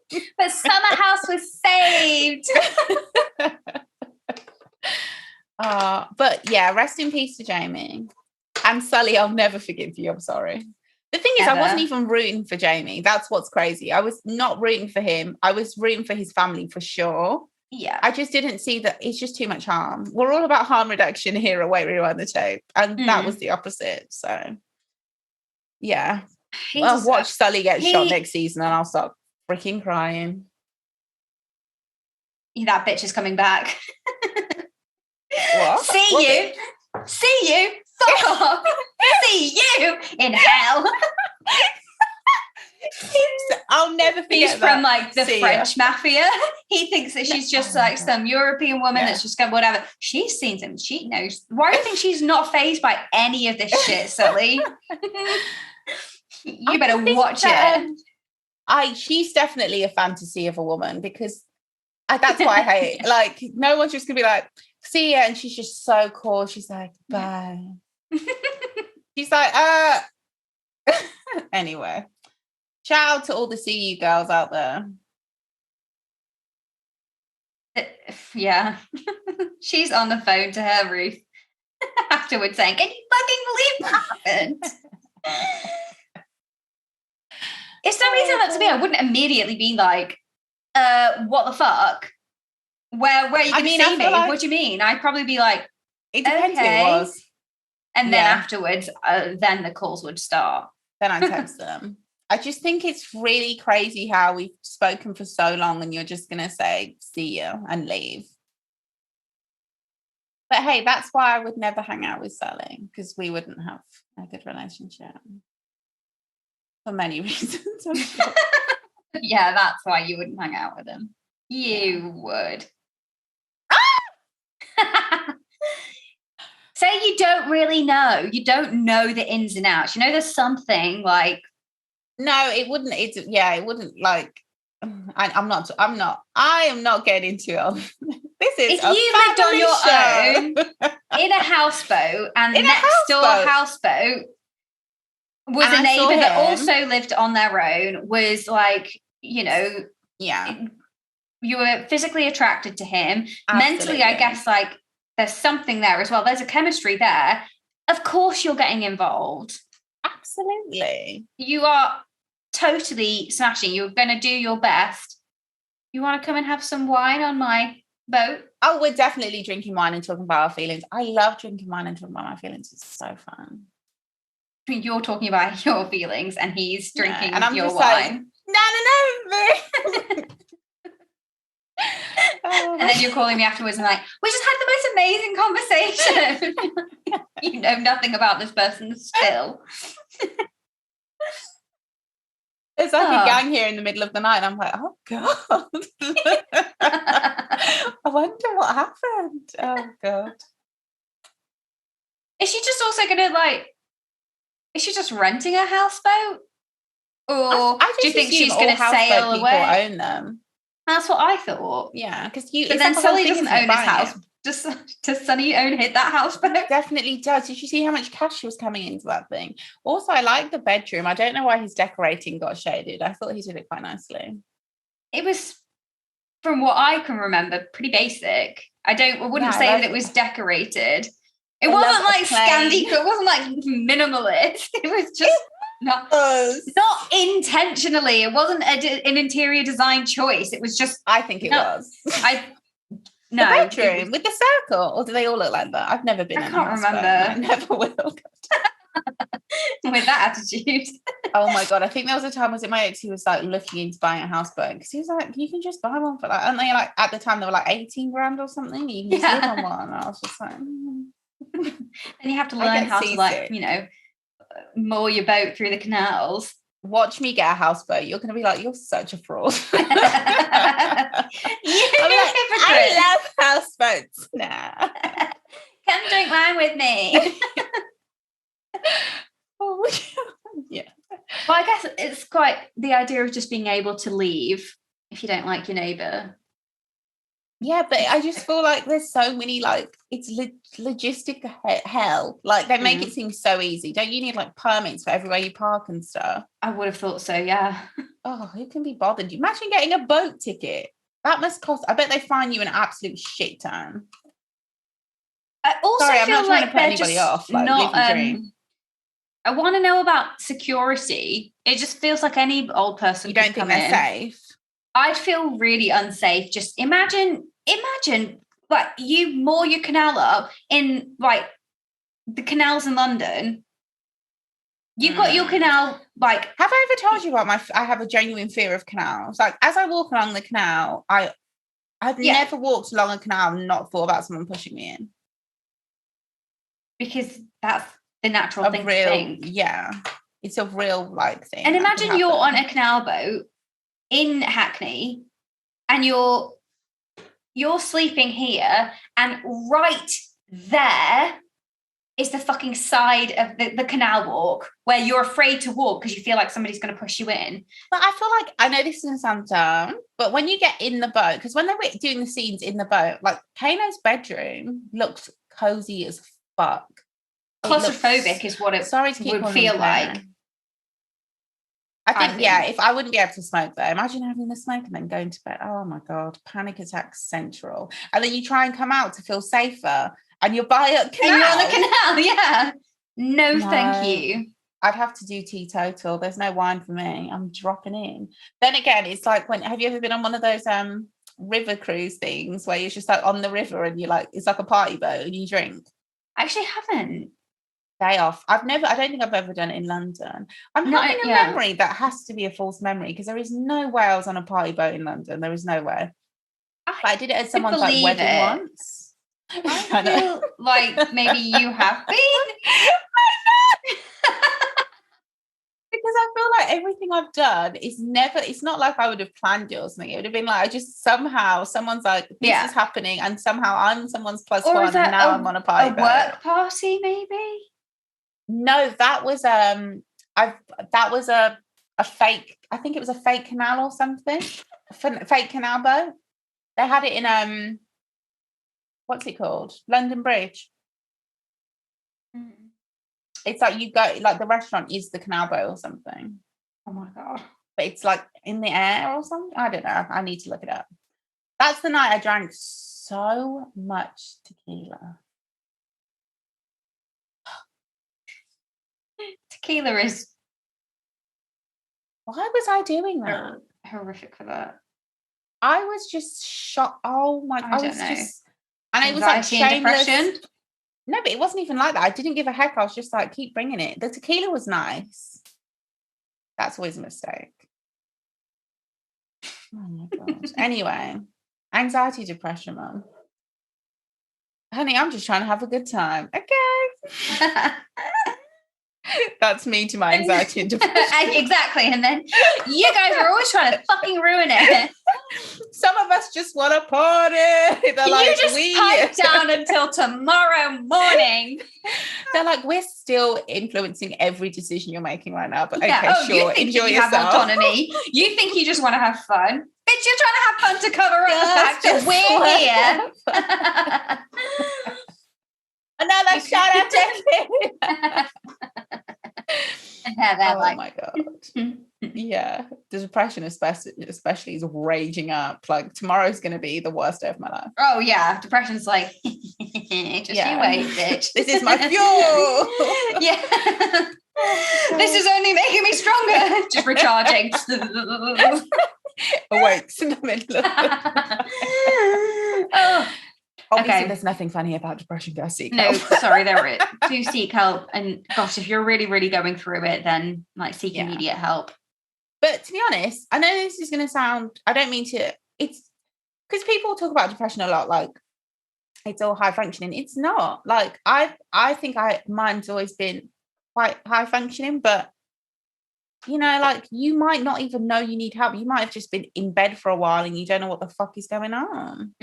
the summer house was saved. But yeah, rest in peace to Jamie. And Sully, I'll never forgive you. I'm sorry. The thing is, I wasn't even rooting for Jamie. That's what's crazy. I was not rooting for him. I was rooting for his family for sure. Yeah. I just didn't see that it's just too much harm. We're all about harm reduction here at Wait, Rewind the Tape. And that was the opposite. So, yeah. I'll watch Sully get shot next season and I'll start freaking crying. That bitch is coming back. What? See you. Fuck off. See you in hell. I'll never forget He's from like the French mafia. He thinks that she's just like some European woman that's just going whatever. She's seen some. She knows. Why do you think she's not fazed by any of this shit, Sully? You better watch it. She's definitely a fantasy of a woman, because that's why I hate. Like, no one's just gonna be like, see ya, and she's just so cool. She's like, bye. She's like, anyway. Shout out to all the CU girls out there. Yeah. She's on the phone to her Ruth afterwards saying, can you fucking believe what happened? If somebody said that to me, I wouldn't immediately be like, what the fuck? Where are you going to see me? Like, what do you mean? I'd probably be like, it depends who it was. And then afterwards, then the calls would start. Then I text them. I just think it's really crazy how we've spoken for so long and you're just going to say, see you, and leave. But hey, that's why I would never hang out with Sully, because we wouldn't have a good relationship. For many reasons. Yeah, that's why you wouldn't hang out with him. You would. Say you don't really know. You don't know the ins and outs. You know, there's something like. No, it wouldn't. It wouldn't like. I am not getting into it. This is if you lived on your own in a houseboat, and the next door houseboat was a neighbour that also lived on their own, was like you know, Yeah. You were physically attracted to him. Absolutely. Mentally, I guess, like, there's something there as well. There's a chemistry there. Of course you're getting involved. Absolutely. You are totally smashing. You're going to do your best. You want to come and have some wine on my boat? Oh, we're definitely drinking wine and talking about our feelings. I love drinking wine and talking about my feelings. It's so fun. You're talking about your feelings and he's drinking and I'm your just wine. No. And then you're calling me afterwards and like, we just had the most amazing conversation. You know nothing about this person still. It's like a gang here in the middle of the night. And I'm like, oh God. I wonder what happened. Oh God. Is she just also gonna like, is she just renting a houseboat? Or do you think she's gonna sail away? Own them. That's what I thought. Yeah, because But then Sully doesn't own his house. Does Sunny own that houseboat? Definitely does. Did you see how much cash was coming into that thing? Also, I like the bedroom. I don't know why his decorating got shaded. I thought he did it quite nicely. It was, from what I can remember, pretty basic. I wouldn't say that it was decorated. It wasn't like Scandi. It wasn't like minimalist. It was just not intentionally. It wasn't an interior design choice. It was just. I think it was. No, the bedroom with the circle, or do they all look like that? I've never been. I can't remember. I never will. With that attitude. Oh my God! I think there was a time, was it my ex, he was like looking into buying a houseboat because he was like, you can just buy one for that, and they like at the time they were like 18 grand or something. You can just live on one. And I was just like, And you have to learn how to like, you know, moor your boat through the canals. Watch me get a houseboat. You're going to be like, you're such a fraud. I love houseboats now. Come drink wine with me. Oh, yeah. Well, I guess it's quite the idea of just being able to leave if you don't like your neighbour. Yeah, but I just feel like there's so many, like, it's logistic hell. Like, they make it seem so easy. Don't you need, like, permits for everywhere you park and stuff? I would have thought so, yeah. Oh, who can be bothered? Imagine getting a boat ticket. That must cost, I bet they fine you an absolute shit ton. I also Sorry, I'm feel not trying like to put anybody off. Like, not, live your dream. I want to know about security. It just feels like any old person You don't think they're safe? I'd feel really unsafe. Just imagine like you moor your canal up in like the canals in London. You've got your canal, like. Have I ever told you about I have a genuine fear of canals. Like, as I walk along the canal, I've never walked along a canal and not thought about someone pushing me in. Because that's the natural thing to think. Yeah. It's a real, like, thing. And imagine you're on a canal boat in Hackney and you're sleeping here, and right there is the fucking side of the canal walk where you're afraid to walk because you feel like somebody's going to push you in. But I feel like, I know this is going to sound dumb, but when you get in the boat, because when they were doing the scenes in the boat, like, Kano's bedroom looked cozy as fuck. Claustrophobic is what it would feel like. I think, if I wouldn't be able to smoke though, imagine having the smoke and then going to bed. Oh my God, panic attack central. And then you try and come out to feel safer and you're by a canal. And you're on the canal, yeah. No, thank you. I'd have to do teetotal. There's no wine for me. I'm dropping in. Then again, it's like have you ever been on one of those river cruise things where you're just like on the river and you're like, it's like a party boat and you drink? I actually haven't. Day off. I don't think I've ever done it in London. I'm having a memory that has to be a false memory because there is no way I was on a party boat in London. There is no way. But I did it at someone's like wedding once. I feel like maybe you have been. Because I feel like everything I've done it's not like I would have planned it or something. It would have been like, I just somehow, someone's like, this is happening, and somehow I'm someone's plus one, and now I'm on a party boat. Work party, maybe? No, that was a fake, I think it was a fake canal or something. Fake canal boat. They had it in what's it called? London Bridge. It's like you go, like the restaurant is the canal boat or something. Oh my God. but it's like in the air or something. I don't know. I need to look it up. That's the night I drank so much tequila. Tequila is... Why was I doing that? Horrific for that. I was just shocked. Oh my! I don't know. And it was like Anxiety and shameless. depression. No, but it wasn't even like that. I didn't give a heck. I was just like, keep bringing it. The tequila was nice. That's always a mistake. Oh my God. Anyway, anxiety, depression, Mum. Honey, I'm just trying to have a good time. Okay. That's me to my anxiety and depression. Exactly. And then you guys are always trying to fucking ruin it. Some of us just want to party. They're like, you just pipe down until tomorrow morning. They're like, we're still influencing every decision you're making right now. But okay, sure. You think enjoy yourself. Have autonomy. You think you just want to have fun. Bitch, you're trying to have fun to cover up the fact that we're here. Another shout out to oh my God. Yeah. The depression especially is raging up. Like tomorrow's going to be the worst day of my life. Oh yeah. Depression's like, just you wait, bitch. This is my fuel. Yeah. This is only making me stronger. Just recharging. Awakes in the middle of Obviously, there's nothing funny about depression. Go seek help. No, sorry, there is. Do seek help. And gosh, if you're really, really going through it, then like seek immediate help. But to be honest, I know this is going to sound, I don't mean to, it's because people talk about depression a lot, like it's all high functioning. It's not. Like I think mine's always been quite high functioning, but you know, like you might not even know you need help. You might have just been in bed for a while and you don't know what the fuck is going on.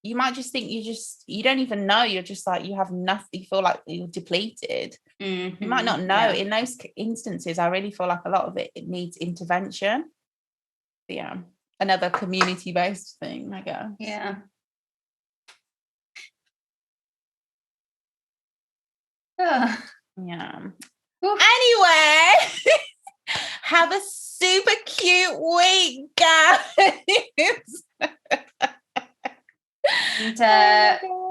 You might just think you don't even know. You're just like, you have nothing. You feel like you're depleted. You might not know. Yeah. In those instances, I really feel like a lot of it needs intervention. But yeah. Another community-based thing, I guess. Yeah. Yeah. Oof. Anyway, have a super cute week, guys. And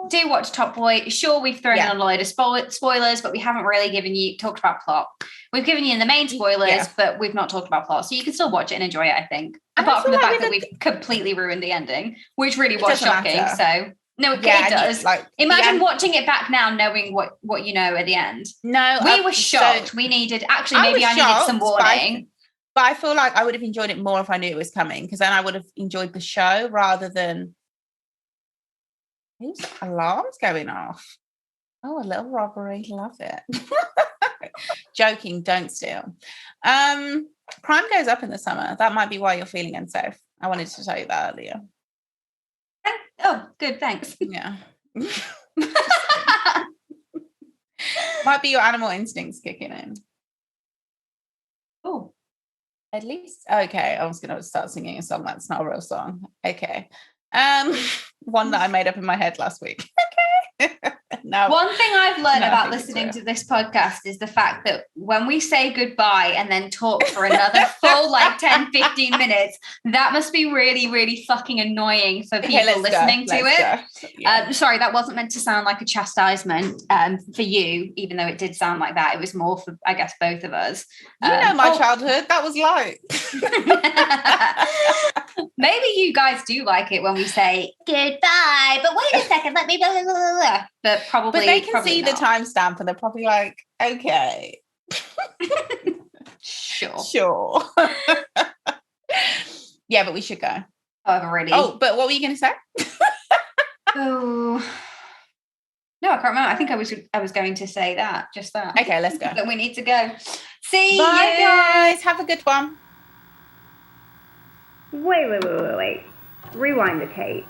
do watch Top Boy. Sure, we've thrown in a load of spoilers, but we haven't really talked about plot. We've given you the main spoilers, but we've not talked about plot. So you can still watch it and enjoy it, I think. Apart from the fact that we've completely ruined the ending, which really was shocking. Matter. So no, it does. Imagine watching it back now, knowing what you know at the end. No, we were shocked. We needed I needed some warning. But I feel like I would have enjoyed it more if I knew it was coming, because then I would have enjoyed the show rather than. Whose alarm's going off? Oh, a little robbery. Love it. Joking, don't steal. Crime goes up in the summer. That might be why you're feeling unsafe. I wanted to tell you that earlier. Oh, good, thanks. Yeah. Might be your animal instincts kicking in. Oh. At least, okay, I was going to start singing a song that's not a real song. Okay. One that I made up in my head last week. Okay. No. One thing I've learned about listening to this podcast is the fact that when we say goodbye and then talk for another full 10-15 minutes, that must be really, really fucking annoying for people listening to it. Yeah. Sorry, that wasn't meant to sound like a chastisement for you, even though it did sound like that. It was more for, I guess, both of us. You know my childhood. That was light. Maybe you guys do like it when we say goodbye, but wait a second, let me blah, blah, blah, blah. But they can see the timestamp and they're probably like, okay. Sure. Yeah, but we should go. However, really. Oh, but what were you going to say? Oh, no, I can't remember. I think I was going to say just that. Okay, let's go. But we need to go. See you. Bye, guys. Have a good one. Wait. Rewind the tape.